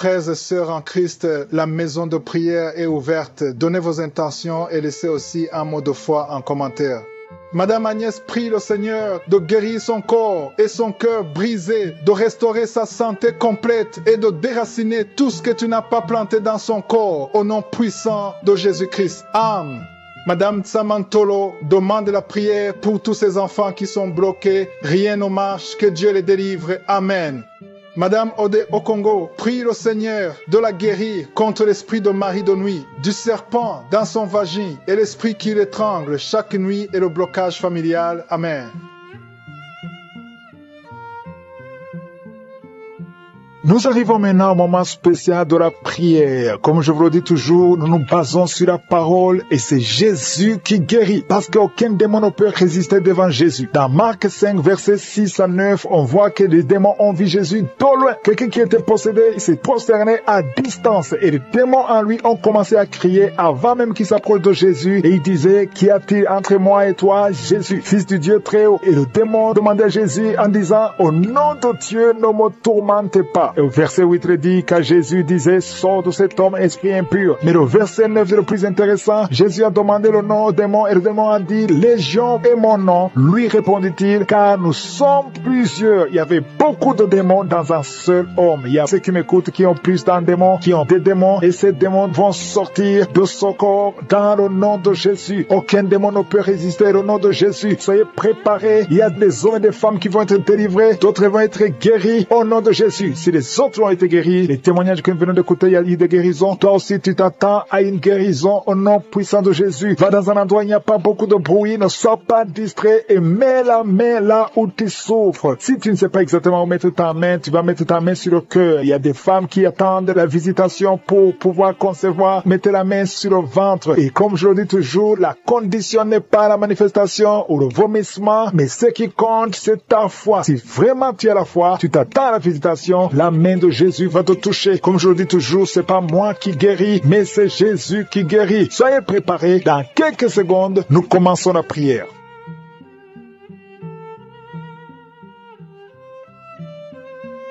frères et sœurs en Christ, la maison de prière est ouverte. Donnez vos intentions et laissez aussi un mot de foi en commentaire. Madame Agnès prie le Seigneur de guérir son corps et son cœur brisé, de restaurer sa santé complète et de déraciner tout ce que tu n'as pas planté dans son corps au nom puissant de Jésus-Christ. Amen. Madame Tsamantolo demande la prière pour tous ces enfants qui sont bloqués. Rien ne marche, que Dieu les délivre. Amen. Madame Ode Okongo prie le Seigneur de la guérir contre l'esprit de mari de nuit, du serpent dans son vagin et l'esprit qui l'étrangle chaque nuit et le blocage familial. Amen. Nous arrivons maintenant au moment spécial de la prière. Comme je vous le dis toujours, nous nous basons sur la parole et c'est Jésus qui guérit parce qu'aucun démon ne peut résister devant Jésus. Dans Marc 5, versets 6 à 9, on voit que les démons ont vu Jésus de loin. Quelqu'un qui était possédé s'est prosterné à distance et les démons en lui ont commencé à crier avant même qu'il s'approche de Jésus et il disait, qu'y a-t-il entre moi et toi, Jésus, fils du Dieu très haut? Et le démon demandait à Jésus en disant, au nom de Dieu, ne me tourmente pas. Et au verset 8, il dit qu'à Jésus disait, sors de cet homme, esprit impur. Mais le verset 9 est le plus intéressant. Jésus a demandé le nom au démon et le démon a dit, Légion est mon nom. Lui répondit-il, car nous sommes plusieurs. Il y avait beaucoup de démons dans un seul homme. Il y a ceux qui m'écoutent qui ont plus d'un démon, qui ont des démons et ces démons vont sortir de son corps dans le nom de Jésus. Aucun démon ne peut résister au nom de Jésus. Soyez préparés. Il y a des hommes et des femmes qui vont être délivrés. D'autres vont être guéris au nom de Jésus. Si les autres ont été guéris, les témoignages que nous venons d'écouter, il y a eu des guérisons. Toi aussi, tu t'attends à une guérison au nom puissant de Jésus. Va dans un endroit où il n'y a pas beaucoup de bruit, ne sois pas distrait et mets la main là où tu souffres. Si tu ne sais pas exactement où mettre ta main, tu vas mettre ta main sur le cœur. Il y a des femmes qui attendent la visitation pour pouvoir concevoir. Mettez la main sur le ventre. Et comme je le dis toujours, la condition n'est pas la manifestation ou le vomissement, mais ce qui compte, c'est ta foi. Si vraiment tu as la foi, tu t'attends à la visitation, la main de Jésus va te toucher. Comme je le dis toujours, c'est pas moi qui guéris, mais c'est Jésus qui guérit. Soyez préparés. Dans quelques secondes, nous commençons la prière.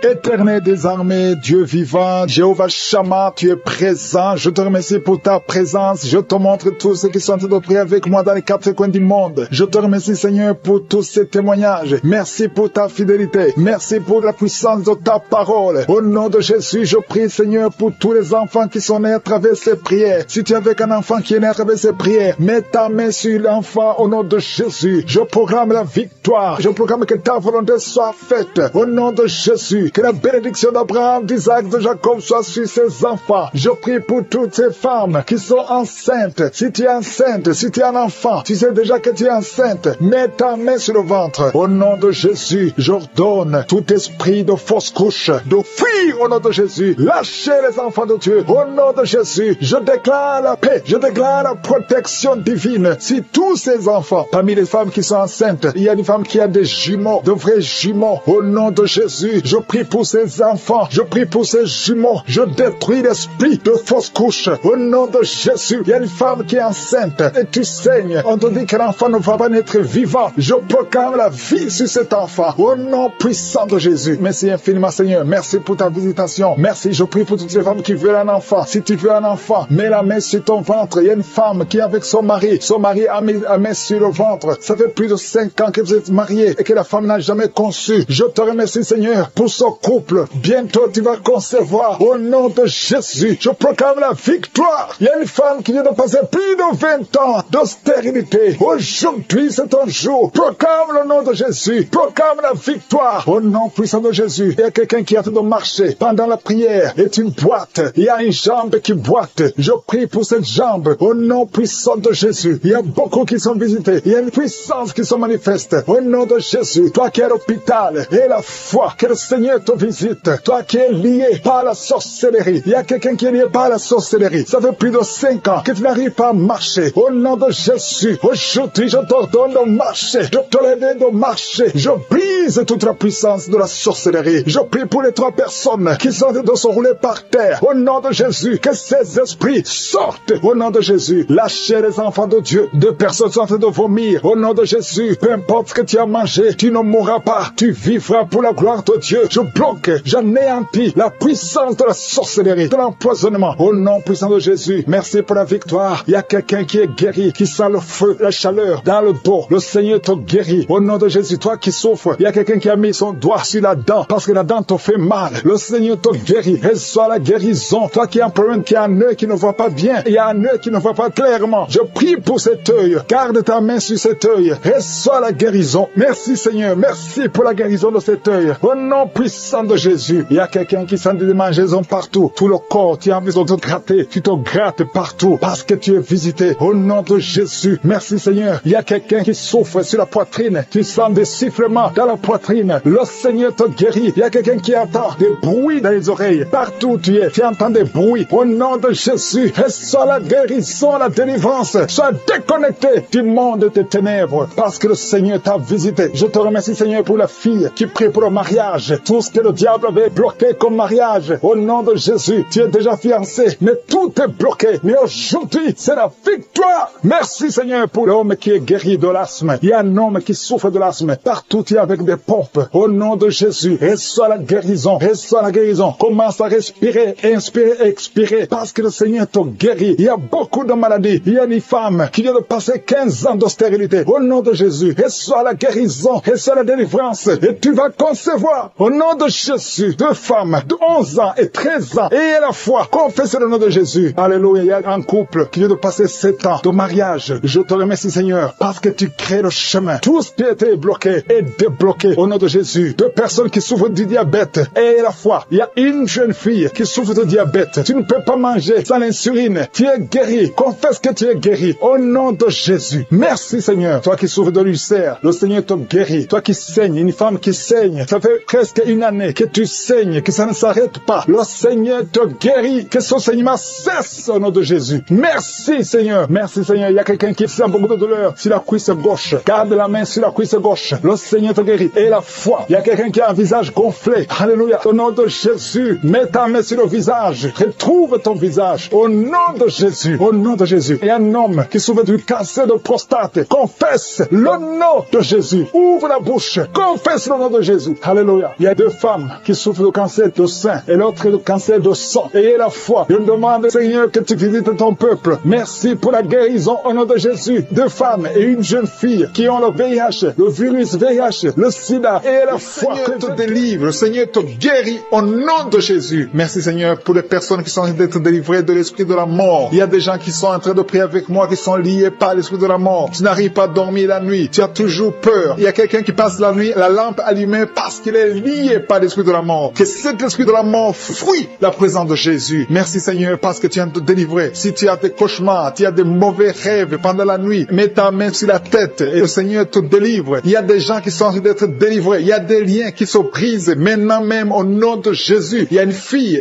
Éternel des armées, Dieu vivant, Jéhovah Shammah, tu es présent. Je te remercie pour ta présence. Je te montre tous ceux qui sont en train de prier avec moi dans les quatre coins du monde. Je te remercie, Seigneur, pour tous ces témoignages. Merci pour ta fidélité. Merci pour la puissance de ta parole. Au nom de Jésus, je prie, Seigneur, pour tous les enfants qui sont nés à travers ces prières. Si tu es avec un enfant qui est né à travers ces prières, mets ta main sur l'enfant au nom de Jésus. Je proclame la victoire. Je proclame que ta volonté soit faite. Au nom de Jésus. Que la bénédiction d'Abraham, d'Isaac, de Jacob soit sur ses enfants. Je prie pour toutes ces femmes qui sont enceintes. Si tu es enceinte, si tu es un enfant, tu sais déjà que tu es enceinte. Mets ta main sur le ventre. Au nom de Jésus, j'ordonne tout esprit de fausse couche, de fuir au nom de Jésus. Lâchez les enfants de Dieu. Au nom de Jésus, je déclare la paix. Je déclare la protection divine sur tous ces enfants. Parmi les femmes qui sont enceintes, il y a une femme qui a des jumeaux, de vrais jumeaux. Au nom de Jésus, je prie pour ces enfants, je prie pour ces jumeaux, je détruis l'esprit de fausse couche. Au nom de Jésus, il y a une femme qui est enceinte et tu saignes. On te dit que l'enfant ne va pas naître vivant. Je proclame la vie sur cet enfant. Au nom puissant de Jésus. Merci infiniment, Seigneur. Merci pour ta visitation. Merci, je prie pour toutes les femmes qui veulent un enfant. Si tu veux un enfant, mets la main sur ton ventre. Il y a une femme qui est avec son mari. Son mari a mis la main sur le ventre. Ça fait plus de 5 ans que vous êtes mariés et que la femme n'a jamais conçu. Je te remercie, Seigneur, pour son couple. Bientôt tu vas concevoir au nom de Jésus. Je proclame la victoire. Il y a une femme qui vient de passer plus de 20 ans de stérilité. Aujourd'hui c'est ton jour. Proclame le nom de Jésus. Proclame la victoire au nom puissant de Jésus. Il y a quelqu'un qui est en train de marcher pendant la prière. Est une boîte. Il y a une jambe qui boite. Je prie pour cette jambe au nom puissant de Jésus. Il y a beaucoup qui sont visités. Il y a une puissance qui se manifeste au nom de Jésus. Toi qui es à l'hôpital et la foi que le Seigneur te visite. Toi qui es lié par la sorcellerie. Il y a quelqu'un qui est lié par la sorcellerie. Ça fait plus de 5 ans que tu n'arrives pas à marcher. Au nom de Jésus, aujourd'hui je t'ordonne de marcher, de te lever, de marcher. Je brise toute la puissance de la sorcellerie. Je prie pour les 3 personnes qui sont de se rouler par terre. Au nom de Jésus, que ces esprits sortent. Au nom de Jésus, lâchez les enfants de Dieu. 2 personnes sont en train de vomir. Au nom de Jésus, peu importe ce que tu as mangé, tu ne mourras pas. Tu vivras pour la gloire de Dieu. Je bloque, j'anéantis la puissance de la sorcellerie, de l'empoisonnement. Au nom puissant de Jésus, merci pour la victoire. Il y a quelqu'un qui est guéri, qui sent le feu, la chaleur dans le dos. Le Seigneur te guérit. Au nom de Jésus, toi qui souffres, il y a quelqu'un qui a mis son doigt sur la dent parce que la dent te fait mal. Le Seigneur te guérit. Reçois la guérison. Toi qui as un problème, qui a un œil qui ne voit pas bien, il y a un œil qui ne voit pas clairement. Je prie pour cet œil. Garde ta main sur cet œil. Reçois la guérison. Merci Seigneur. Merci pour la guérison de cet œil. Au nom puissant de Jésus, il y a quelqu'un qui sent des démangeaisons partout. Tout le corps, tu as envie de te gratter. Tu te grattes partout parce que tu es visité. Au nom de Jésus, merci Seigneur. Il y a quelqu'un qui souffre sur la poitrine. Tu sens des sifflements dans la poitrine. Le Seigneur te guérit. Il y a quelqu'un qui entend des bruits dans les oreilles. Partout où tu es, tu entends des bruits. Au nom de Jésus, reçois la guérison, la délivrance. Sois déconnecté du monde des ténèbres parce que le Seigneur t'a visité. Je te remercie Seigneur pour la fille qui prie pour le mariage. Tout ce que le diable avait bloqué comme mariage, au nom de Jésus, tu es déjà fiancé, mais tout est bloqué. Mais aujourd'hui, c'est la victoire. Merci Seigneur pour l'homme qui est guéri de l'asthme. Il y a un homme qui souffre de l'asthme. Partout, tu es avec des pompes. Au nom de Jésus, reçois la guérison. Reçois la guérison. Commence à respirer, inspirer, expirer, parce que le Seigneur te guérit. Il y a beaucoup de maladies. Il y a une femme qui vient de passer 15 ans d'austérité. Au nom de Jésus, reçois la guérison, reçois la délivrance, et tu vas concevoir. Au nom de Jésus, 2 femmes de 11 ans et 13 ans, et à la fois, confesse le nom de Jésus. Alléluia. Il y a un couple qui vient de passer 7 ans de mariage. Je te remercie Seigneur, parce que tu crées le chemin. Tout ce qui était bloqué est débloqué au nom de Jésus. 2 personnes qui souffrent du diabète, et à la fois, il y a une jeune fille qui souffre de diabète. Tu ne peux pas manger sans l'insuline. Tu es guéri. Confesse que tu es guéri. Au nom de Jésus. Merci Seigneur. Toi qui souffres de l'ulcère, le Seigneur te guérit. Toi qui saignes, une femme qui saigne, ça fait presque 1 année que tu saignes, que ça ne s'arrête pas. Le Seigneur te guérit. Que ce saignement cesse au nom de Jésus. Merci Seigneur. Merci Seigneur. Il y a quelqu'un qui sent beaucoup de douleur sur la cuisse gauche. Garde la main sur la cuisse gauche. Le Seigneur te guérit. Et la foi. Il y a quelqu'un qui a un visage gonflé. Alléluia. Au nom de Jésus. Mets ta main sur le visage. Retrouve ton visage. Au nom de Jésus. Au nom de Jésus. Il y a un homme qui souffre du cancer de prostate. Confesse le nom de Jésus. Ouvre la bouche. Confesse le nom de Jésus. Alléluia. Il y a 2 femmes qui souffrent de cancer de sein et l'autre de cancer de sang. Ayez la foi. Je demande, Seigneur, que tu visites ton peuple. Merci pour la guérison au nom de Jésus. 2 femmes et une jeune fille qui ont le VIH, le virus VIH, le sida. Et la foi. Le Seigneur te délivre. Le Seigneur te guérit au nom de Jésus. Merci Seigneur pour les personnes qui sont en train d'être délivrées de l'esprit de la mort. Il y a des gens qui sont en train de prier avec moi, qui sont liés par l'esprit de la mort. Tu n'arrives pas à dormir la nuit. Tu as toujours peur. Il y a quelqu'un qui passe la nuit, la lampe allumée parce qu'il est lié par l'esprit de la mort. Que cet esprit de la mort fuit la présence de Jésus. Merci Seigneur parce que tu viens de te délivrer. Si tu as des cauchemars, tu as des mauvais rêves pendant la nuit, mets ta main sur la tête et le Seigneur te délivre. Il y a des gens qui sont en train d'être délivrés. Il y a des liens qui se brisent maintenant même au nom de Jésus. Il y a une fille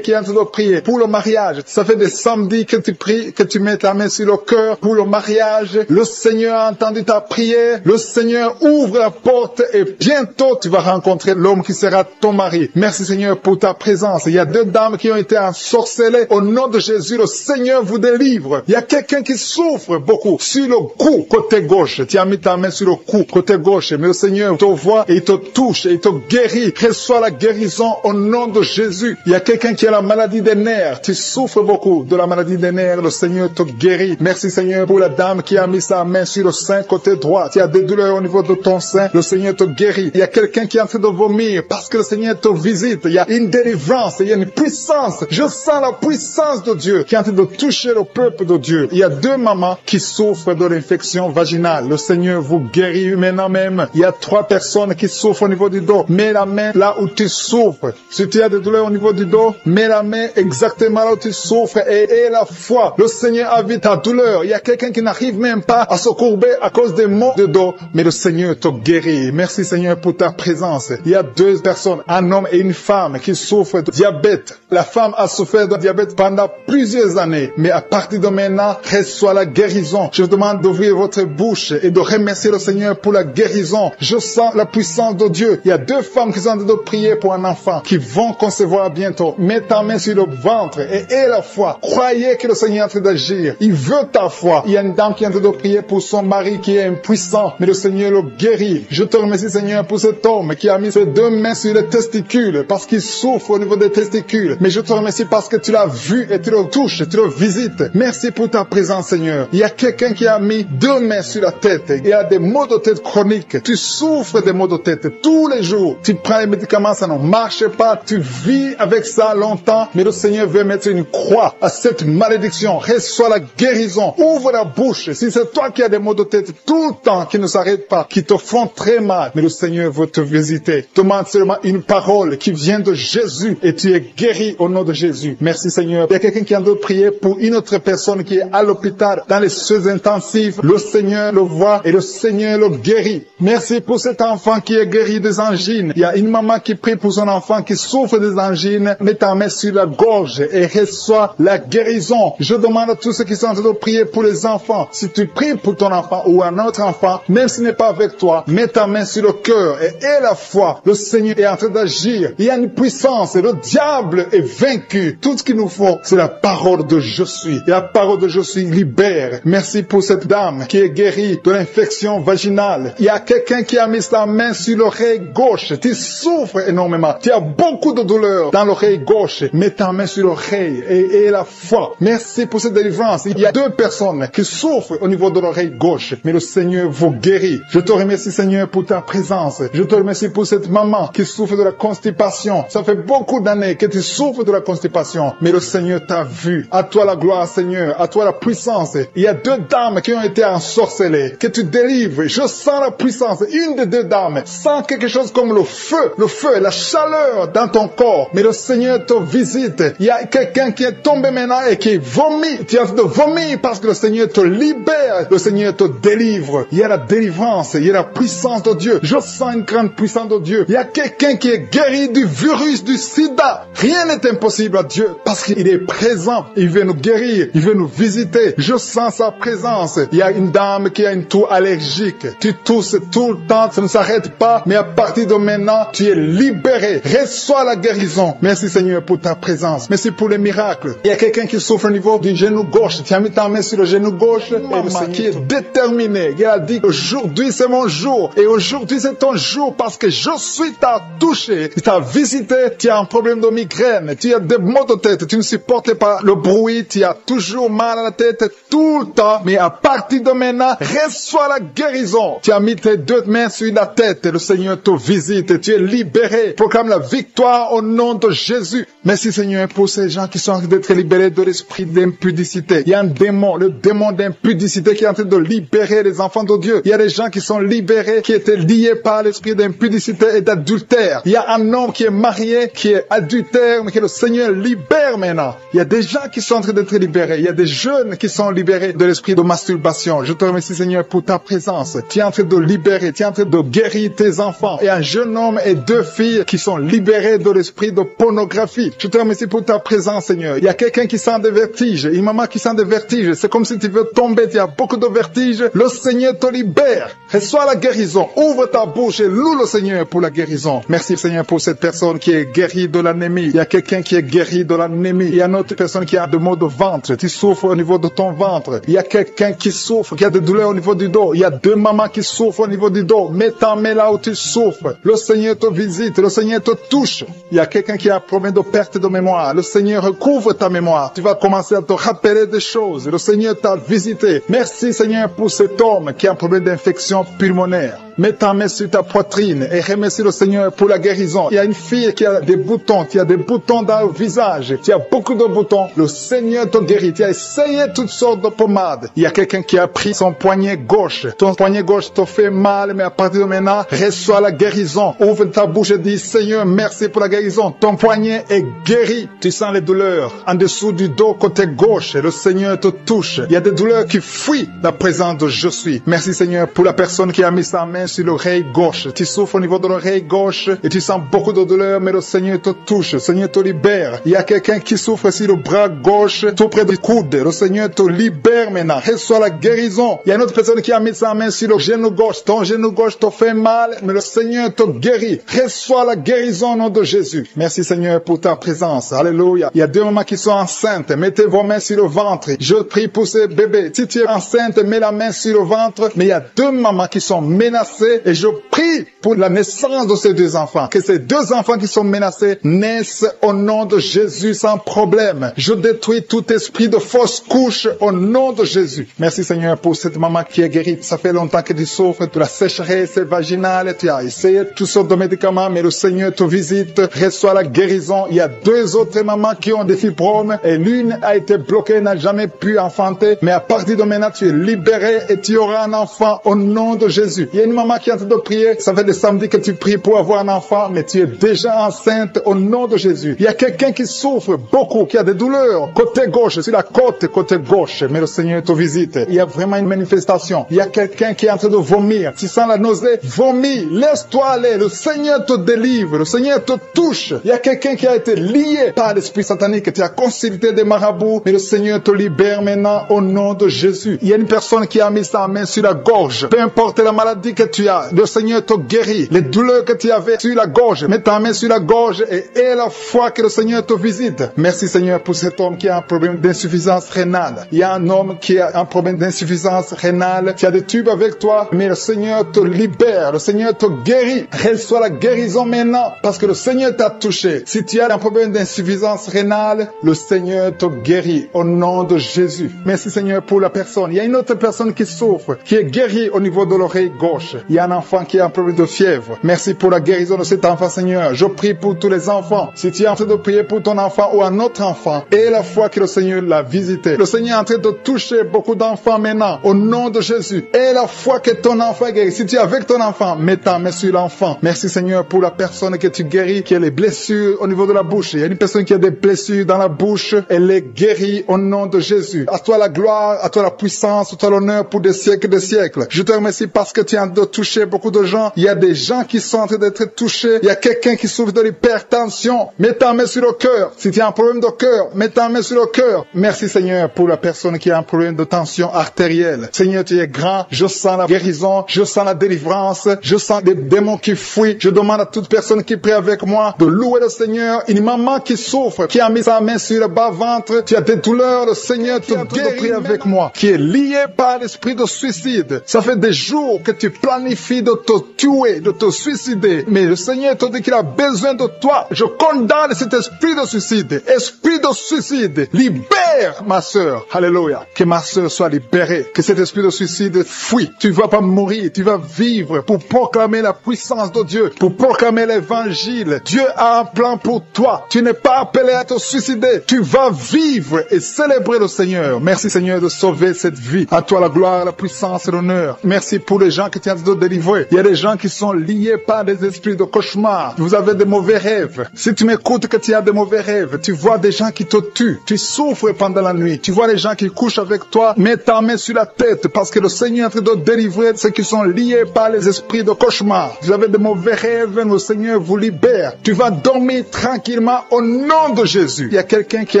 qui est en train de prier pour le mariage. Ça fait des samedis que tu pries, que tu mets ta main sur le cœur pour le mariage. Le Seigneur a entendu ta prière. Le Seigneur ouvre la porte et bientôt tu vas rencontrer l'homme qui sera ton mari. Merci Seigneur pour ta présence. Il y a 2 dames qui ont été ensorcelées. Au nom de Jésus, le Seigneur vous délivre. Il y a quelqu'un qui souffre beaucoup sur le cou, côté gauche. Tu as mis ta main sur le cou, côté gauche. Mais le Seigneur te voit et il te touche et il te guérit. Reçois la guérison au nom de Jésus. Il y a quelqu'un qui a la maladie des nerfs. Tu souffres beaucoup de la maladie des nerfs. Le Seigneur te guérit. Merci Seigneur pour la dame qui a mis sa main sur le sein côté droit. Tu as des douleurs au niveau de ton sein. Le Seigneur te guérit. Il y a quelqu'un qui est en train de vomir parce que le Seigneur te visite. Il y a une délivrance. Il y a une puissance. Je sens la puissance de Dieu qui est en train de toucher le peuple de Dieu. Il y a 2 mamans qui souffrent de l'infection vaginale. Le Seigneur vous guérit maintenant même. Il y a 3 personnes qui souffrent au niveau du dos. Mets la main là où tu souffres. Si tu as des douleurs au niveau du dos, mets la main exactement là où tu souffres et la foi. Le Seigneur a vu ta douleur. Il y a quelqu'un qui n'arrive même pas à se courber à cause des maux de dos, mais le Seigneur te guérit. Merci Seigneur pour ta présence. Il y a 2 personnes, un homme et une femme qui souffrent de diabète. La femme a souffert de diabète pendant plusieurs années, mais à partir de maintenant, reçoit la guérison. Je vous demande d'ouvrir votre bouche et de remercier le Seigneur pour la guérison. Je sens la puissance de Dieu. Il y a 2 femmes qui sont en train de prier pour un enfant qui vont concevoir bientôt. Mets ta main sur le ventre et aie la foi. Croyez que le Seigneur est en train d'agir. Il veut ta foi. Il y a une dame qui est en train de prier pour son mari qui est impuissant, mais le Seigneur le guérit. Je te remercie Seigneur pour cet homme qui a mis ses 2 mains sur les testicules parce qu'il souffre au niveau des testicules. Mais je te remercie parce que tu l'as vu et tu le touches, tu le visites. Merci pour ta présence, Seigneur. Il y a quelqu'un qui a mis 2 mains sur la tête. Il y a des maux de tête chroniques. Tu souffres des maux de tête tous les jours. Tu prends les médicaments, ça ne marche pas. Tu vis avec ça longtemps. Mais le Seigneur veut mettre une croix à cette malédiction. Reçois la guérison. Ouvre la bouche. Si c'est toi qui as des maux de tête tout le temps, qui ne s'arrêtent pas, qui te font très mal, mais le Seigneur veut te visiter. Demande seulement une parole qui vient de Jésus et tu es guéri au nom de Jésus. Merci Seigneur. Il y a quelqu'un qui a de prier pour une autre personne qui est à l'hôpital dans les soins intensifs. Le Seigneur le voit et le Seigneur le guérit. Merci pour cet enfant qui est guéri des angines. Il y a une maman qui prie pour son enfant qui souffre des angines. Mets ta main sur la gorge et reçois la guérison. Je demande à tous ceux qui sont en train de prier pour les enfants. Si tu pries pour ton enfant ou un autre enfant, même s'il n'est pas avec toi, mets ta main sur le cœur et aie la foi. Le Seigneur est en train d'agir. Il y a une puissance et le diable est vaincu. Tout ce qu'il nous faut, c'est la parole de je suis. Et la parole de je suis libère. Merci pour cette dame qui est guérie de l'infection vaginale. Il y a quelqu'un qui a mis sa main sur l'oreille gauche. Tu souffres énormément. Tu as beaucoup de douleur dans l'oreille gauche. Mets ta main sur l'oreille et aie la foi. Merci pour cette délivrance. Il y a 2 personnes qui souffrent au niveau de l'oreille gauche. Mais le Seigneur vous guérit. Je te remercie Seigneur pour ta présence. Je te remercie pour cette maman qui souffre de la constipation. Ça fait beaucoup d'années que tu souffres de la constipation. Mais le Seigneur t'a vu. À toi la gloire Seigneur. À toi la puissance. Il y a 2 dames qui ont été ensorcelées. Que tu délivres. Je sens la puissance. Une des 2 dames sent quelque chose comme le feu, la chaleur dans ton corps. Mais le Seigneur te visite. Il y a quelqu'un qui est tombé maintenant et qui vomit. Tu as de vomir parce que le Seigneur te libère. Le Seigneur te délivre. Il y a la délivrance. Il y a la puissance de Dieu. Je sens une grande puissance de Dieu. Il y a quelqu'un qui est guéri du virus du sida. Rien n'est impossible à Dieu parce qu'il est présent. Il veut nous guérir. Il veut nous visiter. Je sens sa présence. Il y a une dame qui a une toux allergique. Tu tousses tout le temps. Ça ne s'arrête pas. Mais à partir de maintenant, tu es libéré. Reçois la guérison. Merci Seigneur pour ta présence. Merci pour les miracles. Il y a quelqu'un qui souffre au niveau du genou gauche. Tu as mis ta main sur le genou gauche. Et le Seigneur qui est déterminé. Il a dit aujourd'hui c'est mon jour. Et aujourd'hui c'est ton jour parce que je suis t'a touché. Tu t'as visité. Tu as un problème de migraine. Tu as des maux de tête. Tu ne supportes pas le bruit. Tu as toujours mal à la tête tout le temps. Mais à partir de maintenant, reçois la guérison. Tu as mis tes 2 mains sur la tête. Et le Seigneur te visite. Tu es libéré. Proclame la victoire au nom de Jésus. Merci Seigneur pour ces gens qui sont en train d'être libérés de l'esprit d'impudicité. Il y a un démon, le démon d'impudicité qui est en train de libérer les enfants de Dieu. Il y a des gens qui sont libérés, qui étaient liés par l'esprit d'impudicité et d'adultère. Il y a un homme qui est marié, qui est adultère, mais que le Seigneur libère maintenant. Il y a des gens qui sont en train d'être libérés. Il y a des jeunes qui sont libérés de l'esprit de masturbation. Je te remercie Seigneur pour ta présence. Tu es en train de libérer, tu es en train de guérir tes enfants. Et un jeune homme et 2 filles qui sont libérés de l'esprit de pornographie. Je te remercie pour ta présence Seigneur. Il y a quelqu'un qui sent des vertiges, une maman qui sent des vertiges. C'est comme si tu veux tomber, tu as beaucoup de vertiges. Le Seigneur te libère. Reçois la guérison. Ouvre ta bouche et loue le Seigneur pour la guérison. Merci Seigneur pour cette personne qui est guérie de l'anémie. Il y a quelqu'un qui est guéri de l'anémie. Il y a une autre personne qui a des maux de ventre. Tu souffres au niveau de ton ventre. Il y a quelqu'un qui souffre, qui a des douleurs au niveau du dos. Il y a 2 mamans qui souffrent au niveau du dos. Mets ta main là où tu souffres. Le Seigneur te visite. Le Seigneur te touche. Il y a quelqu'un qui a un problème de perte de mémoire. Le Seigneur recouvre ta mémoire. Tu vas commencer à te rappeler des choses. Le Seigneur t'a visité. Merci Seigneur pour cet homme qui a un problème d'infection pulmonaire. Mets ta main sur ta poitrine et remercie le Seigneur pour la guérison. Il y a une fille qui a des boutons, qui a des boutons dans le visage. Tu as beaucoup de boutons. Le Seigneur te guérit. Tu as essayé toutes sortes de pommades. Il y a quelqu'un qui a pris son poignet gauche. Ton poignet gauche te fait mal, mais à partir de maintenant, reçois la guérison. Ouvre ta bouche et dis, Seigneur, merci pour la guérison. Ton poignet est guéri. Tu sens les douleurs en dessous du dos côté gauche. Le Seigneur te touche. Il y a des douleurs qui fuient la présence de je suis. Merci Seigneur pour la personne qui a mis sa main sur l'oreille gauche. Tu souffres au niveau de l'oreille gauche et tu sens beaucoup de douleur, mais le Seigneur te touche. Le Seigneur te libère. Il y a quelqu'un qui souffre sur le bras gauche, tout près du coude. Le Seigneur te libère maintenant. Reçois la guérison. Il y a une autre personne qui a mis sa main sur le genou gauche. Ton genou gauche te fait mal, mais le Seigneur te guérit. Reçois la guérison au nom de Jésus. Merci Seigneur pour ta présence. Alléluia. Il y a 2 mamans qui sont enceintes. Mettez vos mains sur le ventre. Je prie pour ces bébés. Si tu es enceinte, mets la main sur le ventre. Mais il y a 2 mamans qui sont menacées menacés et je prie pour la naissance de ces deux enfants. Que ces deux enfants qui sont menacés naissent au nom de Jésus sans problème. Je détruis tout esprit de fausse couche au nom de Jésus. Merci Seigneur pour cette maman qui est guérie. Ça fait longtemps que tu souffres de la sécheresse vaginale. Tu as essayé toutes sortes de médicaments, mais le Seigneur te visite, reçoit la guérison. Il y a deux autres mamans qui ont des fibromes et l'une a été bloquée, n'a jamais pu enfanter. Mais à partir de maintenant, tu es libéré et tu auras un enfant au nom de Jésus. Il y a une maman qui est en train de prier. Ça fait des samedis que tu pries pour avoir un enfant, mais tu es déjà enceinte au nom de Jésus. Il y a quelqu'un qui souffre beaucoup, qui a des douleurs côté gauche, sur la côte côté gauche, mais le Seigneur te visite. Il y a vraiment une manifestation. Il y a quelqu'un qui est en train de vomir. Tu sens la nausée, vomis, laisse-toi aller. Le Seigneur te délivre, le Seigneur te touche. Il y a quelqu'un qui a été lié par l'esprit satanique. Tu as consulté des marabouts, mais le Seigneur te libère maintenant au nom de Jésus. Il y a une personne qui a mis sa main sur la gorge. Peu importe la maladie que tu as, le Seigneur te guérit. Les douleurs que tu avais sur la gorge, mets ta main sur la gorge et aie la foi que le Seigneur te visite. Merci Seigneur pour cet homme qui a un problème d'insuffisance rénale. Il y a un homme qui a un problème d'insuffisance rénale. Tu as des tubes avec toi, mais le Seigneur te libère. Le Seigneur te guérit. Reçois la guérison maintenant parce que le Seigneur t'a touché. Si tu as un problème d'insuffisance rénale, le Seigneur te guérit au nom de Jésus. Merci Seigneur pour la personne. Il y a une autre personne qui souffre, qui est guérie au niveau de l'oreille gauche. Il y a un enfant qui a un problème de fièvre. Merci pour la guérison de cet enfant Seigneur. Je prie pour tous les enfants. Si tu es en train de prier pour ton enfant ou un autre enfant, et la foi que le Seigneur l'a visité. Le Seigneur est en train de toucher beaucoup d'enfants maintenant au nom de Jésus. Et la foi que ton enfant est guéri. Si tu es avec ton enfant, mets ta main sur l'enfant. Merci Seigneur pour la personne que tu guéris, qui a les blessures au niveau de la bouche. Il y a une personne qui a des blessures dans la bouche. Elle est guérie au nom de Jésus. À toi la gloire, à toi la puissance, à toi l'honneur pour des siècles et des siècles. Je te remercie parce que tu es en train de toucher beaucoup de gens. Il y a des gens qui sont en train d'être touchés. Il y a quelqu'un qui souffre de l'hypertension. Mets ta main sur le cœur. Si tu as un problème de cœur, mets ta main sur le cœur. Merci Seigneur pour la personne qui a un problème de tension artérielle. Seigneur, tu es grand. Je sens la guérison. Je sens la délivrance. Je sens des démons qui fuient. Je demande à toute personne qui prie avec moi de louer le Seigneur. Une maman qui souffre, qui a mis sa main sur le bas-ventre. Tu as des douleurs. Le Seigneur te guérit avec moi. Qui est lié par l'esprit de suicide. Ça fait des jours que tu planifies de te tuer, de te suicider. Mais le Seigneur te dit qu'il a besoin de toi. Je condamne cet esprit de suicide. Esprit de suicide. Libère ma sœur. Alléluia. Que ma sœur soit libérée. Que cet esprit de suicide fuit. Tu vas pas mourir. Tu vas vivre pour proclamer la puissance de Dieu. Pour proclamer l'évangile. Dieu a un plan pour toi. Tu n'es pas appelé à te suicider. Tu vas vivre et célébrer le Seigneur. Merci Seigneur de sauver cette vie. À toi la gloire, la puissance et l'honneur. Merci pour les gens que tu as de délivrer. Il y a des gens qui sont liés par des esprits de cauchemar. Vous avez des mauvais rêves. Si tu m'écoutes que tu as des mauvais rêves, tu vois des gens qui te tuent. Tu souffres pendant la nuit. Tu vois les gens qui couchent avec toi. Mets ta main sur la tête parce que le Seigneur est en train de délivrer ceux qui sont liés par les esprits de cauchemar. Vous avez des mauvais rêves, le Seigneur vous libère. Tu vas dormir tranquillement au nom de Jésus. Il y a quelqu'un qui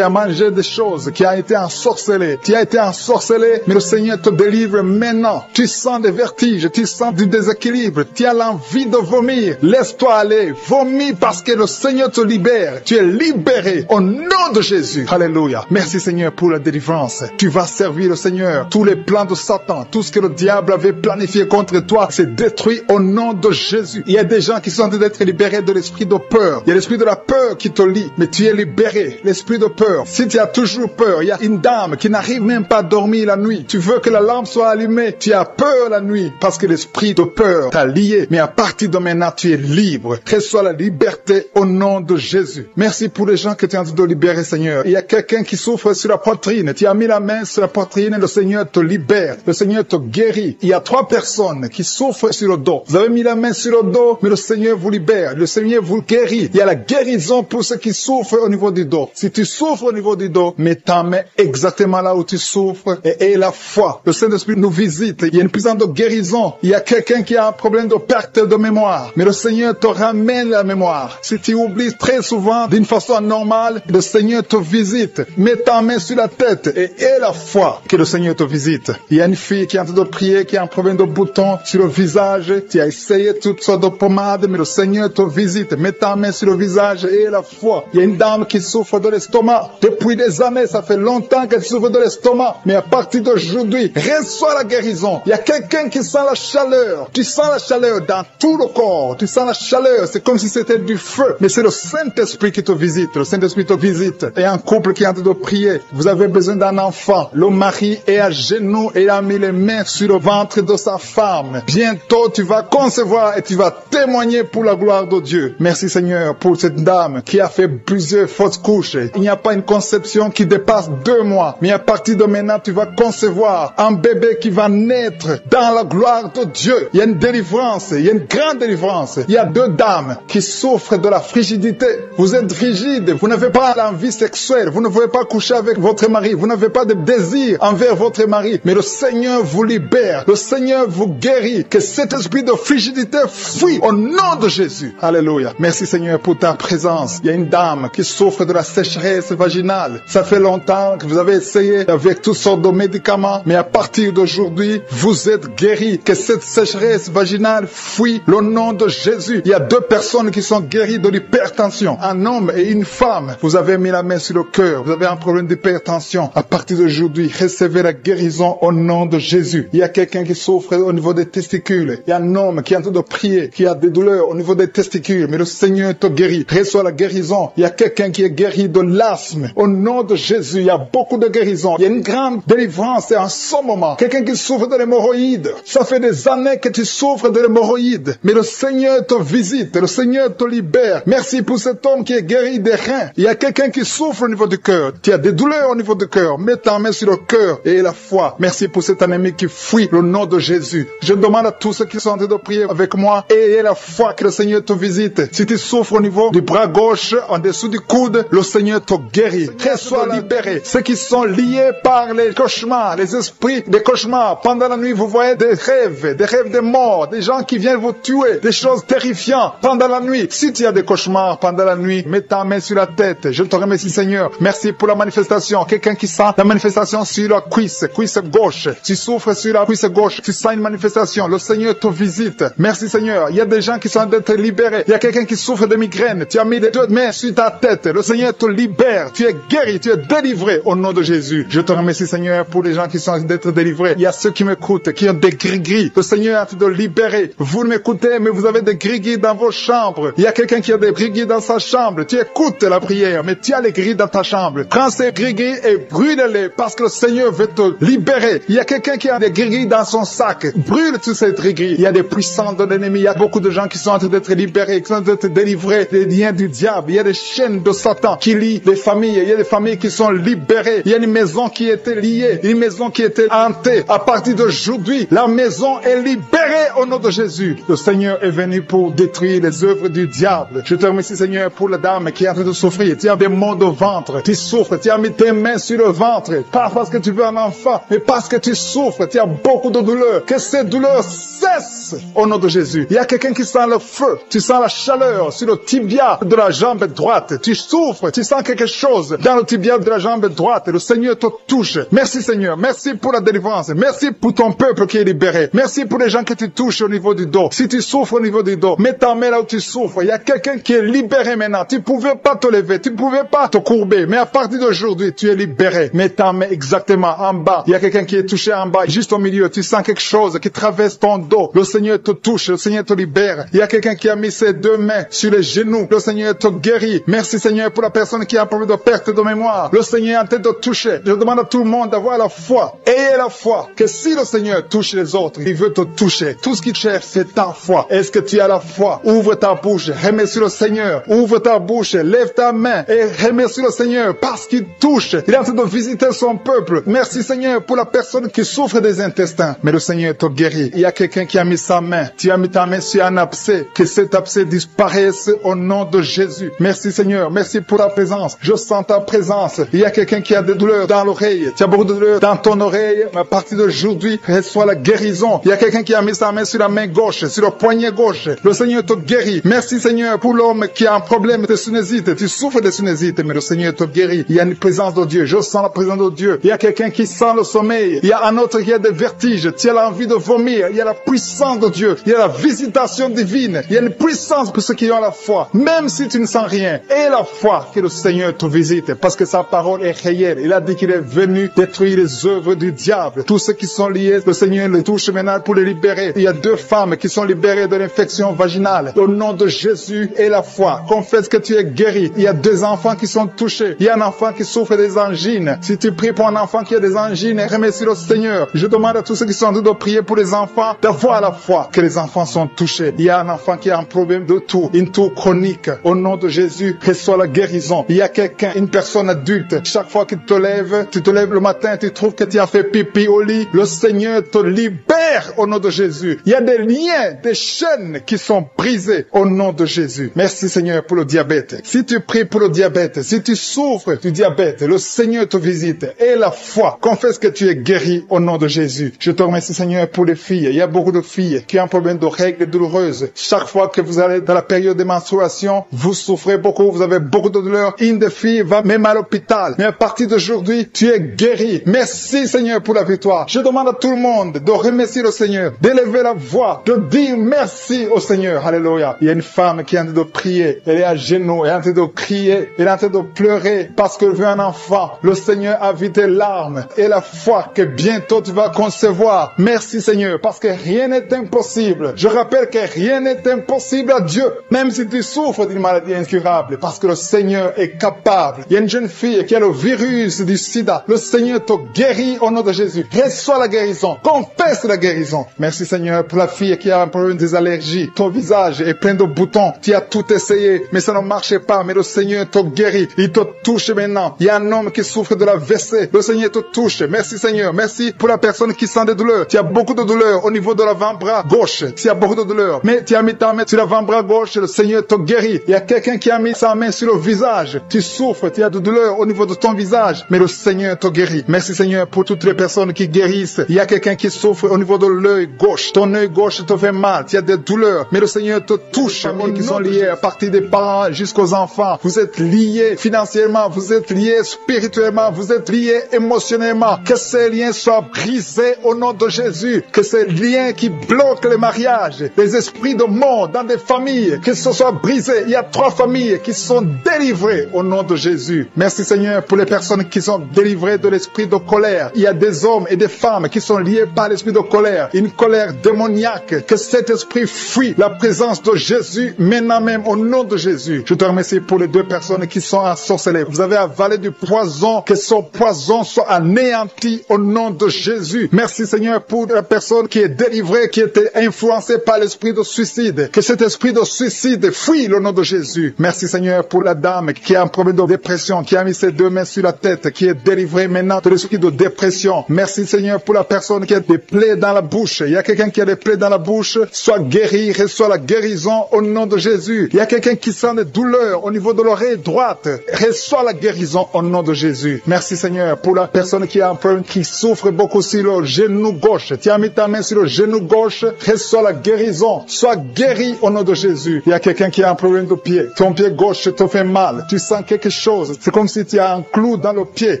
a mangé des choses, qui a été ensorcelé. Tu as été ensorcelé, mais le Seigneur te délivre maintenant. Tu sens des vertiges, tu sens du déséquilibre, tu as l'envie de vomir. Laisse-toi aller, vomis parce que le Seigneur te libère. Tu es libéré au nom de Jésus. Alléluia. Merci Seigneur pour la délivrance. Tu vas servir le Seigneur. Tous les plans de Satan, tout ce que le diable avait planifié contre toi, c'est détruit au nom de Jésus. Il y a des gens qui sont en train d'être libérés de l'esprit de peur. Il y a l'esprit de la peur qui te lie, mais tu es libéré. L'esprit de peur. Si tu as toujours peur, il y a une dame qui n'arrive même pas à dormir la nuit. Tu veux que la lampe soit allumée. Tu as peur la nuit parce que l'esprit de peur t'a lié. Mais à partir de maintenant, tu es libre. Reçois la liberté au nom de Jésus. Merci pour les gens que tu es en train de libérer, Seigneur. Il y a quelqu'un qui souffre sur la poitrine. Tu as mis la main sur la poitrine et le Seigneur te libère. Le Seigneur te guérit. Il y a 3 personnes qui souffrent sur le dos. Vous avez mis la main sur le dos, mais le Seigneur vous libère. Le Seigneur vous guérit. Il y a la guérison pour ceux qui souffrent au niveau du dos. Si tu souffres au niveau du dos, mets ta main exactement là où tu souffres et aie la foi. Le Saint-Esprit nous visite. Il y a une puissance de guérison. Il y a quelqu'un qui a un problème de perte de mémoire. Mais le Seigneur te ramène la mémoire. Si tu oublies très souvent d'une façon normale, le Seigneur te visite. Mets ta main sur la tête et aie la foi que le Seigneur te visite. Il y a une fille qui est en train de prier, qui a un problème de bouton sur le visage. Tu as essayé toutes sortes de pommades, mais le Seigneur te visite. Mets ta main sur le visage et aie la foi. Il y a une dame qui souffre de l'estomac. Depuis des années, ça fait longtemps qu'elle souffre de l'estomac. Mais à partir d'aujourd'hui, reçois la guérison. Il y a quelqu'un qui sent la chaleur chaleur. Tu sens la chaleur dans tout le corps. Tu sens la chaleur. C'est comme si c'était du feu. Mais c'est le Saint-Esprit qui te visite. Le Saint-Esprit te visite. Et un couple qui est en train de prier. Vous avez besoin d'un enfant. Le mari est à genoux et il a mis les mains sur le ventre de sa femme. Bientôt, tu vas concevoir et tu vas témoigner pour la gloire de Dieu. Merci Seigneur pour cette dame qui a fait plusieurs fausses couches. Il n'y a pas une conception qui dépasse 2 mois. Mais à partir de maintenant, tu vas concevoir un bébé qui va naître dans la gloire de Dieu. Il y a une délivrance. Il y a une grande délivrance. Il y a 2 dames qui souffrent de la frigidité. Vous êtes frigide. Vous n'avez pas l'envie sexuelle. Vous ne pouvez pas coucher avec votre mari. Vous n'avez pas de désir envers votre mari. Mais le Seigneur vous libère. Le Seigneur vous guérit. Que cet esprit de frigidité fuit au nom de Jésus. Alléluia. Merci Seigneur pour ta présence. Il y a une dame qui souffre de la sécheresse vaginale. Ça fait longtemps que vous avez essayé avec toutes sortes de médicaments. Mais à partir d'aujourd'hui, vous êtes guéris. Que cette sécheresse vaginale fuit au nom de Jésus. Il y a 2 personnes qui sont guéries de l'hypertension. Un homme et une femme. Vous avez mis la main sur le cœur. Vous avez un problème d'hypertension. À partir d'aujourd'hui, recevez la guérison au nom de Jésus. Il y a quelqu'un qui souffre au niveau des testicules. Il y a un homme qui est en train de prier, qui a des douleurs au niveau des testicules. Mais le Seigneur te guérit. Reçois la guérison. Il y a quelqu'un qui est guéri de l'asthme. Au nom de Jésus, il y a beaucoup de guérisons. Il y a une grande délivrance en ce moment. Quelqu'un qui souffre de l'hémorroïde. Ça fait des années que tu souffres de l'hémorroïde. Mais le Seigneur te visite. Le Seigneur te libère. Merci pour cet homme qui est guéri des reins. Il y a quelqu'un qui souffre au niveau du cœur. Tu as des douleurs au niveau du cœur. Mets ta main sur le cœur et la foi. Merci pour cet ennemi qui fuit le nom de Jésus. Je demande à tous ceux qui sont en train de prier avec moi, ayez la foi que le Seigneur te visite. Si tu souffres au niveau du bras gauche, en dessous du coude, le Seigneur te guérit. Sois libéré. Ceux qui sont liés par les cauchemars, les esprits des cauchemars. Pendant la nuit, vous voyez des rêves de mort, des gens qui viennent vous tuer, des choses terrifiantes pendant la nuit. Si tu as des cauchemars pendant la nuit, mets ta main sur la tête. Je te remercie Seigneur. Merci pour la manifestation. Quelqu'un qui sent la manifestation sur la cuisse gauche. Tu souffres sur la cuisse gauche. Tu sens une manifestation. Le Seigneur te visite. Merci Seigneur. Il y a des gens qui sont d'être libérés. Il y a quelqu'un qui souffre de migraine. Tu as mis les 2 mains sur ta tête. Le Seigneur te libère. Tu es guéri. Tu es délivré au nom de Jésus. Je te remercie Seigneur pour les gens qui sont d'être délivrés. Il y a ceux qui m'écoutent, qui ont des gris-gris. Le Seigneur est en train de libérer. Vous m'écoutez, mais vous avez des gris-gris dans vos chambres. Il y a quelqu'un qui a des gris-gris dans sa chambre. Tu écoutes la prière, mais tu as les gris dans ta chambre. Prends ces gris-gris et brûle-les parce que le Seigneur veut te libérer. Il y a quelqu'un qui a des gris-gris dans son sac. Brûle tous ces gris-gris. Il y a des puissants de l'ennemi. Il y a beaucoup de gens qui sont en train d'être libérés, qui sont en train d'être délivrés des liens du diable. Il y a des chaînes de Satan qui lient les familles. Il y a des familles qui sont libérées. Il y a une maison qui était liée, une maison qui était hantée. À partir d'aujourd'hui, la maison est libérée au nom de Jésus. Le Seigneur est venu pour détruire les œuvres du diable. Je te remercie Seigneur pour la dame qui est en train de souffrir. Tu as des maux de ventre. Tu souffres. Tu as mis tes mains sur le ventre. Pas parce que tu veux un enfant, mais parce que tu souffres. Tu as beaucoup de douleurs. Que ces douleurs cessent au nom de Jésus. Il y a quelqu'un qui sent le feu. Tu sens la chaleur sur le tibia de la jambe droite. Tu souffres. Tu sens quelque chose dans le tibia de la jambe droite. Le Seigneur te touche. Merci Seigneur. Merci pour la délivrance. Merci pour ton peuple qui est libéré. Merci pour les gens que tu touches au niveau du dos. Si tu souffres au niveau du dos, mets ta main là où tu souffres. Il y a quelqu'un qui est libéré maintenant. Tu ne pouvais pas te lever. Tu ne pouvais pas te courber. Mais à partir d'aujourd'hui, tu es libéré. Mets ta main exactement en bas. Il y a quelqu'un qui est touché en bas. Juste au milieu, tu sens quelque chose qui traverse ton dos. Le Seigneur te touche. Le Seigneur te libère. Il y a quelqu'un qui a mis ses 2 mains sur les genoux. Le Seigneur te guérit. Merci Seigneur pour la personne qui a un problème de perte de mémoire. Le Seigneur est en train de toucher. Je demande à tout le monde d'avoir la foi. Ayez la foi. Que si le Seigneur touche les autres, il veut te toucher. Tout ce qu'il cherche, c'est ta foi. Est-ce que tu as la foi? Ouvre ta bouche. Remercie le Seigneur. Ouvre ta bouche. Lève ta main et remercie le Seigneur parce qu'il touche. Il est en train de visiter son peuple. Merci Seigneur pour la personne qui souffre des intestins. Mais le Seigneur te guérit. Il y a quelqu'un qui a mis sa main. Tu as mis ta main sur un abcès. Que cet abcès disparaisse au nom de Jésus. Merci Seigneur. Merci pour la présence. Je sens ta présence. Il y a quelqu'un qui a des douleurs dans l'oreille. Tu as beaucoup de douleurs dans ton oreille. À partir d'aujourd'hui, reçois la guérison. Il y a quelqu'un qui a mis sa main sur la main gauche, sur le poignet gauche. Le Seigneur te guérit. Merci Seigneur pour l'homme qui a un problème de sinusite. Tu souffres de sinusite, mais le Seigneur te guérit. Il y a une présence de Dieu. Je sens la présence de Dieu. Il y a quelqu'un qui sent le sommeil. Il y a un autre qui a des vertiges. Tu as l'envie de vomir. Il y a la puissance de Dieu. Il y a la visitation divine. Il y a une puissance pour ceux qui ont la foi. Même si tu ne sens rien, aie la foi que le Seigneur te visite parce que sa parole est réelle. Il a dit qu'il est venu détruire les œuvres du diable. Tous ceux qui sont liés, le Seigneur les touche maintenant pour les libérés. Il y a 2 femmes qui sont libérées de l'infection vaginale. Au nom de Jésus et la foi, confesse que tu es guéri. Il y a 2 enfants qui sont touchés. Il y a un enfant qui souffre des angines. Si tu pries pour un enfant qui a des angines, remercie le Seigneur. Je demande à tous ceux qui sont en train de prier pour les enfants d'avoir la foi que les enfants sont touchés. Il y a un enfant qui a un problème de toux, une toux chronique. Au nom de Jésus, reçois la guérison. Il y a quelqu'un, une personne adulte, chaque fois qu'il te lève, tu te lèves le matin, tu trouves que tu as fait pipi au lit, le Seigneur te libère au nom de Jésus. Il y a des liens, des chaînes qui sont brisées au nom de Jésus. Merci Seigneur pour le diabète. Si tu pries pour le diabète, si tu souffres du diabète, le Seigneur te visite. Et la foi, confesse que tu es guéri au nom de Jésus. Je te remercie Seigneur pour les filles. Il y a beaucoup de filles qui ont un problème de règles douloureuses. Chaque fois que vous allez dans la période de menstruation, vous souffrez beaucoup, vous avez beaucoup de douleurs. Une des filles va même à l'hôpital. Mais à partir d'aujourd'hui, tu es guéri. Merci Seigneur pour la victoire. Je demande à tout le monde de remercier le Seigneur, d'élever la voix, de dire merci au Seigneur. Alléluia. Il y a une femme qui est en train de prier. Elle est à genoux, elle est en train de crier, elle est en train de pleurer parce qu'elle veut un enfant. Le Seigneur a vu tes larmes et la foi que bientôt tu vas concevoir. Merci Seigneur, parce que rien n'est impossible. Je rappelle que rien n'est impossible à Dieu, même si tu souffres d'une maladie incurable, parce que le Seigneur est capable. Il y a une jeune fille qui a le virus du sida. Le Seigneur te guérit au nom de Jésus. Reçois la guérison. Confesse la guérison. Merci Seigneur pour la fille qui a un problème des allergies. Ton visage est plein de boutons. Tu as tout essayé, mais ça ne marchait pas. Mais le Seigneur te guérit. Il te touche maintenant. Il y a un homme qui souffre de la WC. Le Seigneur te touche. Merci Seigneur. Merci pour la personne qui sent des douleurs. Tu as beaucoup de douleurs au niveau de l'avant-bras gauche. Tu as beaucoup de douleurs. Mais tu as mis ta main sur l'avant-bras gauche. Le Seigneur te guérit. Il y a quelqu'un qui a mis sa main sur le visage. Tu souffres. Tu as de douleurs au niveau de ton visage. Mais le Seigneur te guérit. Merci Seigneur pour toutes les personnes qui guérissent. Il y a quelqu'un qui souffre au niveau de l'œil gauche. Ton œil gauche te fait mal. Tu as des douleurs. Mais le Seigneur te touche. Les qui sont liés à partir des parents jusqu'aux enfants. Vous êtes liés financièrement. Vous êtes liés spirituellement. Vous êtes liés émotionnellement. Que ces liens soient brisés au nom de Jésus. Que ces liens qui bloquent les mariages, les esprits de mort dans des familles, que ce soit brisé. Il y a 3 familles qui sont délivrées au nom de Jésus. Merci Seigneur pour les personnes qui sont délivrées de l'esprit de colère. Il y a des hommes et des femmes qui sont liés par l'esprit de colère. Une colère démoniaque. Que cet esprit fuit la présence de Jésus maintenant même au nom de Jésus. Je te remercie pour les 2 personnes qui sont ensorcelées. Vous avez avalé du poison. Que son poison soit anéanti au nom de Jésus. Merci Seigneur pour la personne qui est délivrée, qui était influencée par l'esprit de suicide. Que cet esprit de suicide fuit au nom de Jésus. Merci Seigneur pour la dame qui a un problème de dépression, qui a mis ses 2 mains sur la tête, qui est délivrée maintenant de l'esprit de dépression. Merci Seigneur pour la personne qui a des plaies dans la bouche. Il y a quelqu'un qui a des plaies dans la bouche. Sois guéri, reçois la guérison au nom de Jésus. Il y a quelqu'un qui sent des douleurs au niveau de l'oreille droite. Reçois la guérison au nom de Jésus. Merci Seigneur pour la personne qui a un problème, qui souffre beaucoup sur le genou gauche. Tu as mis ta main sur le genou gauche. Reçois la guérison. Sois guéri au nom de Jésus. Il y a quelqu'un qui a un problème de pied. Ton pied gauche te fait mal. Tu sens quelque chose. C'est comme si tu as un clou dans le pied.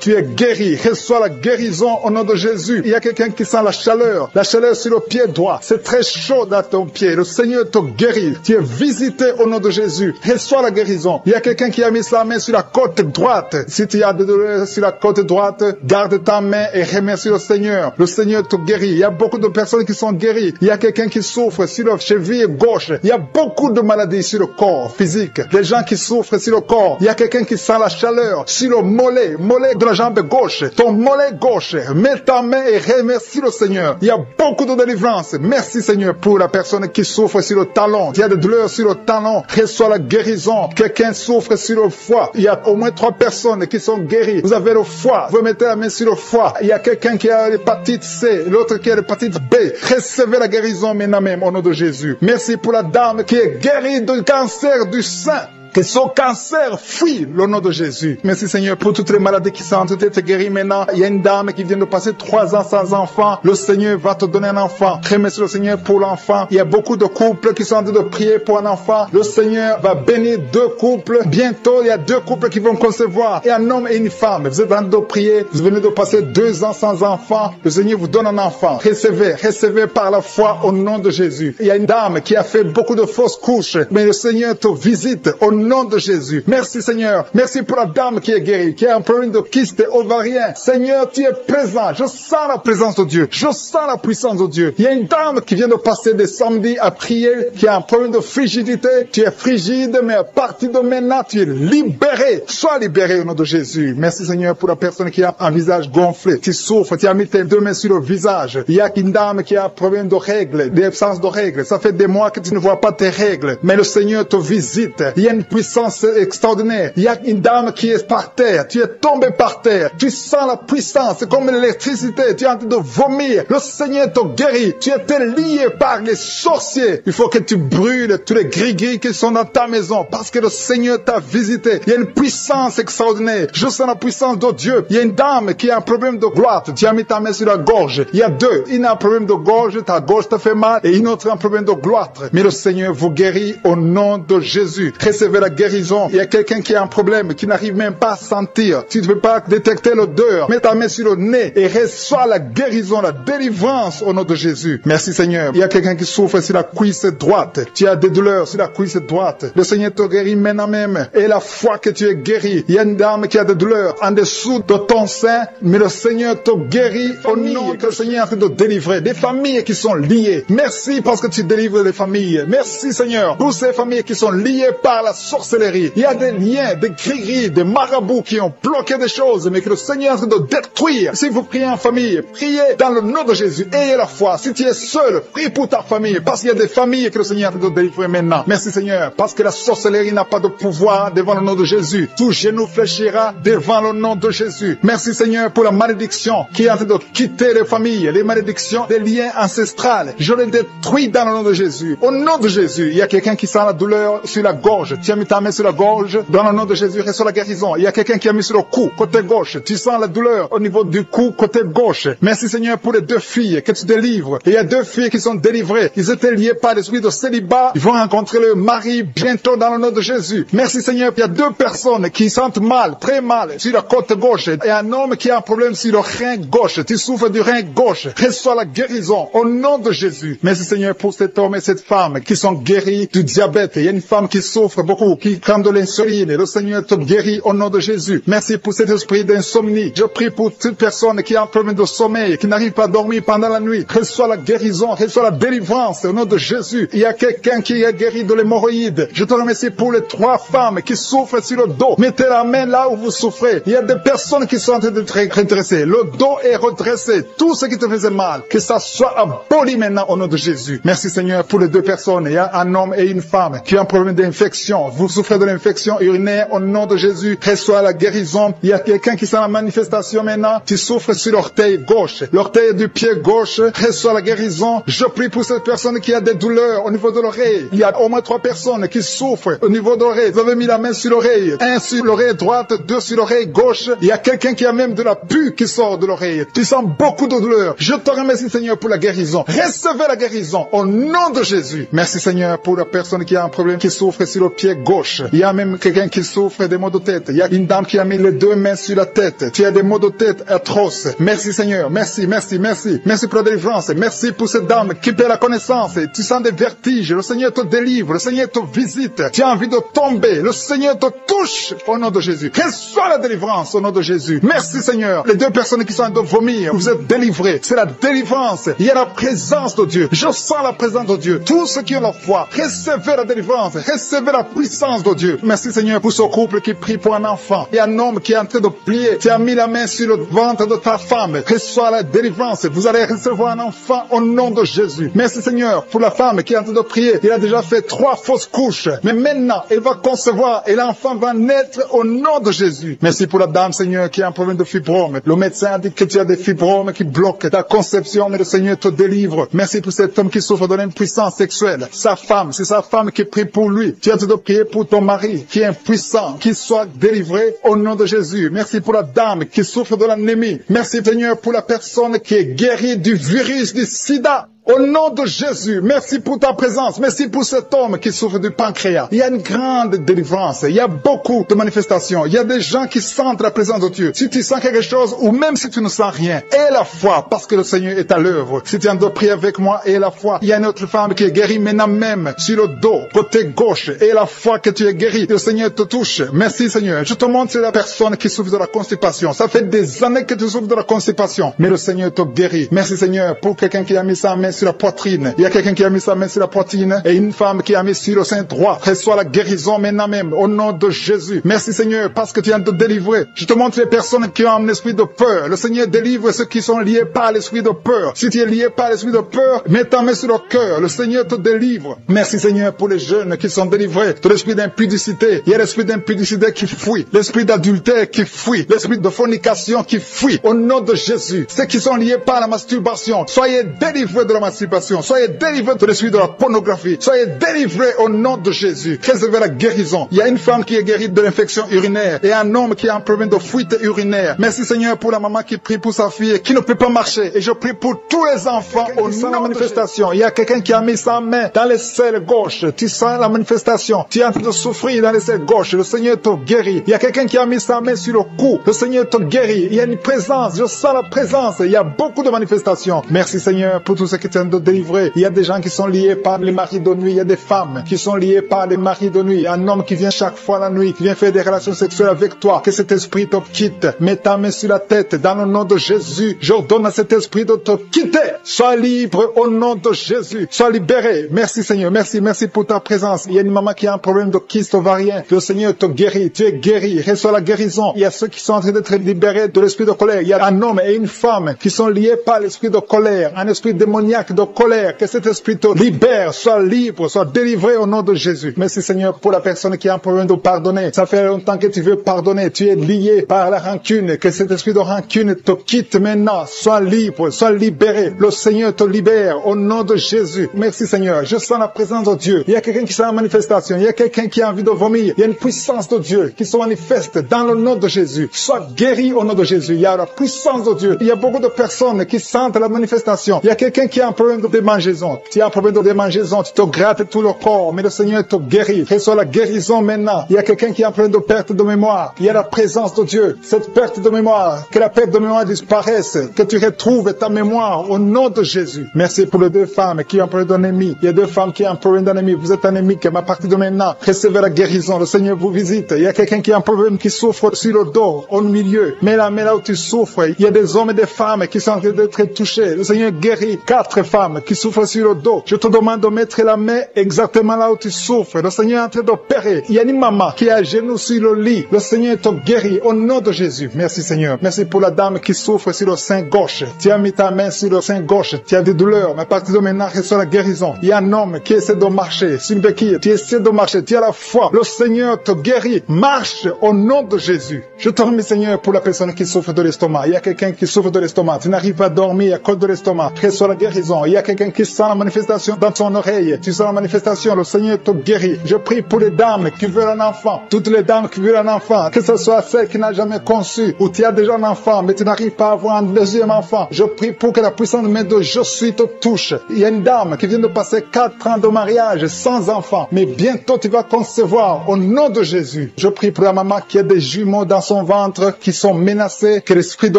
Tu es guéri. Reçois la guérison au nom de Jésus. Il y a quelqu'un qui sent la chaleur sur le pied droit. C'est très chaud dans ton pied. Le Seigneur te guérit. Tu es visité au nom de Jésus. Reçois la guérison. Il y a quelqu'un qui a mis sa main sur la côte droite. Si tu as des douleurs sur la côte droite, garde ta main et remercie le Seigneur. Le Seigneur te guérit. Il y a beaucoup de personnes qui sont guéries. Il y a quelqu'un qui souffre sur la cheville gauche. Il y a beaucoup de maladies sur le corps physique. Des gens qui souffrent sur le corps. Il y a quelqu'un qui sent la chaleur sur le mollet de la jambe gauche. Ton mollet gauche. Mets ta main et remercie le Seigneur. Il y a beaucoup de délivrance. Merci Seigneur pour la personne qui souffre sur le talon. Il y a des douleurs sur le talon. Reçois la guérison. Quelqu'un souffre sur le foie. Il y a au moins 3 personnes qui sont guéries. Vous avez le foie. Vous mettez la main sur le foie. Il y a quelqu'un qui a l'hépatite C. L'autre qui a l'hépatite B. Recevez la guérison maintenant même au nom de Jésus. Merci pour la dame qui est guérie du cancer du sein. Que son cancer fuit le nom de Jésus. Merci Seigneur pour toutes les maladies qui sont en train d'être guéries maintenant. Il y a une dame qui vient de passer 3 ans sans enfant. Le Seigneur va te donner un enfant. Remercie le Seigneur pour l'enfant. Il y a beaucoup de couples qui sont en train de prier pour un enfant. Le Seigneur va bénir 2 couples. Bientôt, il y a 2 couples qui vont concevoir. Et un homme et une femme. Vous êtes en train de prier. Vous venez de passer 2 ans sans enfant. Le Seigneur vous donne un enfant. Recevez par la foi au nom de Jésus. Il y a une dame qui a fait beaucoup de fausses couches. Mais le Seigneur te visite au nom nom de Jésus. Merci Seigneur. Merci pour la dame qui est guérie, qui a un problème de kyste ovarien. Seigneur, tu es présent. Je sens la présence de Dieu. Je sens la puissance de Dieu. Il y a une dame qui vient de passer des samedis à prier, qui a un problème de frigidité. Tu es frigide, mais à partir de maintenant, tu es libéré. Sois libéré au nom de Jésus. Merci Seigneur pour la personne qui a un visage gonflé. Tu souffres, tu as mis tes deux mains sur le visage. Il y a une dame qui a un problème de règles, d'absence de règles. Ça fait des mois que tu ne vois pas tes règles, mais le Seigneur te visite. Il y a une puissance extraordinaire. Il y a une dame qui est par terre. Tu es tombé par terre. Tu sens la puissance. C'est comme l'électricité. Tu es en train de vomir. Le Seigneur te guérit. Tu étais lié par les sorciers. Il faut que tu brûles tous les gris-gris qui sont dans ta maison parce que le Seigneur t'a visité. Il y a une puissance extraordinaire. Je sens la puissance de Dieu. Il y a une dame qui a un problème de gloire. Tu as mis ta main sur la gorge. Il y a deux. Une a un problème de gorge. Ta gorge te fait mal. Et une autre a un problème de gloire. Mais le Seigneur vous guérit au nom de Jésus. Recevez la guérison. Il y a quelqu'un qui a un problème, qui n'arrive même pas à sentir. Tu ne peux pas détecter l'odeur. Mets ta main sur le nez et reçois la guérison, la délivrance au nom de Jésus. Merci Seigneur. Il y a quelqu'un qui souffre sur la cuisse droite. Tu as des douleurs sur la cuisse droite. Le Seigneur te guérit maintenant même. Et la foi que tu es guéri. Il y a une dame qui a des douleurs en dessous de ton sein, mais le Seigneur te guérit au nom que le Seigneur est en train de délivrer. Des familles qui sont liées. Merci parce que tu délivres les familles. Merci Seigneur pour ces familles qui sont liées par la sorcellerie. Il y a des liens, des gris-gris, des marabouts qui ont bloqué des choses, mais que le Seigneur est en train de détruire. Si vous priez en famille, priez dans le nom de Jésus. Ayez la foi. Si tu es seul, prie pour ta famille, parce qu'il y a des familles que le Seigneur est en train de délivrer maintenant. Merci Seigneur, parce que la sorcellerie n'a pas de pouvoir devant le nom de Jésus. Tout genou fléchira devant le nom de Jésus. Merci Seigneur pour la malédiction qui est en train de quitter les familles, les malédictions des liens ancestrales. Je les détruis dans le nom de Jésus. Au nom de Jésus, il y a quelqu'un qui sent la douleur sur la gorge. Tu as mis ta main sur la gorge. Dans le nom de Jésus, reçois la guérison. Il y a quelqu'un qui a mis sur le cou, côté gauche. Tu sens la douleur au niveau du cou, côté gauche. Merci Seigneur pour les deux filles que tu délivres. Il y a deux filles qui sont délivrées. Ils étaient liés par l'esprit de célibat. Ils vont rencontrer le mari bientôt dans le nom de Jésus. Merci Seigneur. Il y a deux personnes qui sentent mal, très mal, sur la côte gauche. Et un homme qui a un problème sur le rein gauche. Tu souffres du rein gauche. Reçois la guérison au nom de Jésus. Merci Seigneur pour cet homme et cette femme qui sont guéris du diabète. Il y a une femme qui souffre beaucoup, qui prend de l'insuline. Le Seigneur te guérit au nom de Jésus. Merci pour cet esprit d'insomnie. Je prie pour toute personne qui a un problème de sommeil, qui n'arrive pas à dormir pendant la nuit. Reçois la guérison, reçois la délivrance au nom de Jésus. Il y a quelqu'un qui est guéri de l'hémorroïde. Je te remercie pour les 3 femmes qui souffrent sur le dos. Mettez la main là où vous souffrez. Il y a des personnes qui sont en train de être redressées. Le dos est redressé. Tout ce qui te faisait mal, que ça soit aboli maintenant au nom de Jésus. Merci Seigneur pour les 2 personnes. Il y a un homme et une femme qui ont un problème d'infection. Vous souffrez de l'infection urinaire au nom de Jésus. Reçois la guérison. Il y a quelqu'un qui sent la manifestation maintenant. Tu souffres sur l'orteil gauche. L'orteil du pied gauche. Reçois la guérison. Je prie pour cette personne qui a des douleurs au niveau de l'oreille. Il y a au moins 3 personnes qui souffrent au niveau de l'oreille. Vous avez mis la main sur l'oreille. 1 sur l'oreille droite, 2 sur l'oreille gauche. Il y a quelqu'un qui a même de la pus qui sort de l'oreille. Tu sens beaucoup de douleur. Je te remercie Seigneur pour la guérison. Recevez la guérison au nom de Jésus. Merci Seigneur pour la personne qui a un problème, qui souffre sur le pied gauche. Il y a même quelqu'un qui souffre des maux de tête. Il y a une dame qui a mis les 2 mains sur la tête. Tu as des maux de tête atroces. Merci Seigneur. Merci, merci, merci. Merci pour la délivrance. Merci pour cette dame qui perd la connaissance. Tu sens des vertiges. Le Seigneur te délivre. Le Seigneur te visite. Tu as envie de tomber. Le Seigneur te touche au nom de Jésus. Reçois la délivrance au nom de Jésus. Merci Seigneur. Les 2 personnes qui sont en train de vomir, vous êtes délivrés. C'est la délivrance. Il y a la présence de Dieu. Je sens la présence de Dieu. Tous ceux qui ont la foi, recevez la délivrance. Recevez la puissance de Dieu. Merci Seigneur pour ce couple qui prie pour un enfant. Il y a un homme qui est en train de prier. Tu as mis la main sur le ventre de ta femme. Reçois la délivrance. Vous allez recevoir un enfant au nom de Jésus. Merci Seigneur pour la femme qui est en train de prier. Il a déjà fait 3 fausses couches. Mais maintenant, elle va concevoir et l'enfant va naître au nom de Jésus. Merci pour la dame Seigneur qui a un problème de fibrome. Le médecin a dit que tu as des fibromes qui bloquent ta conception, mais le Seigneur te délivre. Merci pour cet homme qui souffre de l'impuissance sexuelle. Sa femme, c'est sa femme qui prie pour lui. Tu as de prier pour ton mari qui est impuissant, qu'il soit délivré au nom de Jésus. Merci pour la dame qui souffre de l'anémie. Merci Seigneur pour la personne qui est guérie du virus du sida. Au nom de Jésus, merci pour ta présence. Merci pour cet homme qui souffre du pancréas. Il y a une grande délivrance. Il y a beaucoup de manifestations. Il y a des gens qui sentent la présence de Dieu. Si tu sens quelque chose, ou même si tu ne sens rien, aie la foi parce que le Seigneur est à l'œuvre. Si tu es en train de prier avec moi, aie la foi. Il y a une autre femme qui est guérie maintenant même sur le dos, côté gauche. Aie la foi que tu es guéri. Le Seigneur te touche. Merci Seigneur. Je te montre la personne qui souffre de la constipation. Ça fait des années que tu souffres de la constipation, mais le Seigneur te guérit. Merci Seigneur pour quelqu'un qui a mis sa main sur la poitrine. Il y a quelqu'un qui a mis sa main sur la poitrine et une femme qui a mis sur le sein droit. Reçois la guérison maintenant même au nom de Jésus. Merci Seigneur parce que tu viens de délivrer. Je te montre les personnes qui ont un esprit de peur. Le Seigneur délivre ceux qui sont liés par l'esprit de peur. Si tu es lié par l'esprit de peur, mets ta main sur le cœur. Le Seigneur te délivre. Merci Seigneur pour les jeunes qui sont délivrés de l'esprit d'impudicité. Il y a l'esprit d'impudicité qui fuit. L'esprit d'adultère qui fuit. L'esprit de fornication qui fuit. Au nom de Jésus. Ceux qui sont liés par la masturbation, soyez délivrés de la masturbation. Soyez délivrés de l'esprit de la pornographie. Soyez délivrés au nom de Jésus. Recevez la guérison. Il y a une femme qui est guérie de l'infection urinaire et un homme qui a un problème de fuite urinaire. Merci Seigneur pour la maman qui prie pour sa fille qui ne peut pas marcher. Et je prie pour tous les enfants au nom de la manifestation. Il y a quelqu'un qui a mis sa main dans les selles gauches. Tu sens la manifestation. Tu es en train de souffrir dans les selles gauches. Le Seigneur te guérit. Il y a quelqu'un qui a mis sa main sur le cou. Le Seigneur te guérit. Il y a une présence. Je sens la présence. Il y a beaucoup de manifestations. Merci Seigneur pour tout ce qui t'aide de délivrer. Il y a des gens qui sont liés par les maris de nuit. Il y a des femmes qui sont liées par les maris de nuit. Un homme qui vient chaque fois la nuit, qui vient faire des relations sexuelles avec toi. Que cet esprit te quitte. Mets ta main sur la tête. Dans le nom de Jésus, j'ordonne à cet esprit de te quitter. Sois libre au nom de Jésus. Sois libéré. Merci Seigneur. Merci pour ta présence. Il y a une maman qui a un problème de kyste ovarien. Le Seigneur te guérit. Tu es guéri. Reçois la guérison. Il y a ceux qui sont en train d'être libérés de l'esprit de colère. Il y a un homme et une femme qui sont liés par l'esprit de colère. Un esprit démoniaque de colère. Que cet esprit te libère. Sois libre. Sois délivré au nom de Jésus. Merci Seigneur pour la personne qui a un problème de pardonner. Ça fait longtemps que tu veux pardonner. Tu es lié par la rancune. Que cet esprit de rancune te quitte maintenant. Sois libre. Sois libéré. Le Seigneur te libère au nom de Jésus. Merci Seigneur. Je sens la présence de Dieu. Il y a quelqu'un qui sent la manifestation. Il y a quelqu'un qui a envie de vomir. Il y a une puissance de Dieu qui se manifeste dans le nom de Jésus. Sois guéri au nom de Jésus. Il y a la puissance de Dieu. Il y a beaucoup de personnes qui sentent la manifestation. Il y a quelqu'un qui a un problème de démangeaison. Tu as un problème de démangeaison. Tu te grattes tout le corps. Mais le Seigneur te guérit. Reçois la guérison maintenant. Il y a quelqu'un qui a un problème de perte de mémoire. Il y a la présence de Dieu. Cette perte de mémoire. Que la perte de mémoire disparaisse. Que tu retrouves ta mémoire au nom de Jésus. Merci pour les deux femmes qui ont un problème d'anémie. Il y a deux femmes qui ont un problème d'anémie. Vous êtes anémique. Mais à partir de maintenant, recevez la guérison. Le Seigneur vous visite. Il y a quelqu'un qui a un problème qui souffre sur le dos, au milieu. Mais là où tu souffres, il y a des hommes et des femmes qui sont en train d'être touchés. Le Seigneur guérit 4 femmes qui souffrent sur le dos. Je te demande de mettre la main exactement là où tu souffres. Le Seigneur est en train d'opérer. Il y a une maman qui est à genoux sur le lit. Le Seigneur te guérit au nom de Jésus. Merci Seigneur. Merci pour la dame qui souffre sur le sein gauche. Tu as mis ta main sur le sein gauche. Tu as des douleurs. Mais à partir de maintenant, reçois la guérison. Il y a un homme qui essaie de marcher sur une béquille. Tu essaies de marcher. Tu as la foi. Le Seigneur te guérit. Marche au nom de Jésus. Je te remercie Seigneur pour la personne qui souffre de l'estomac. Il y a quelqu'un qui souffre de l'estomac. Tu n'arrives pas à dormir à cause de l'estomac. Reçois la guérison. Il y a quelqu'un qui sent la manifestation dans ton oreille. Tu sens la manifestation. Le Seigneur te guérit. Je prie pour les dames qui veulent un enfant. Toutes les dames qui veulent un enfant. Que ce soit celle qui n'a jamais conçu ou tu as déjà un enfant mais tu n'arrives pas à avoir un deuxième enfant. Je prie pour que la puissante main de Je suis te touche. Il y a une dame qui vient de passer 4 ans de mariage sans enfant. Mais bientôt tu vas concevoir au nom de Jésus. Je prie pour la maman qui a des jumeaux dans son ventre qui sont menacés. Que l'esprit de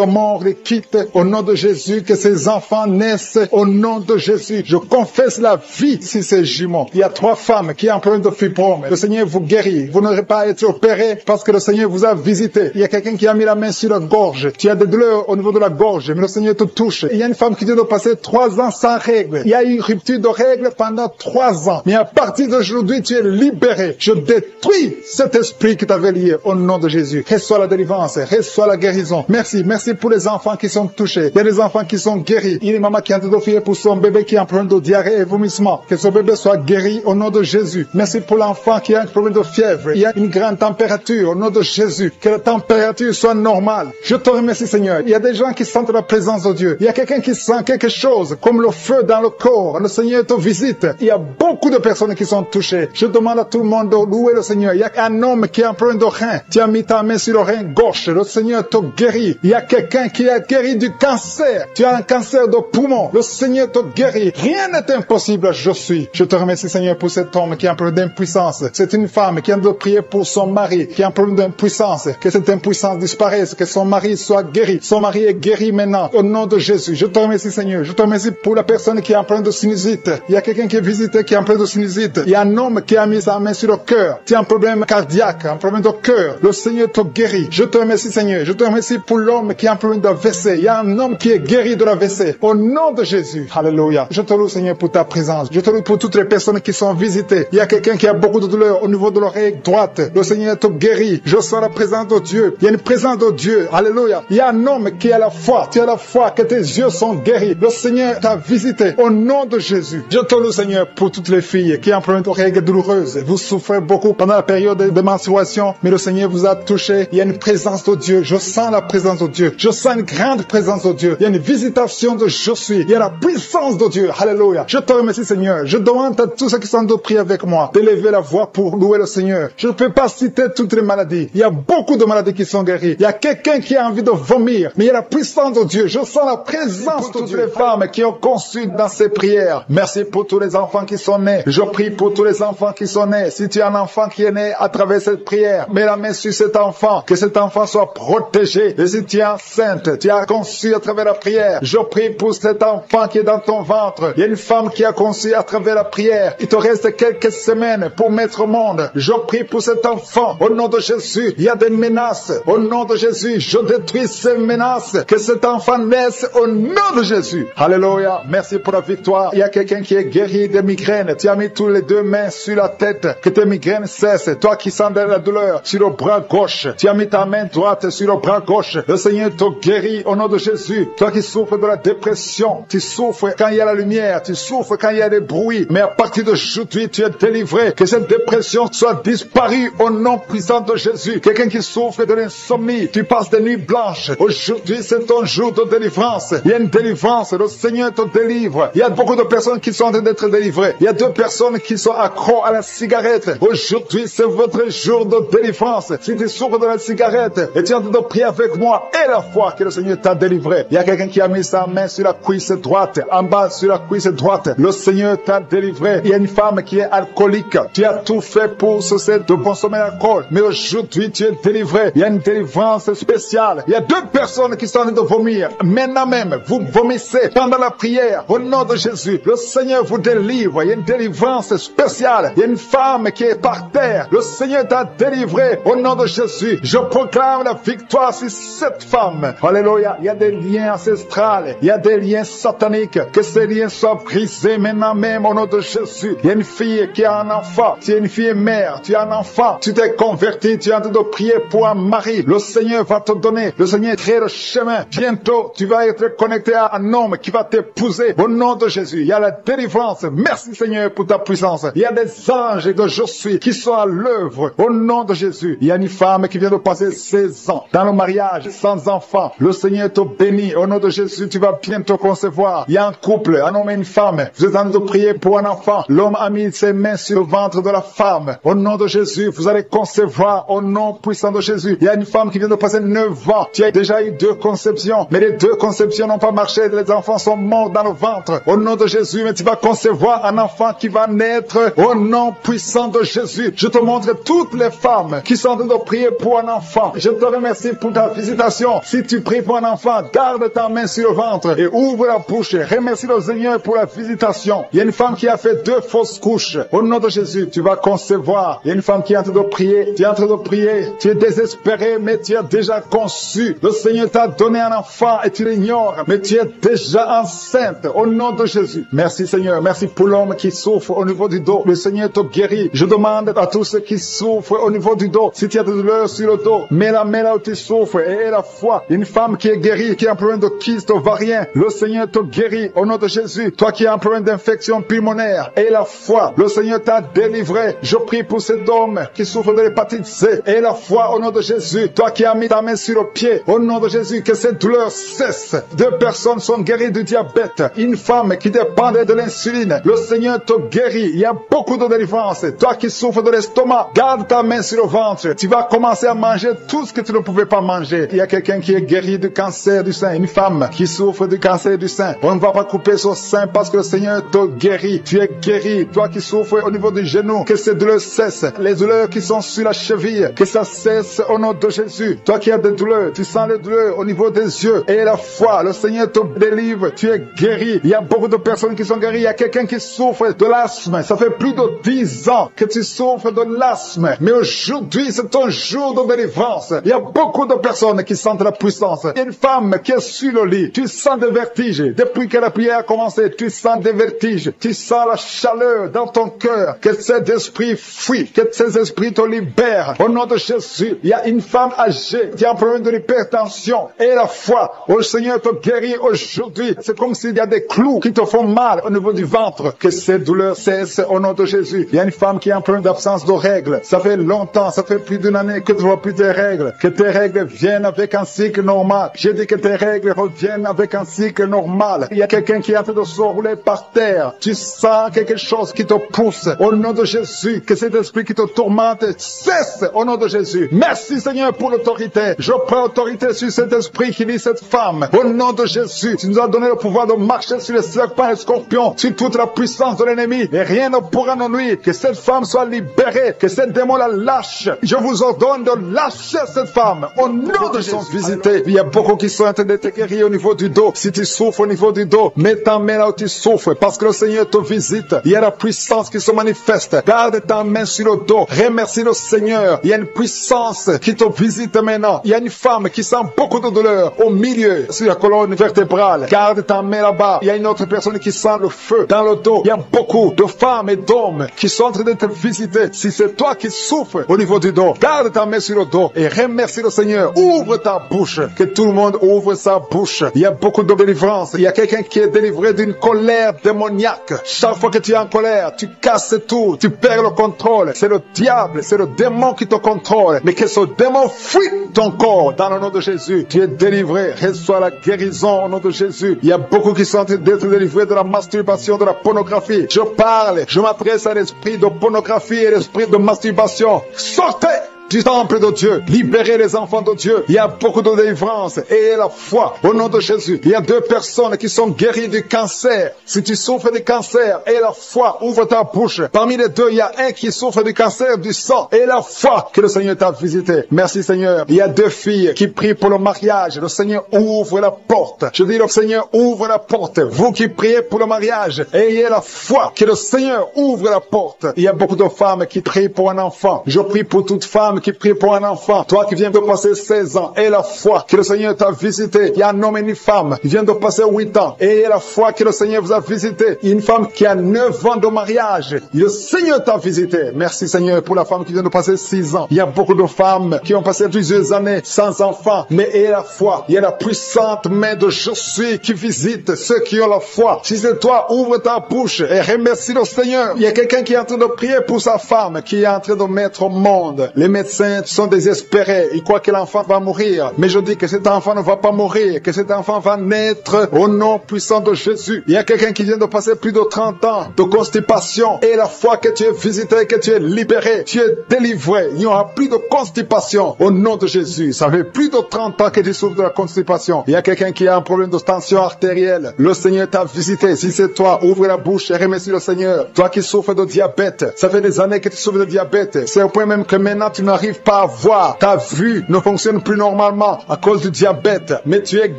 mort les quitte au nom de Jésus. Que ces enfants naissent au nom de Jésus. Je confesse la vie sur ces jumeaux. Il y a 3 femmes qui ont un problème de fibrome. Le Seigneur vous guérit. Vous n'aurez pas à être opéré parce que le Seigneur vous a visité. Il y a quelqu'un qui a mis la main sur la gorge. Tu as des douleurs au niveau de la gorge, mais le Seigneur te touche. Il y a une femme qui vient de passer 3 ans sans règles. Il y a eu une rupture de règles pendant 3 ans. Mais à partir d'aujourd'hui, tu es libéré. Je détruis cet esprit qui t'avait lié au nom de Jésus. Reçois la délivrance, reçois la guérison. Merci pour les enfants qui sont touchés. Il y a des enfants qui sont guéris. Il y a une maman qui est en train d'offrir pour son bébé qui a un problème de diarrhée et vomissement. Que son bébé soit guéri au nom de Jésus. Merci pour l'enfant qui a un problème de fièvre. Il y a une grande température au nom de Jésus. Que la température soit normale. Je te remercie Seigneur. Il y a des gens qui sentent la présence de Dieu. Il y a quelqu'un qui sent quelque chose comme le feu dans le corps. Le Seigneur te visite. Il y a beaucoup de personnes qui sont touchées. Je demande à tout le monde de louer le Seigneur. Il y a un homme qui a un problème de rein. Tu as mis ta main sur le rein gauche. Le Seigneur te guérit. Il y a quelqu'un qui a guéri du cancer. Tu as un cancer de poumon. Le Seigneur Seigneur te guérit. Rien n'est impossible, je suis. Je te remercie, Seigneur, pour cet homme qui a un problème d'impuissance. C'est une femme qui a de prier pour son mari, qui a un problème d'impuissance. Que cette impuissance disparaisse, que son mari soit guéri. Son mari est guéri maintenant, au nom de Jésus. Je te remercie, Seigneur. Je te remercie pour la personne qui a un problème de sinusite. Il y a quelqu'un qui est visité, qui a un problème de sinusite. Il y a un homme qui a mis sa main sur le cœur. Tu as un problème cardiaque, un problème de cœur. Le Seigneur te guérit. Je te remercie, Seigneur. Je te remercie pour l'homme qui a un problème d'AVC. Il y a un homme qui est guéri de l'AVC. Au nom de Jésus. Alléluia. Je te loue, Seigneur, pour ta présence. Je te loue pour toutes les personnes qui sont visitées. Il y a quelqu'un qui a beaucoup de douleur au niveau de l'oreille droite. Le Seigneur te guérit. Je sens la présence de Dieu. Il y a une présence de Dieu. Alléluia. Il y a un homme qui a la foi. Tu as la foi que tes yeux sont guéris. Le Seigneur t'a visité. Au nom de Jésus. Je te loue, Seigneur, pour toutes les filles qui ont un problème d'oreille douloureuse. Vous souffrez beaucoup pendant la période de menstruation, mais le Seigneur vous a touché. Il y a une présence de Dieu. Je sens la présence de Dieu. Je sens une grande présence de Dieu. Il y a une visitation de je suis. Il y a la puissance de Dieu. Alléluia. Je te remercie, Seigneur. Je demande à tous ceux qui sont de prier avec moi d'élever la voix pour louer le Seigneur. Je ne peux pas citer toutes les maladies. Il y a beaucoup de maladies qui sont guéries. Il y a quelqu'un qui a envie de vomir, mais il y a la puissance de Dieu. Je sens la présence de toutes les femmes qui ont conçu dans ces prières. Merci pour tous les enfants qui sont nés. Je prie pour tous les enfants qui sont nés. Si tu as un enfant qui est né à travers cette prière, mets la main sur cet enfant, que cet enfant soit protégé. Et si tu es enceinte, tu as conçu à travers la prière, je prie pour cet enfant qui est dans ton ventre. Il y a une femme qui a conçu à travers la prière. Il te reste quelques semaines pour mettre au monde. Je prie pour cet enfant. Au nom de Jésus, il y a des menaces. Au nom de Jésus, je détruis ces menaces. Que cet enfant naisse au nom de Jésus. Alléluia. Merci pour la victoire. Il y a quelqu'un qui est guéri des migraines. Tu as mis tous les deux mains sur la tête. Que tes migraines cessent. Toi qui sens de la douleur sur le bras gauche, tu as mis ta main droite sur le bras gauche. Le Seigneur te guérit au nom de Jésus. Toi qui souffres de la dépression, tu souffres quand il y a la lumière, tu souffres quand il y a des bruits. Mais à partir d'aujourd'hui, tu es délivré. Que cette dépression soit disparue au nom puissant de Jésus. Quelqu'un qui souffre de l'insomnie, tu passes des nuits blanches. Aujourd'hui, c'est ton jour de délivrance. Il y a une délivrance. Le Seigneur te délivre. Il y a beaucoup de personnes qui sont en train d'être délivrées. Il y a 2 personnes qui sont accros à la cigarette. Aujourd'hui, c'est votre jour de délivrance. Si tu souffres de la cigarette et tu es en train de prier avec moi et la foi que le Seigneur t'a délivré. Il y a quelqu'un qui a mis sa main sur la cuisse droite, en bas sur la cuisse droite. Le Seigneur t'a délivré. Il y a une femme qui est alcoolique. Tu as tout fait pour cesser de consommer l'alcool. Mais aujourd'hui, tu es délivré. Il y a une délivrance spéciale. Il y a 2 personnes qui sont en train de vomir. Maintenant même, vous vomissez pendant la prière. Au nom de Jésus, le Seigneur vous délivre. Il y a une délivrance spéciale. Il y a une femme qui est par terre. Le Seigneur t'a délivré. Au nom de Jésus, je proclame la victoire sur cette femme. Alléluia. Il y a des liens ancestrales. Il y a des liens sataniques. Que ces liens soient brisés maintenant même au nom de Jésus. Il y a une fille qui a un enfant. Tu es une fille mère. Tu as un enfant. Tu t'es converti. Tu es en train de prier pour un mari. Le Seigneur va te donner. Le Seigneur crée le chemin. Bientôt, tu vas être connecté à un homme qui va t'épouser. Au nom de Jésus, il y a la délivrance. Merci Seigneur pour ta puissance. Il y a des anges de je suis qui sont à l'œuvre. Au nom de Jésus, il y a une femme qui vient de passer 16 ans dans le mariage sans enfant. Le Seigneur te bénit. Au nom de Jésus, tu vas bientôt concevoir. Il y a un couple, un homme et une femme. Vous êtes en train de prier pour un enfant. L'homme a mis ses mains sur le ventre de la femme. Au nom de Jésus, vous allez concevoir au nom puissant de Jésus. Il y a une femme qui vient de passer 9 ans. Tu as déjà eu 2 conceptions, mais les 2 conceptions n'ont pas marché. Les enfants sont morts dans le ventre. Au nom de Jésus, mais tu vas concevoir un enfant qui va naître au nom puissant de Jésus. Je te montre toutes les femmes qui sont en train de prier pour un enfant. Je te remercie pour ta visitation. Si tu pries pour un enfant, garde ta main sur le ventre et ouvre la bouche. Remercie le Seigneur pour la visitation. Il y a une femme qui a fait 2 fausses couches. Au nom de Jésus, tu vas concevoir. Il y a une femme qui est en train de prier. Tu es en train de prier. Tu es désespéré, mais tu as déjà conçu. Le Seigneur t'a donné un enfant et tu l'ignores, mais tu es déjà enceinte. Au nom de Jésus. Merci Seigneur. Merci pour l'homme qui souffre au niveau du dos. Le Seigneur te guérit. Je demande à tous ceux qui souffrent au niveau du dos, si tu as de douleur sur le dos, mets la main là où tu souffres et la foi. Une femme qui est guérie, qui a un problème de kyste ovarien, le Seigneur te guérit au nom de Jésus. Toi qui as un problème d'infection pulmonaire, et la foi, le Seigneur t'a délivré. Je prie pour cet homme qui souffre de l'hépatite C, et la foi au nom de Jésus. Toi qui as mis ta main sur le pied, au nom de Jésus, que cette douleur cesse. 2 personnes sont guéries du diabète. Une femme qui dépendait de l'insuline, le Seigneur te guérit. Il y a beaucoup de délivrance. Toi qui souffres de l'estomac, garde ta main sur le ventre. Tu vas commencer à manger tout ce que tu ne pouvais pas manger. Il y a quelqu'un qui est guéri du cancer du sein, une femme qui souffre du cancer du sein. On va vas pas couper son sein parce que le Seigneur te guérit. Tu es guéri. Toi qui souffres au niveau du genou, que ces douleurs cessent. Les douleurs qui sont sur la cheville, que ça cesse au nom de Jésus. Toi qui as des douleurs, tu sens les douleurs au niveau des yeux. Et la foi, le Seigneur te délivre. Tu es guéri. Il y a beaucoup de personnes qui sont guéries. Il y a quelqu'un qui souffre de l'asthme. Ça fait plus de 10 ans que tu souffres de l'asthme. Mais aujourd'hui, c'est ton jour de délivrance. Il y a beaucoup de personnes qui sentent la puissance. Il y a une femme qui est sur le lit. Tu sens des vertiges. Depuis que la prière a commencé, tu sens des vertiges. Tu sens la chaleur dans ton cœur. Que ces esprits fuient. Que ces esprits te libèrent. Au nom de Jésus, il y a une femme âgée qui a un problème de l'hypertension. Et la foi, le Seigneur te guérit aujourd'hui. C'est comme s'il y a des clous qui te font mal au niveau du ventre. Que ces douleurs cessent au nom de Jésus. Il y a une femme qui a un problème d'absence de règles. Ça fait longtemps, ça fait plus d'une année que tu ne vois plus tes règles. Que tes règles viennent avec un cycle normal. J'ai dit que tes règles reviennent avec un cycle normal. Il y a quelqu'un qui est en train de se rouler par terre. Tu sens quelque chose qui te pousse. Au nom de Jésus, que cet esprit qui te tourmente cesse au nom de Jésus. Merci Seigneur pour l'autorité. Je prends autorité sur cet esprit qui lit cette femme. Au nom de Jésus, tu nous as donné le pouvoir de marcher sur les serpents et les scorpions, sur toute la puissance de l'ennemi. Et rien ne pourra nous nuire. Que cette femme soit libérée. Que cette démon la lâche. Je vous ordonne de lâcher cette femme. Au nom de Jésus. Visiter. Il y a beaucoup qui sont en train de te guérir au niveau du dos. Si tu souffres au niveau du dos, mets ta main là où tu souffres. Parce que le Seigneur te visite. Il y a la puissance qui se manifeste. Garde ta main sur le dos. Remercie le Seigneur. Il y a une puissance qui te visite maintenant. Il y a une femme qui sent beaucoup de douleur au milieu, sur la colonne vertébrale. Garde ta main là-bas. Il y a une autre personne qui sent le feu dans le dos. Il y a beaucoup de femmes et d'hommes qui sont en train de te visiter. Si c'est toi qui souffres au niveau du dos, garde ta main sur le dos et remercie le Seigneur. Ouvre ta bouche. Que tout le monde ouvre sa bouche. Il y a beaucoup de délivrance. Il y a quelqu'un qui est délivré d'une colère démoniaque. Chaque fois que tu es en colère, tu casses tout. Tu perds le contrôle. C'est le diable, c'est le démon qui te contrôle. Mais que ce démon fuit ton corps dans le nom de Jésus. Tu es délivré. Reçois la guérison au nom de Jésus. Il y a beaucoup qui sont en train d'être délivrés de la masturbation, de la pornographie. Je parle, je m'adresse à l'esprit de pornographie et l'esprit de masturbation. Sortez du temple de Dieu, libérez les enfants de Dieu. Il y a beaucoup de délivrance et la foi au nom de Jésus. Il y a 2 personnes qui sont guéries du cancer. Si tu souffres du cancer et la foi, ouvre ta bouche. Parmi les 2, il y a un qui souffre du cancer du sang et la foi que le Seigneur t'a visité. Merci Seigneur. Il y a 2 filles qui prient pour le mariage. Le Seigneur ouvre la porte. Je dis le Seigneur ouvre la porte. Vous qui priez pour le mariage, ayez la foi que le Seigneur ouvre la porte. Il y a beaucoup de femmes qui prient pour un enfant. Je prie pour toute femme qui prie pour un enfant. Toi qui viens de passer 16 ans, et la foi que le Seigneur t'a visité. Il y a un homme et une femme qui viennent de passer 8 ans. Et la foi que le Seigneur vous a visité. Il y a une femme qui a 9 ans de mariage. Le Seigneur t'a visité. Merci Seigneur pour la femme qui vient de passer 6 ans. Il y a beaucoup de femmes qui ont passé plusieurs années sans enfants. Mais et la foi, il y a la puissante main de je suis qui visite ceux qui ont la foi. Si c'est toi, ouvre ta bouche et remercie le Seigneur. Il y a quelqu'un qui est en train de prier pour sa femme, qui est en train de mettre au monde. Les médecins sont désespérés. Ils croient que l'enfant va mourir. Mais je dis que cet enfant ne va pas mourir. Que cet enfant va naître au nom puissant de Jésus. Il y a quelqu'un qui vient de passer plus de 30 ans de constipation. Et la fois que tu es visité, que tu es libéré, tu es délivré. Il n'y aura plus de constipation au nom de Jésus. Ça fait plus de 30 ans que tu souffres de la constipation. Il y a quelqu'un qui a un problème de tension artérielle. Le Seigneur t'a visité. Si c'est toi, ouvre la bouche et remercie le Seigneur. Toi qui souffres de diabète. Ça fait des années que tu souffres de diabète. C'est au point même que maintenant tu n'arrives pas à voir. Ta vue ne fonctionne plus normalement à cause du diabète. Mais tu es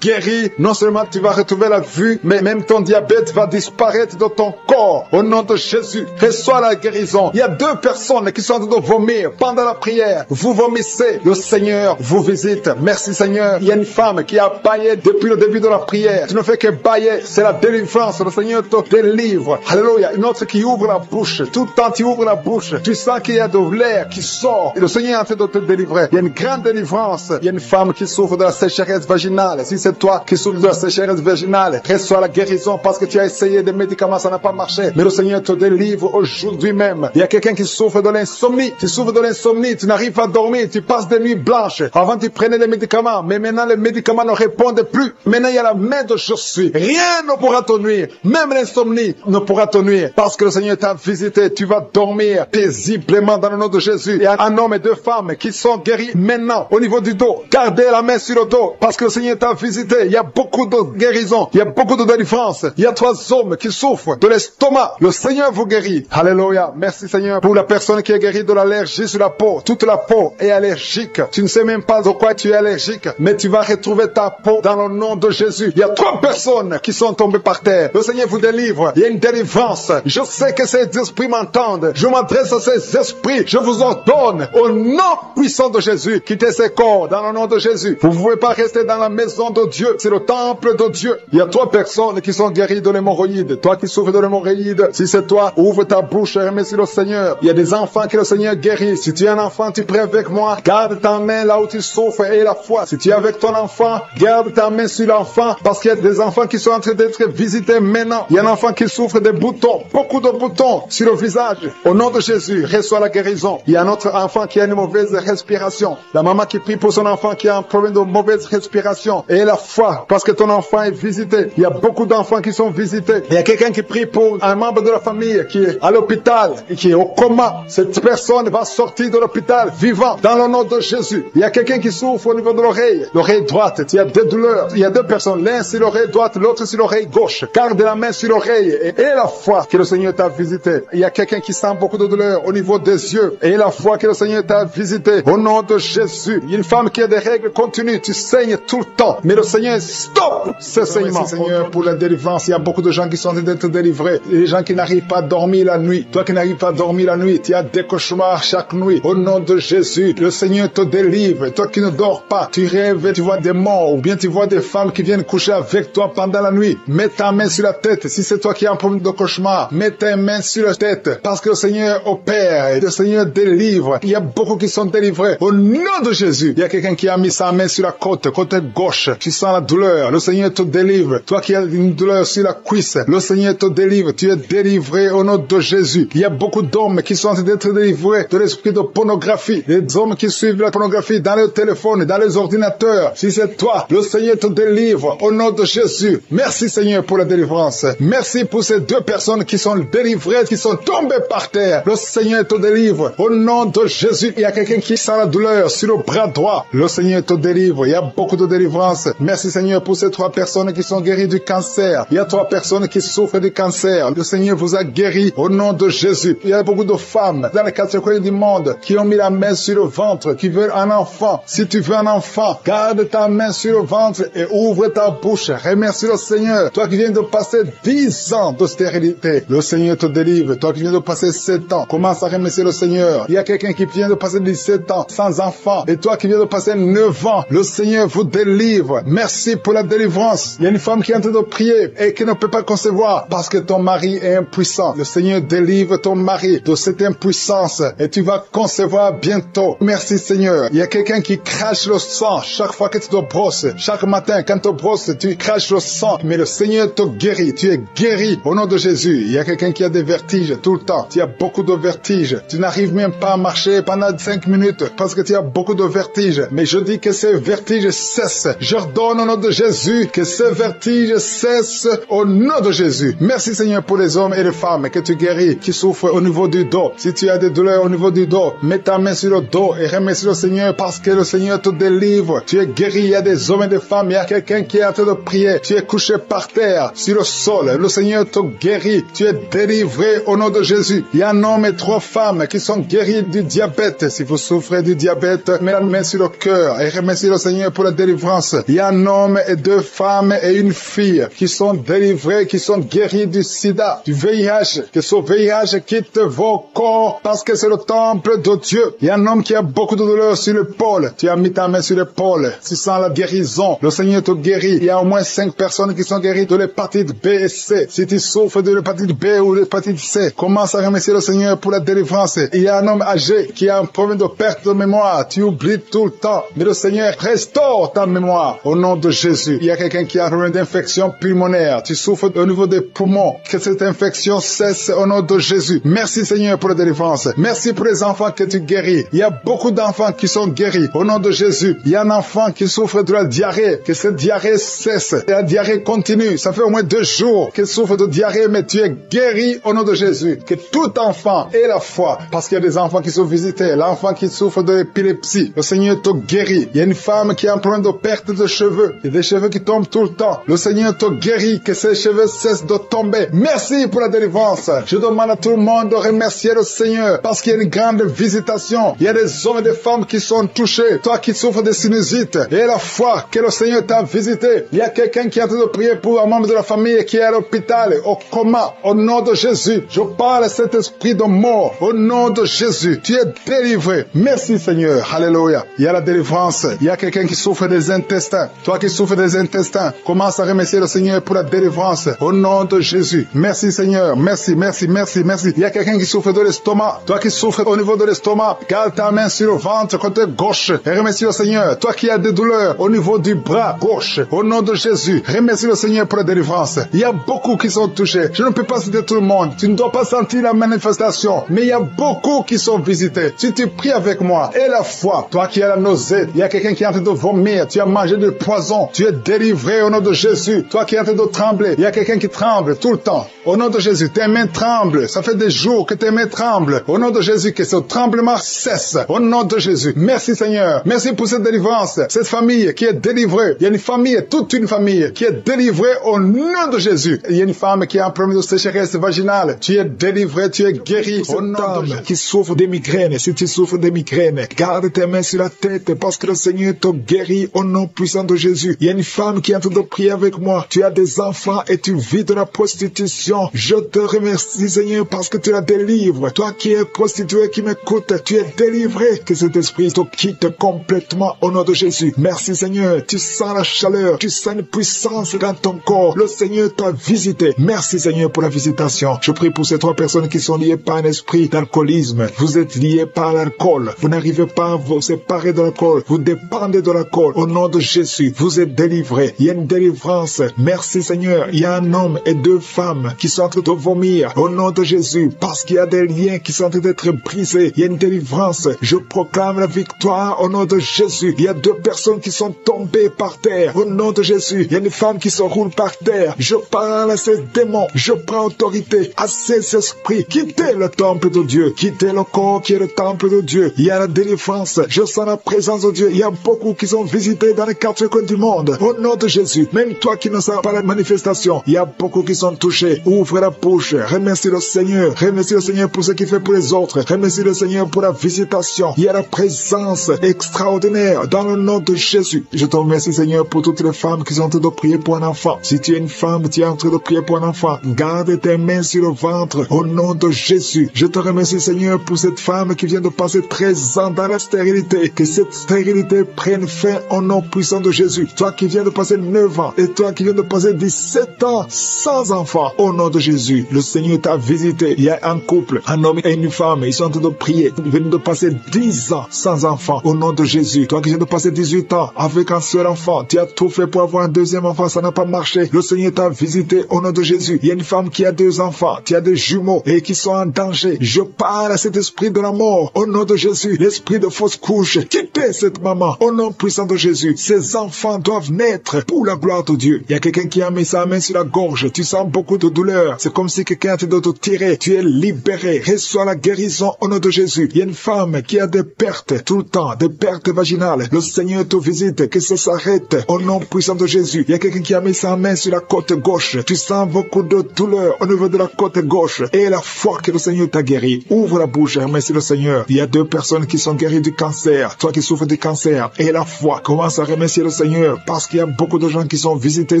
guéri. Non seulement tu vas retrouver la vue, mais même ton diabète va disparaître de ton corps. Au nom de Jésus, reçois la guérison. Il y a 2 personnes qui sont en train de vomir pendant la prière. Vous vomissez. Le Seigneur vous visite. Merci Seigneur. Il y a une femme qui a baillé depuis le début de la prière. Tu ne fais que bailler. C'est la délivrance. Le Seigneur te délivre. Alléluia. Une autre qui ouvre la bouche. Tout le temps tu ouvres la bouche. Tu sens qu'il y a de l'air qui sort. Et le Seigneur est en train de te délivrer. Il y a une grande délivrance. Il y a une femme qui souffre de la sécheresse vaginale. Si c'est toi qui souffres de la sécheresse vaginale, reçois la guérison parce que tu as essayé des médicaments, ça n'a pas marché. Mais le Seigneur te délivre aujourd'hui même. Il y a quelqu'un qui souffre de l'insomnie. Tu souffres de l'insomnie, tu n'arrives pas à dormir, tu passes des nuits blanches. Avant tu prenais des médicaments, mais maintenant les médicaments ne répondent plus. Maintenant il y a la main de je suis. Rien ne pourra te nuire. Même l'insomnie ne pourra te nuire. Parce que le Seigneur t'a visité, tu vas dormir paisiblement dans le nom de Jésus. Il y a un homme et 2 deux femmes qui sont guéries maintenant au niveau du dos. Gardez la main sur le dos parce que le Seigneur t'a visité. Il y a beaucoup de guérisons, il y a beaucoup de délivrance. Il y a 3 hommes qui souffrent de l'estomac. Le Seigneur vous guérit. Alléluia. Merci Seigneur pour la personne qui est guérie de l'allergie sur la peau. Toute la peau est allergique. Tu ne sais même pas de quoi tu es allergique, mais tu vas retrouver ta peau dans le nom de Jésus. Il y a 3 personnes qui sont tombées par terre. Le Seigneur vous délivre. Il y a une délivrance. Je sais que ces esprits m'entendent. Je m'adresse à ces esprits. Je vous ordonne au nom puissant de Jésus, quittez ces corps dans le nom de Jésus. Vous ne pouvez pas rester dans la maison de Dieu. C'est le temple de Dieu. Il y a 3 personnes qui sont guéries de l'hémorroïde. Toi qui souffres de l'hémorroïde, si c'est toi, ouvre ta bouche et remercie le Seigneur. Il y a des enfants que le Seigneur guérit. Si tu es un enfant, tu pries avec moi. Garde ta main là où tu souffres et la foi. Si tu es avec ton enfant, garde ta main sur l'enfant parce qu'il y a des enfants qui sont en train d'être visités maintenant. Il y a un enfant qui souffre de boutons, beaucoup de boutons sur le visage. Au nom de Jésus, reçois la guérison. Il y a un autre enfant qui a une mauvaise respiration. La maman qui prie pour son enfant qui a un problème de mauvaise respiration. Et la foi, parce que ton enfant est visité. Il y a beaucoup d'enfants qui sont visités. Il y a quelqu'un qui prie pour un membre de la famille qui est à l'hôpital et qui est au coma. Cette personne va sortir de l'hôpital vivant dans le nom de Jésus. Il y a quelqu'un qui souffre au niveau de l'oreille droite. Il y a des douleurs. Il y a 2 personnes. L'un sur l'oreille droite, l'autre sur l'oreille gauche. Garde la main sur l'oreille et la foi que le Seigneur t'a visité. Il y a quelqu'un qui sent beaucoup de douleur au niveau des yeux et la foi que le Seigneur t'a visité. Au nom de Jésus. Il y a une femme qui a des règles continues. Tu saignes tout le temps. Mais le Seigneur stop ce saignement. Merci Seigneur pour la délivrance. Il y a beaucoup de gens qui sont en train d'être délivrés. Les gens qui n'arrivent pas à dormir la nuit. Toi qui n'arrives pas à dormir la nuit, tu as des cauchemars chaque nuit. Au nom de Jésus, le Seigneur te délivre. Toi qui ne dors pas, tu rêves, tu vois des morts ou bien tu vois des femmes qui viennent coucher avec toi pendant la nuit. Mets ta main sur la tête. Si c'est toi qui as un problème de cauchemar, mets ta main sur la tête parce que le Seigneur opère et le Seigneur délivre. Il y a beaucoup qui sont délivrés. Au nom de Jésus, il y a quelqu'un qui a mis sa main sur la côte gauche. Tu sens la douleur. Le Seigneur te délivre. Toi qui as une douleur sur la cuisse, le Seigneur te délivre. Tu es délivré au nom de Jésus. Il y a beaucoup d'hommes qui sont en train d'être délivrés de l'esprit de pornographie. Les hommes qui suivent la pornographie dans les téléphones, dans les ordinateurs. Si c'est toi, le Seigneur te délivre au nom de Jésus. Merci Seigneur pour la délivrance. Merci pour ces 2 personnes qui sont délivrées, qui sont tombées par terre. Le Seigneur te délivre au nom de Jésus. Il y a quelqu'un qui sent la douleur sur le bras droit. Le Seigneur te délivre. Il y a beaucoup de délivrance. Merci Seigneur pour ces 3 personnes qui sont guéries du cancer. Il y a 3 personnes qui souffrent du cancer. Le Seigneur vous a guéri au nom de Jésus. Il y a beaucoup de femmes dans les 4 coins du monde qui ont mis la main sur le ventre, qui veulent un enfant. Si tu veux un enfant, garde ta main sur le ventre et ouvre ta bouche. Remercie le Seigneur. Toi qui viens de passer 10 ans de stérilité, le Seigneur te délivre. Toi qui viens de passer 7 ans, commence à remercier le Seigneur. Il y a quelqu'un qui vient de passer 17 ans sans enfant. Et toi qui viens de passer 9 ans, le Seigneur vous délivre. Merci pour la délivrance. Il y a une femme qui est en train de prier et qui ne peut pas concevoir parce que ton mari est impuissant. Le Seigneur délivre ton mari de cette impuissance et tu vas concevoir bientôt. Merci Seigneur. Il y a quelqu'un qui crache le sang chaque fois que tu te brosses. Chaque matin, quand tu te brosses, tu craches le sang. Mais le Seigneur te guérit. Tu es guéri au nom de Jésus. Il y a quelqu'un qui a des vertiges tout le temps. Tu as beaucoup de vertiges. Tu n'arrives même pas à marcher pendant 5 minutes parce que tu as beaucoup de vertiges. Mais je dis que ces vertiges cessent. J'ordonne au nom de Jésus que ces vertiges cessent au nom de Jésus. Merci Seigneur pour les hommes et les femmes que tu guéris, qui souffrent au niveau du dos. Si tu as des douleurs au niveau du dos, mets ta main sur le dos et remercie le Seigneur parce que le Seigneur te délivre. Tu es guéri. Il y a des hommes et des femmes. Il y a quelqu'un qui est en train de prier. Tu es couché par terre, sur le sol. Le Seigneur te guérit. Tu es délivré au nom de Jésus. Il y a un homme et 3 femmes qui sont guéris du diabète. Si vous souffrez du diabète, mets la main sur le cœur et remercie le Seigneur pour la délivrance. Il y a un homme et 2 femmes et une fille qui sont délivrés, qui sont guéris du sida, du VIH. Que ce VIH quitte vos corps parce que c'est le temple de Dieu. Il y a un homme qui a beaucoup de douleur sur l'épaule. Tu as mis ta main sur l'épaule. Tu sens la guérison. Le Seigneur te guérit. Il y a au moins 5 personnes qui sont guéries de l'hépatite B et C. Si tu souffres de l'hépatite B ou de l'hépatite C, commence à remercier le Seigneur pour la délivrance. Il y a un homme âgé qui a un problème de perte de mémoire. Tu oublies tout le temps. Mais le Seigneur restaure ta mémoire au nom de Jésus. Il y a quelqu'un qui a un problème d'infection pulmonaire. Tu souffres au niveau des poumons. Que cette infection cesse au nom de Jésus. Merci Seigneur pour la délivrance. Merci pour les enfants que tu guéris. Il y a beaucoup d'enfants qui sont guéris au nom de Jésus. Il y a un enfant qui souffre de la diarrhée. Que cette diarrhée cesse. Et la diarrhée continue. Ça fait au moins 2 jours qu'il souffre de diarrhée, mais tu es guéri au nom de Jésus. Que tout enfant ait la foi. Parce qu'il y a des enfants qui sont visités. l'enfant qui souffre de l'épilepsie, le Seigneur te guérit. Il y a une femme qui a un problème de perte de cheveux. Il y a des cheveux qui tombent tout le temps. Le Seigneur te guérit, que ces cheveux cessent de tomber. Merci pour la délivrance. Je demande à tout le monde de remercier le Seigneur parce qu'il y a une grande visitation. Il y a des hommes et des femmes qui sont touchés. Toi qui souffres de sinusite et la foi que le Seigneur t'a visité. Il y a quelqu'un qui est en train de prier pour un membre de la famille qui est à l'hôpital, au coma. Au nom de Jésus, je parle à cet esprit de mort. Au nom de Jésus, tu es délivré. Merci Seigneur. Alléluia. Il y a la délivrance. Il y a quelqu'un qui souffre des intestins. Toi qui souffres des intestins, commence à remercier le Seigneur pour la délivrance. Au nom de Jésus. Merci Seigneur. Merci, merci, merci, merci. Il y a quelqu'un qui souffre de l'estomac. Toi qui souffres au niveau de l'estomac, garde ta main sur le ventre côté gauche et remercie le Seigneur. Toi qui as des douleurs au niveau du bras gauche, au nom de Jésus, remercie le Seigneur pour la délivrance. Il y a beaucoup qui sont touchés. Je ne peux pas citer tout le monde. Tu ne dois pas sentir la manifestation, mais il y a beaucoup qui sont visités. Si tu pries avec moi et la foi, toi qui as la nausée, il y a quelqu'un qui est en train de vomir, tu as mangé du poison, tu es délivré au nom de Jésus. Toi qui es en train de trembler, il y a quelqu'un qui tremble tout le temps. Au nom de Jésus, tes mains tremblent. Ça fait des jours que tes mains tremblent. Au nom de Jésus, que ce tremblement cesse. Au nom de Jésus. Merci Seigneur. Merci pour cette délivrance. Cette famille qui est délivrée. Il y a une famille, toute une famille qui est délivrée au nom de Jésus. Il y a une femme qui a un problème de sécheresse vaginale. Tu es délivré, tu es guéri. Au nom de Jésus. Qui souffre de migraines, si tu souffres de migraines, garde tes mains sur la tête parce que le Seigneur te guérit au nom puissant de Jésus. Il y a une femme qui est en train de prier avec moi. Tu as des enfants et tu vis de la prostitution. Je te remercie Seigneur parce que tu la délivres. Toi qui es prostitué, qui m'écoute, tu es délivré. Que cet esprit te quitte complètement au nom de Jésus. Merci Seigneur. Tu sens la chaleur, tu sens une puissance dans ton corps. Le Seigneur t'a visité. Merci Seigneur pour la visitation. Je prie pour ces 3 personnes qui sont liées par un esprit d'alcoolisme. Vous êtes liés par l'alcool. Vous n'arrivez pas à vous séparer de l'alcool. Vous dépendez de l'alcool. Au nom de Jésus, vous êtes délivrés. Il y a une délivrance. Merci Seigneur. Il y a un homme et 2 femmes qui sont en train de vomir. Au nom de Jésus, parce qu'il y a des liens qui sont en train d'être brisés. Il y a une délivrance. Je proclame la victoire au nom de Jésus. Il y a 2 personnes qui sont tombées par terre. Au nom de Jésus, il y a une femme qui se roule par terre. Je parle à ces démons. Je prends autorité à ces esprits. Quittez le temple de Dieu. Quittez le corps qui est le temple de Dieu. Il y a la délivrance. Je sens la présence de Dieu. Il y a beaucoup qui sont visités dans les 4 coins du monde. Au nom de Jésus, même toi qui ne sens pas la manifestation, il y a beaucoup qui sont touchés. Ouvre la bouche. Remercie le Seigneur. Remercie le Seigneur pour ce qu'il fait pour les autres. Remercie le Seigneur pour la visitation. Il y a la présence extraordinaire dans le nom de Jésus. Je te remercie Seigneur pour toutes les femmes qui sont en train de prier pour un enfant. Si tu es une femme, tu es en train de prier pour un enfant, garde tes mains sur le ventre au nom de Jésus. Je te remercie Seigneur pour cette femme qui vient de passer 13 ans dans la stérilité. Que cette stérilité prenne fin au nom puissant de Jésus. Toi qui viens de passer 9 ans et toi qui viens de passer 17 ans sans enfant, au nom de Jésus, le Seigneur t'a visité. Il y a un couple, un homme et une femme, ils sont en train de prier. Ils viennent de passer 10 ans sans enfant, au nom de Jésus. Toi qui viens de passer 18 ans avec un seul enfant, tu as tout fait pour avoir un deuxième enfant, ça n'a pas marché. Le Seigneur t'a visité au nom de Jésus. Il y a une femme qui a 2 enfants, tu as des jumeaux et qui sont en danger. Je parle à cet esprit de la mort au nom de Jésus. L'esprit de fausse couche, quittez cette maman au nom puissant de Jésus. Ces enfants doivent naître pour la gloire de Dieu. Il y a quelqu'un qui a mis sa main sur la gorge. Tu sens beaucoup de douleur. C'est comme si quelqu'un te doit te tirer. Tu es libéré. Reçois la guérison au nom de Jésus. Il y a une femme qui a des pertes tout le temps, des pertes vaginales. Le Seigneur te visite, que ça s'arrête au nom puissant de Jésus. Il y a quelqu'un qui a mis sa main sur la côte gauche. Tu sens beaucoup de douleur au niveau de la côte gauche. Et la foi que le Seigneur t'a guéri. Ouvre la bouche et remercie le Seigneur. Il y a 2 personnes qui sont guéries du cancer. Toi qui souffres du cancer. Et la foi. Commence à remercier le Seigneur parce qu'il y a beaucoup de gens qui sont visités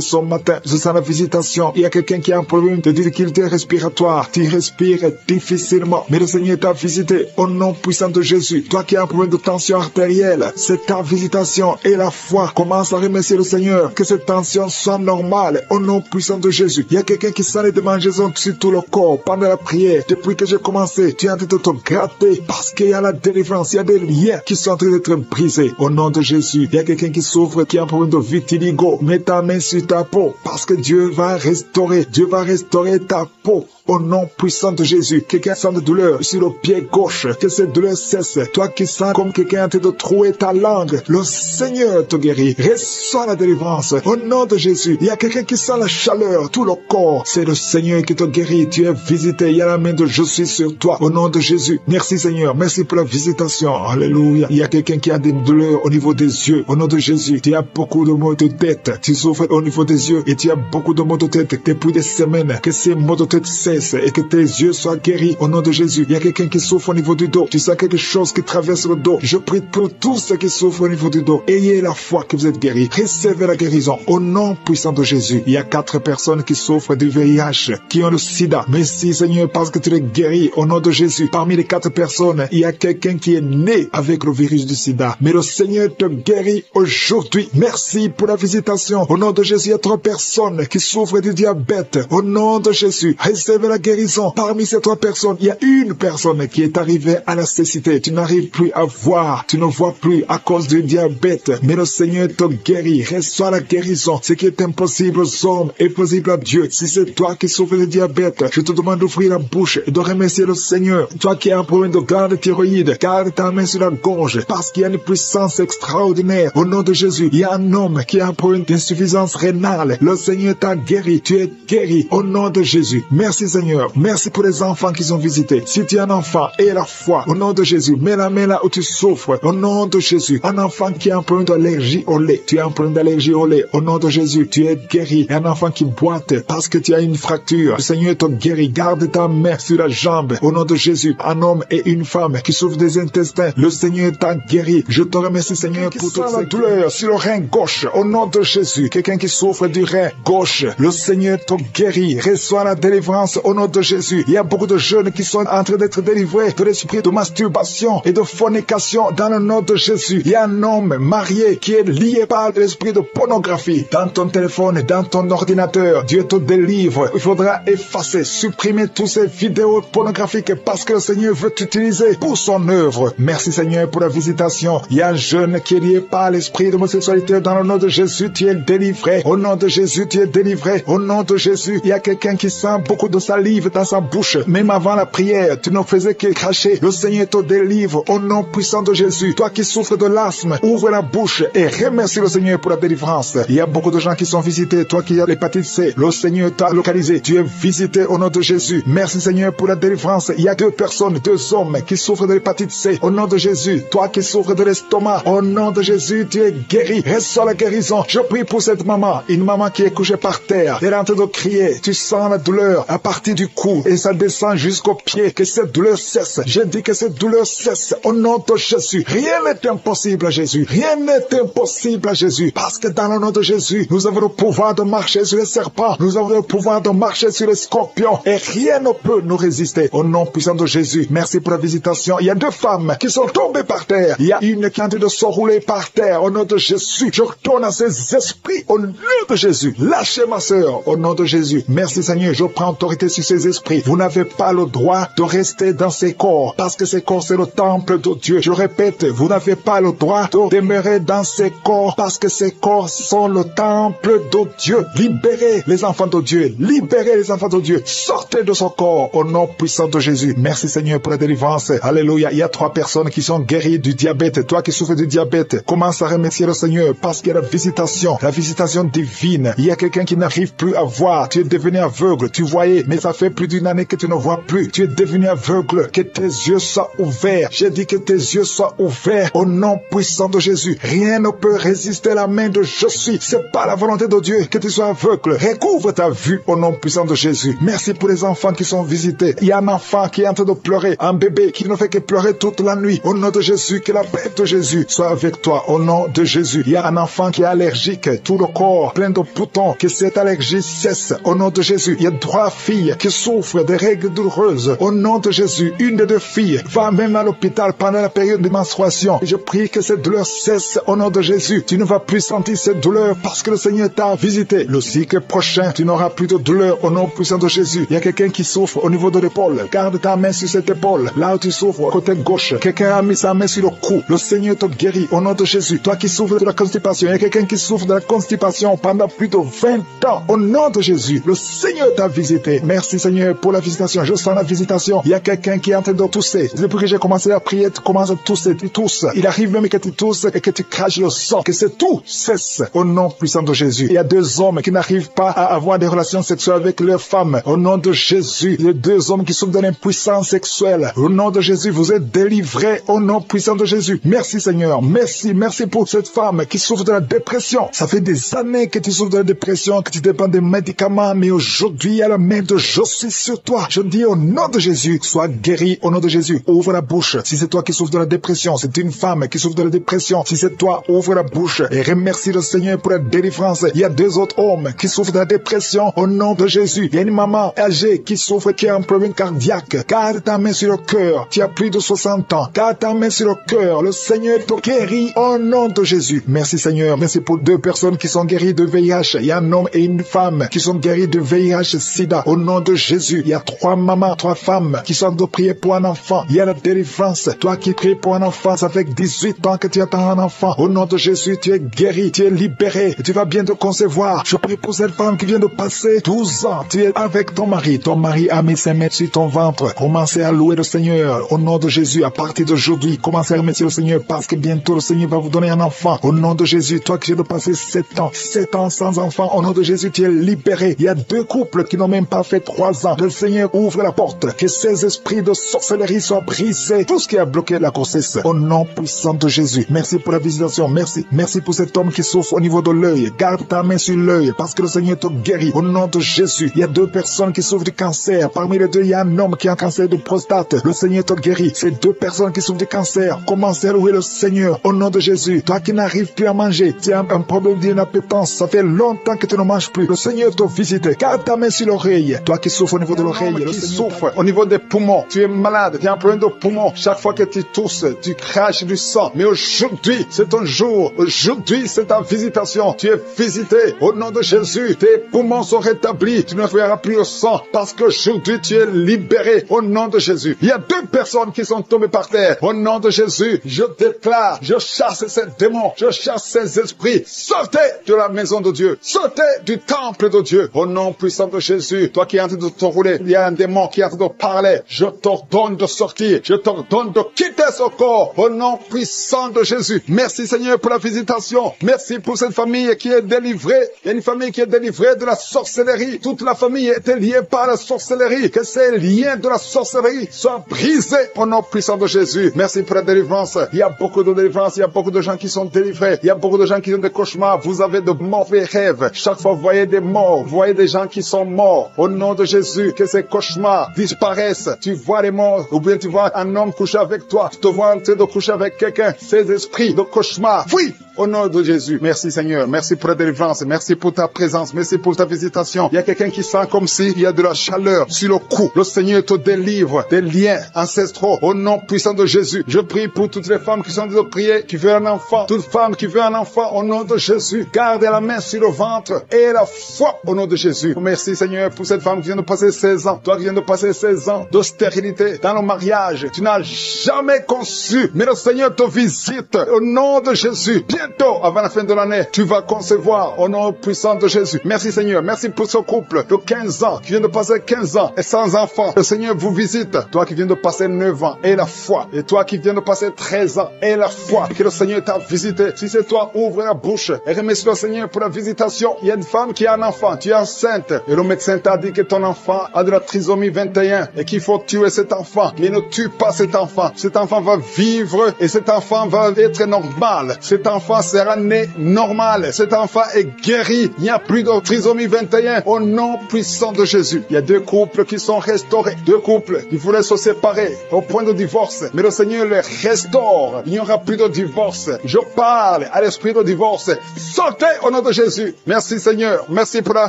ce matin. Je sens la visitation. Il y a quelqu'un qui a un problème de difficulté respiratoire. Tu respires difficilement. Mais le Seigneur t'a visité au nom puissant de Jésus. Toi qui as un problème de tension artérielle. C'est ta visitation et la foi. Commence à remercier le Seigneur. Que cette tension soit normale au nom puissant de Jésus. Il y a quelqu'un qui sent les démangeaisons sur tout le corps pendant la prière. Depuis que j'ai commencé, tu es en train de te gratter parce qu'il y a la délivrance. Il y a des liens qui sont en train d'être brisés au nom de Jésus. Il y a quelqu'un qui souffre, qui a un problème de vitiligo. Mets ta main sur ta peau parce que Dieu va restaurer. Dieu va restaurer ta peau au nom puissant de Jésus. Quelqu'un sent de douleur sur le pied gauche, que cette douleur cesse. Toi qui sens comme quelqu'un te de trouer ta langue, le Seigneur te guérit. Reçois la délivrance au nom de Jésus. Il y a quelqu'un qui sent la chaleur, tout le corps. C'est le Seigneur qui te guérit. Tu es visité. Il y a la main de je suis sur toi au nom de Jésus. Merci Seigneur. Merci pour la visitation. Alléluia. Il y a quelqu'un qui a des douleurs au niveau des yeux. Au nom de Jésus. Tu as beaucoup de maux de tête. Tu souffres au niveau des yeux et tu as beaucoup de maux de tête depuis des semaines. Que ces maux de tête cessent et que tes yeux soient guéris au nom de Jésus. Il y a quelqu'un qui souffre au niveau du dos. Tu sens quelque chose qui traverse le dos. Je prie pour tous ceux qui souffrent au niveau du dos. Ayez la foi que vous êtes guéris. Recevez la guérison au nom puissant de Jésus. Il y a 4 personnes qui souffrent du VIH, qui ont le sida. Merci Seigneur parce que tu les guéris au nom de Jésus. Parmi les 4 personnes, il y a quelqu'un qui est né avec le virus du sida. Mais le Seigneur te guérit aujourd'hui. Merci pour la visitation. Au nom de Jésus, il y a 3 personnes qui souffrent du diabète. Au nom de Jésus, recevez la guérison. Parmi ces 3 personnes, il y a une personne qui est arrivée à la cécité. Tu n'arrives plus à voir. Tu ne vois plus à cause du diabète. Mais le Seigneur te guérit. Reçois la guérison. Ce qui est impossible aux hommes est possible à Dieu. Si c'est toi qui souffres de diabète, je te demande d'ouvrir la bouche et de remercier le Seigneur. Toi qui as un problème de glande thyroïde, garde ta main sur la gorge parce qu'il y a une puissance extraordinaire. Au nom de Jésus, il y a un homme qui a un problème d'insuffisance rénale. Le Seigneur t'a guéri. Tu es guéri au nom de Jésus. Merci Seigneur. Merci pour les enfants qui sont visités. Si tu es un enfant, aie la foi. Au nom de Jésus, mets la main là où tu souffres. Au nom de Jésus, un enfant qui a un problème d'allergie au lait. Tu as un problème d'allergie au lait. Au nom de Jésus, tu es guéri. Un enfant qui boite parce que tu as une fracture. Le Seigneur te guérit. Garde ta main sur la jambe. Au nom de Jésus, un homme et une femme qui souffrent des intestins. Le Seigneur t'a guéri. Je te remercie Seigneur pour toute cette douleur sur le rein gauche. Au nom de Jésus, quelqu'un qui souffre du rein gauche, le Seigneur te guérit. Reçois la délivrance au nom de Jésus. Il y a beaucoup de jeunes qui sont en train d'être délivrés de l'esprit de masturbation et de fornication dans le nom de Jésus. Il y a un homme marié qui est lié par l'esprit de pornographie dans ton téléphone, dans ton ordinateur. Dieu te délivre. Il faudra effacer, supprimer toutes ces vidéos pornographiques parce que le Seigneur veut t'utiliser pour son œuvre. Merci Seigneur pour la visitation. Il y a un jeune qui est lié par l'esprit d'homosexualité dans le nom de Jésus. Tu es délivré. Au nom de Jésus, tu es délivré. Au nom de Jésus, il y a quelqu'un qui sent beaucoup de salive dans sa bouche. Même avant la prière, tu ne faisais que cracher. Le Seigneur te délivre au nom puissant de Jésus. Toi qui souffres de l'asthme, ouvre la bouche et remercie le Seigneur pour la délivrance. Il y a beaucoup de gens qui sont visités. Toi qui as l'hépatite C, le Seigneur t'a localisé. Tu es visité au nom de Jésus. Merci Seigneur pour la délivrance. Il y a 2 personnes, 2 hommes qui souffrent de l'hépatite C. Au nom de Jésus, toi qui souffres de l'estomac, au nom de Jésus, tu es guéri. Reçois la guérison. Je prie pour cette maman, une maman qui est couchée par terre. Elle est en train de crier. Tu sens la douleur à partir du cou et ça descend jusqu'au pied. Que cette douleur cesse. Je dis que cette douleur cesse au nom de Jésus. Rien n'est impossible à Jésus. Rien n'est impossible à Jésus. Parce que dans le nom de Jésus, nous avons le pouvoir de marcher sur les serpents. Nous avons le pouvoir de marcher sur les scorpions. Et rien ne peut nous résister. Au nom puissant de Jésus. Merci pour la visitation. Il y a 2 femmes qui sont tombées par terre. Il y a une qui est en train de se rouler par terre. Au nom de Jésus, je retourne à ces esprits. Au nom de Jésus. Lâchez ma sœur. Au nom de Jésus. Merci Seigneur. Je prends autorité sur ces esprits. Vous n'avez pas le droit de rester dans ces corps. Parce que ces corps, c'est le temple de Dieu. Je répète, vous n'avez pas le droit de demeurer dans ces corps. Parce que ces corps sont le temple de Dieu. Libérez les enfants de Dieu. Libérez les enfants de Dieu. Sortez de ce corps. Au nom puissant de Jésus. Merci Seigneur pour la délivrance. Alléluia. Il y a 3 personnes qui sont guéries du diabète. Toi qui souffres du diabète, commence à remercier le Seigneur parce qu'il y a la visitation divine. Il y a quelqu'un qui n'arrive plus à voir. Tu es devenu aveugle. Tu voyais, mais ça fait plus d'une année que tu ne vois plus. Tu es devenu aveugle. Que tes yeux soient ouverts. J'ai dit que tes yeux soient ouverts au nom puissant de Jésus. Rien ne peut résister à la main de je suis. C'est pas la volonté de Dieu que tu sois aveugle. Recouvre ta vue au nom puissant de Jésus. Merci pour les enfants qui sont visités. Il y a un enfant qui est en train de pleurer. Un bébé qui ne fait que pleurer toute la nuit. Au nom de Jésus, que la paix de Jésus soit avec toi. Au nom de Jésus. Il y a un enfant qui est allergique. Tout le corps plein de boutons. Que cette allergie cesse. Au nom de Jésus. Il y a 3 filles qui souffrent des règles douloureuses. Au nom de Jésus. Une des 2 filles va même à l'hôpital pendant la période de menstruation. Et je prie que cette douleur cesse au nom de Jésus. Tu ne vas plus sentir cette douleur parce que le Seigneur t'a visité. Le cycle prochain, tu n'auras plus de douleur au nom puissant de Jésus. Il y a quelqu'un qui souffre au niveau de l'épaule. Garde ta main sur cette épaule. Là où tu souffres, côté gauche. Quelqu'un a mis sa main sur le cou. Le Seigneur te guérit au nom de Jésus. Toi qui souffres de la constipation, il y a quelqu'un qui souffre de la constipation pendant plus de 20 ans. Au nom de Jésus, le Seigneur t'a visité. Merci Merci Seigneur pour la visitation. Je sens la visitation. Il y a quelqu'un qui est en train de tousser. Depuis que j'ai commencé à prier, tu commences à tousser, tu tousses. Il arrive même que tu tousses et que tu craches le sang, que c'est tout cesse au nom puissant de Jésus. Il y a 2 hommes qui n'arrivent pas à avoir des relations sexuelles avec leurs femmes. Au nom de Jésus, il y a 2 hommes qui souffrent de l'impuissance sexuelle. Au nom de Jésus, vous êtes délivrés au nom puissant de Jésus. Merci Seigneur. Merci pour cette femme qui souffre de la dépression. Ça fait des années que tu souffres de la dépression, que tu dépends des médicaments, mais aujourd'hui, à la main de je suis sur toi. Je dis au nom de Jésus, sois guéri au nom de Jésus. Ouvre la bouche. Si c'est toi qui souffres de la dépression, c'est une femme qui souffre de la dépression. Si c'est toi, ouvre la bouche et remercie le Seigneur pour la délivrance. Il y a 2 autres hommes qui souffrent de la dépression au nom de Jésus. Il y a une maman âgée qui souffre, qui a un problème cardiaque. Garde ta main sur le cœur. Tu as plus de 60 ans. Garde ta main sur le cœur. Le Seigneur te guérit au nom de Jésus. Merci Seigneur. Merci pour 2 personnes qui sont guéries de VIH. Il y a un homme et une femme qui sont guéris de VIH sida. Au nom de Jésus. Il y a 3 mamans, 3 femmes qui sont de prier pour un enfant. Il y a la délivrance. Toi qui pries pour un enfant, ça fait 18 ans que tu attends un enfant. Au nom de Jésus, tu es guéri, tu es libéré et tu vas bientôt concevoir. Je prie pour cette femme qui vient de passer 12 ans. Tu es avec ton mari. Ton mari a mis ses mains sur ton ventre. Commencez à louer le Seigneur. Au nom de Jésus, à partir d'aujourd'hui, commencez à remercier le Seigneur parce que bientôt le Seigneur va vous donner un enfant. Au nom de Jésus, toi qui viens de passer 7 ans sans enfant, au nom de Jésus, tu es libéré. Il y a 2 couples qui n'ont même pas fait 3 ans. Le Seigneur ouvre la porte. Que ces esprits de sorcellerie soient brisés. Tout ce qui a bloqué la grossesse. Au nom puissant de Jésus. Merci pour la visitation. Merci pour cet homme qui souffre au niveau de l'œil. Garde ta main sur l'œil parce que le Seigneur te guérit. Au nom de Jésus. Il y a 2 personnes qui souffrent du cancer. Parmi les 2, il y a un homme qui a un cancer de prostate. Le Seigneur te guérit. Ces 2 personnes qui souffrent du cancer. Commencez à louer le Seigneur. Au nom de Jésus. Toi qui n'arrives plus à manger. Tu as un problème d'inappétence. Ça fait longtemps que tu ne manges plus. Le Seigneur te visite. Garde ta main sur l'oreille. Toi qui souffres au niveau de l'oreille. Le Seigneur souffre au niveau des poumons. Tu es malade. Tu as un problème de poumon. Chaque fois que tu tousses, tu craches du sang. Mais aujourd'hui, c'est ton jour. Aujourd'hui, c'est ta visitation. Tu es visité. Au nom de Jésus, tes poumons sont rétablis. Tu ne verras plus le sang parce qu'aujourd'hui, tu es libéré. Au nom de Jésus. Il y a 2 personnes qui sont tombées par terre. Au nom de Jésus, je déclare, je chasse ces démons. Je chasse ces esprits. Sortez de la maison de Dieu. Sortez du temple de Dieu. Au nom puissant de Jésus, toi qui es en train de te rouler, il y a un démon qui est en train de parler. Je t'ordonne de sortir. Je t'ordonne de quitter ce corps. Au nom puissant de Jésus. Merci Seigneur pour la visitation. Merci pour cette famille qui est délivrée. Il y a une famille qui est délivrée de la sorcellerie. Toute la famille était liée par la sorcellerie. Que ces liens de la sorcellerie soient brisés au nom puissant de Jésus. Merci pour la délivrance. Il y a beaucoup de délivrance. Il y a beaucoup de gens qui sont délivrés. Il y a beaucoup de gens qui ont des cauchemars. Vous avez de mauvais rêves. Chaque fois, vous voyez des morts. Vous voyez des gens qui sont morts. Au nom de Jésus, que ces cauchemars disparaissent. Tu vois les morts. Ou bien tu vois un homme coucher avec toi. Tu te vois en train de coucher avec quelqu'un. Ces esprits de cauchemar. Oui! Au nom de Jésus. Merci Seigneur. Merci pour la délivrance. Merci pour ta présence. Merci pour ta visitation. Il y a quelqu'un qui sent comme s'il y a de la chaleur sur le cou. Le Seigneur te délivre des liens ancestraux. Au nom puissant de Jésus. Je prie pour toutes les femmes qui sont de prier, qui veulent un enfant. Toute femme qui veut un enfant, au nom de Jésus. Garde la main sur le ventre et la foi au nom de Jésus. Merci Seigneur pour cette femme qui vient de passer 16 ans. Toi qui viens de passer 16 ans de stérilité dans le mariage. Tu n'as jamais conçu. Mais le Seigneur te visite au nom de Jésus. Bientôt, avant la fin de l'année, tu vas concevoir au nom puissant de Jésus. Merci Seigneur. Merci pour ce couple de 15 ans qui vient de passer 15 ans et sans enfant. Le Seigneur vous visite. Toi qui viens de passer 9 ans et la foi. Et toi qui viens de passer 13 ans et la foi. Que le Seigneur t'a visité. Si c'est toi, ouvre la bouche et remercie le Seigneur pour la visitation. Il y a une femme qui a un enfant. Tu es enceinte. Et le médecin t'a dit que ton enfant a de la trisomie 21 et qu'il faut tuer cet enfant. Mais ne tue pas cet enfant. Cet enfant va vivre et cet enfant va être normal. Cet enfant sera né normal. Cet enfant est guéri. Il n'y a plus de trisomie 21 au nom puissant de Jésus. Il y a 2 couples qui sont restaurés. 2 couples qui voulaient se séparer au point de divorce. Mais le Seigneur les restaure. Il n'y aura plus de divorce. Je parle à l'esprit de divorce. Sortez au nom de Jésus. Merci Seigneur. Merci pour la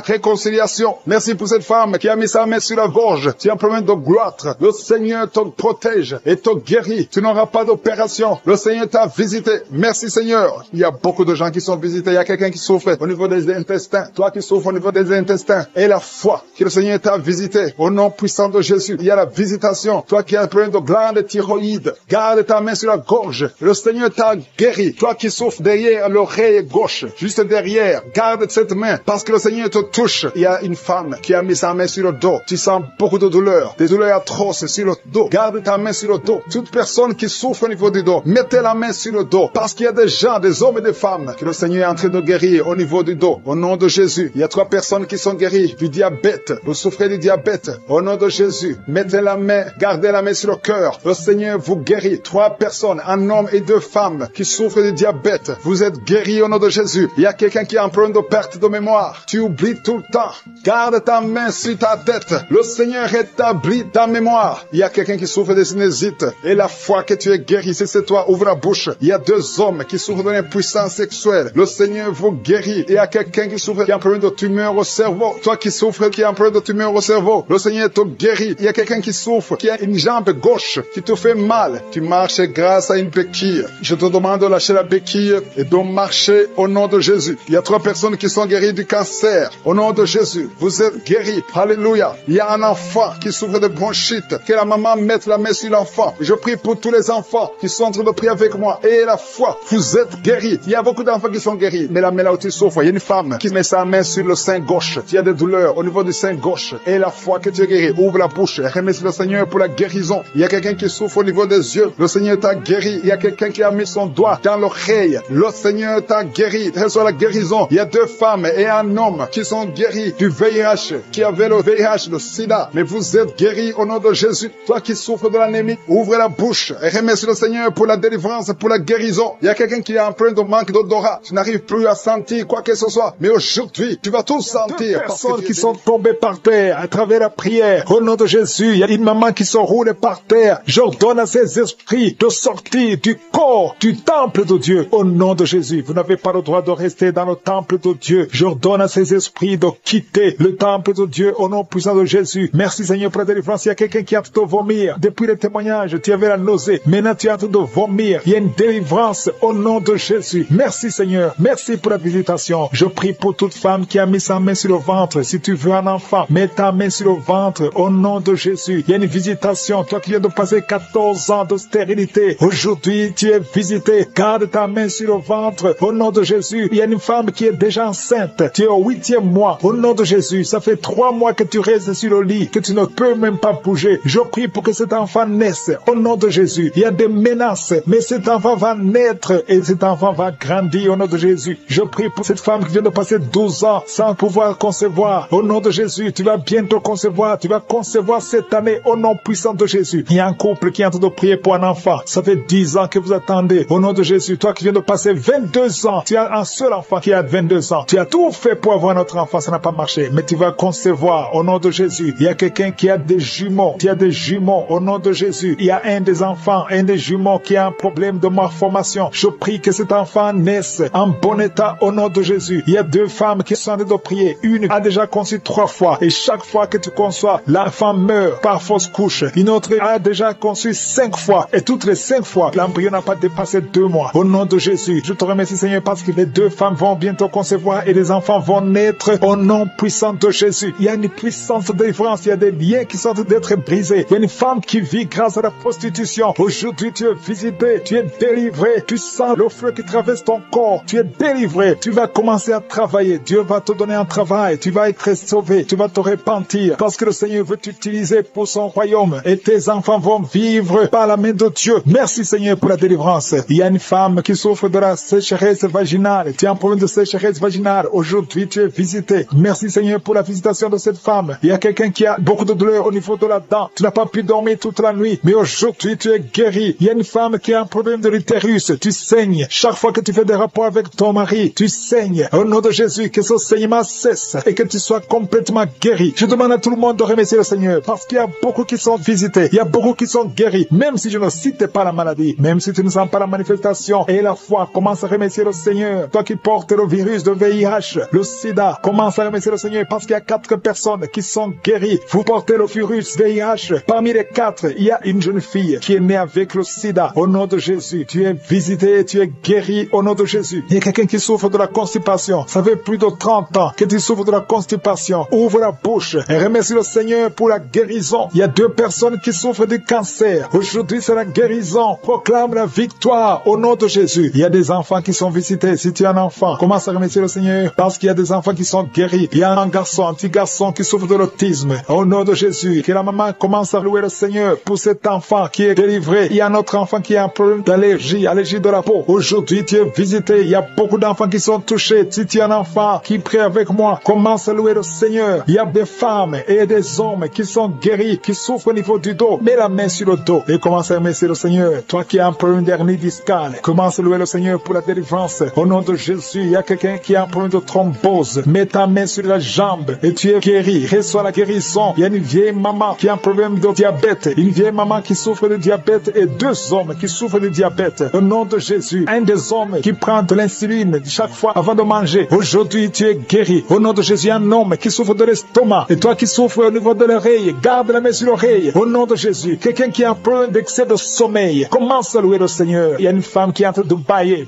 réconciliation. Merci pour cette femme qui a mis sa main sur la gorge. Tu as un problème de gloître. Le Seigneur te protège et te guérit. Tu n'auras pas d'opération. Le Seigneur t'a visité. Merci Seigneur. Il y a beaucoup de gens qui sont visités. Il y a quelqu'un qui souffre au niveau des intestins. Toi qui souffres au niveau des intestins. Et la foi que le Seigneur t'a visité. Au nom puissant de Jésus. Il y a la visitation. Toi qui as un problème de glande thyroïde. Garde ta main sur la gorge. Le Seigneur t'a guéri. Toi qui souffres derrière l'oreille gauche. Juste derrière. Garde cette main. Parce que le Seigneur te touche. Il y a une femme qui a mis sa main sur le dos. Tu sens beaucoup de douleurs. Des douleurs atroces sur le dos. Garde ta main sur le dos. Toute personne qui souffre au niveau du dos. Mettez la main sur le dos. Parce qu'il y a des gens, des hommes et des femmes que le Seigneur est en train de guérir au niveau du dos. Au nom de Jésus. Il y a 3 personnes qui sont guéries du diabète. Vous souffrez du diabète. Au nom de Jésus. Mettez la main, gardez la main sur le cœur. Le Seigneur vous guérit. 3 personnes, un homme et 2 femmes qui souffrent du diabète. Vous êtes guéris au nom de Jésus. Il y a quelqu'un qui a un problème de perte de mémoire. Tu oublies tout le temps. Garde ta main sur ta tête. Le Seigneur rétablit ta mémoire. Il y a quelqu'un qui souffre de sinusite. Et la foi que tu es guéri, si c'est toi, ouvre la bouche. Il y a 2 hommes qui souffrent de l'impuissance sexuelle. Le Seigneur vous guérit. Il y a quelqu'un qui souffre, qui a un problème de tumeur au cerveau. Toi qui souffres, qui a un problème de tumeur au cerveau. Le Seigneur te guérit. Il y a quelqu'un qui souffre, qui a une jambe gauche, qui te fait mal. Tu marches grâce à une béquille. Je te demande de lâcher la béquille et de marcher au nom de Jésus. Il y a 3 personnes qui sont guéries du cancer. Au nom de Jésus, vous êtes guéris. Alléluia. Il y a un enfant qui souffre de bronchite. Que la maman mette la main sur l'enfant. Je prie pour tous les enfants qui sont en train de prier avec moi. Et la foi, vous êtes guéris. Il y a beaucoup d'enfants qui sont guéris. Mais la main là où tu souffres, il y a une femme qui met sa main sur le sein gauche. Tu as des douleurs au niveau du sein gauche. Et la foi que tu es guéri, ouvre la bouche. Remercie le Seigneur pour la guérison. Il y a quelqu'un qui souffre au niveau des yeux. Le Seigneur t'a guéri. Il y a quelqu'un qui a mis son doigt dans l'oreille. Le Seigneur t'a guéri. Reçois la guérison. Il y a 2 femmes et un homme qui sont guéris du VIH, qui avait le VIH, le sida. Mais vous êtes guéris au nom de Jésus. Toi qui souffres de l'anémie, ouvre la bouche et remercie le Seigneur pour la délivrance, pour la guérison. Il y a quelqu'un qui a un problème de manque d'odorat. Tu n'arrives plus à sentir quoi que ce soit. Mais aujourd'hui, tu vas tout sentir. 2 personnes qui sont tombées par terre à travers la prière. Au nom de Jésus, il y a une maman qui se roule par terre. J'ordonne à ces esprits de sortir du corps, du temple de Dieu. Au nom de Jésus, vous n'avez pas le droit de rester dans le temple de Dieu. J'ordonne à ces esprits de quitter le temple de Dieu au nom puissant de Jésus. Merci Seigneur pour la délivrance. Il y a quelqu'un qui est en train de vomir. Depuis le témoignage, tu avais la nausée. Maintenant, tu es en train de vomir. Il y a une délivrance au nom de Jésus. Merci Seigneur. Merci pour la visitation. Je prie pour toute femme qui a mis sa main sur le ventre. Si tu veux un enfant, mets ta main sur le ventre au nom de Jésus. Il y a une visitation. Toi qui viens de passer 14 ans de stérilité, aujourd'hui tu es visité. Garde ta main sur le ventre au nom de Jésus. Il y a une femme qui est déjà enceinte. Tu es au 8e mois. Au nom de Jésus, ça fait 3 mois que tu restes sur le lit, que tu ne peux même pas bouger. Je prie pour que cet enfant naisse au nom de Jésus. Il y a des menaces, mais cet enfant va naître et cet enfant va grandir au nom de Jésus. Je prie pour cette femme qui vient de passer 12 ans sans pouvoir concevoir. Au nom de Jésus, tu vas bientôt concevoir. Tu vas concevoir cette année au nom puissant de Jésus. Il y a un couple qui est en train de prier pour un enfant. Ça fait 10 ans que vous attendez. Au nom de Jésus, toi qui viens de passer 22 ans, tu as un seul enfant qui a 22 ans. Tu as tout fait pour avoir notre enfant, ça n'a pas marché. Mais tu vas concevoir au nom de Jésus. Il y a quelqu'un qui a des jumeaux. Tu as des jumeaux au nom de Jésus. Il y a un des enfants, un des jumeaux qui a un problème de malformation. Je prie que cet enfant naisse en bon état au nom de Jésus. Il y a 2 femmes qui sont en train de prier. Une a déjà conçu 3 fois. Et chaque fois que tu conçois, l'enfant meurt par fausse couche. Une autre a déjà conçu 5 fois. Et toutes les 5 fois, l'embryon n'a pas dépassé 2 mois. Au nom de Jésus, je te remercie Seigneur parce que les 2 femmes vont bientôt concevoir et les enfants vont naître au nom puissant de Jésus. Il y a une puissance de délivrance. Il y a des liens qui sont en train d'être brisés. Il y a une femme qui vit grâce à la prostitution. Aujourd'hui, tu es visité. Tu es délivré. Tu sens le feu qui traverse ton corps. Tu es délivré. Tu vas commencer à travailler. Dieu va te donner un travail. Tu vas être sauvé. Tu vas te repentir parce que le Seigneur veut t'utiliser pour son royaume et tes enfants vont vivre par la main de Dieu. Merci Seigneur pour la délivrance. Il y a une femme qui souffre de la sécheresse vaginale. Tu as un problème de sécheresse vaginale. Aujourd'hui, tu es visité. Merci Seigneur pour la visitation de cette femme. Il y a quelqu'un qui a beaucoup de douleur au niveau de la dent. Tu n'as pas pu dormir toute la nuit, mais aujourd'hui, tu es guéri. Il y a une femme qui a un problème de l'utérus. Tu saignes. Chaque fois que tu fais des rapports avec ton mari, tu saignes. Au nom de Jésus, que ce saignement cesse et que tu sois complètement guéri. Je demande à tout le monde de remercier le Seigneur parce qu'il y a beaucoup qui sont visités. Il y a beaucoup qui sont guéris. Même si je ne cite pas la maladie, même si tu ne sens pas la manifestation et la foi, commence à remercier le Seigneur. Toi qui portes le virus de VIH, le sida, commence à remercier le Seigneur parce qu'il y a 4 personnes qui sont guéries. Vous portez le virus VIH. Parmi les 4, il y a une jeune fille qui est née avec le sida. Au nom de Jésus, tu es visité, tu es guéri. guéri au nom de Jésus. Il y a quelqu'un qui souffre de la constipation. Ça fait plus de 30 ans que tu souffres de la constipation. Ouvre la bouche et remercie le Seigneur pour la guérison. Il y a 2 personnes qui souffrent du cancer. Aujourd'hui, c'est la guérison. Proclame la victoire au nom de Jésus. Il y a des enfants qui sont visités. Si tu es un enfant, commence à remercier le Seigneur parce qu'il y a des enfants qui sont guéris. Il y a un petit garçon qui souffre de l'autisme. Au nom de Jésus, que la maman commence à louer le Seigneur pour cet enfant qui est délivré. Il y a un autre enfant qui a un problème d'allergie, allergie de la peau. Aujourd'hui, tu es visité. Il y a beaucoup d'enfants qui sont touchés. Si tu es un enfant qui prie avec moi, commence à louer le Seigneur. Il y a des femmes et des hommes qui sont guéris, qui souffrent au niveau du dos. Mets la main sur le dos et commence à remercier le Seigneur. Toi qui as un problème d'hernie discale, commence à louer le Seigneur pour la délivrance. Au nom de Jésus, il y a quelqu'un qui a un problème de thrombose. Mets ta main sur la jambe et tu es guéri. Reçois la guérison. Il y a une vieille maman qui a un problème de diabète. Une vieille maman qui souffre de diabète et 2 hommes qui souffrent de diabète. Au nom de Jésus, un des hommes qui prend de l'insuline chaque fois avant de manger. Aujourd'hui, tu es guéri. Au nom de Jésus, un homme qui souffre de l'estomac. Et toi qui souffres au niveau de l'oreille, garde la main sur l'oreille. Au nom de Jésus, quelqu'un qui a un problème d'excès de sommeil, commence à louer le Seigneur. Il y a une femme qui est en train de bailler.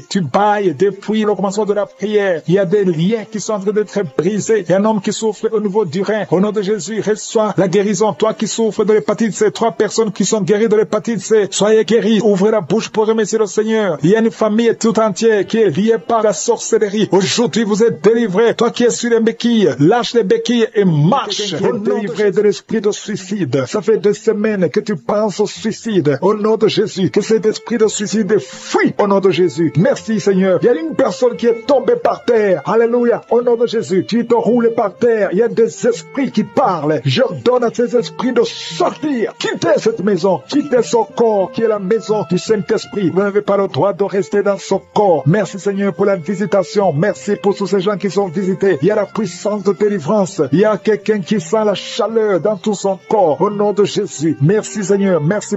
Tu bailles depuis le commencement de la prière. Il y a des liens qui sont en train d'être brisés. Il y a un homme qui souffre au niveau du rein. Au nom de Jésus, reçois la guérison. Toi qui souffres de l'hépatite C, 3 personnes qui sont guéries de l'hépatite C, soyez guéris. Ouvrez la bouche pour remercier le Seigneur. Il y a une famille tout entière qui est liée par la sorcellerie. Aujourd'hui, vous êtes délivrés. Toi qui es sur les béquilles, lâche les béquilles et marche. Au nom délivré de l'esprit de suicide. Ça fait 2 semaines que tu penses au suicide. Au nom de Jésus, que cet esprit de suicide fuit. Au nom de Jésus. Merci Seigneur. Il y a une personne qui est tombée par terre. Alléluia. Au nom de Jésus, tu te roules par terre. Il y a des esprits qui parlent. J'ordonne à ces esprits de sortir. Quittez cette maison. Quittez son corps qui est la maison du Saint-Esprit. Vous n'avez pas le droit de rester dans son corps. Merci Seigneur pour la visitation. Merci pour tous ces gens qui sont visités. Il y a la puissance de délivrance. Il y a quelqu'un qui sent la chaleur dans tout son corps. Au nom de Jésus. Merci Seigneur. Merci.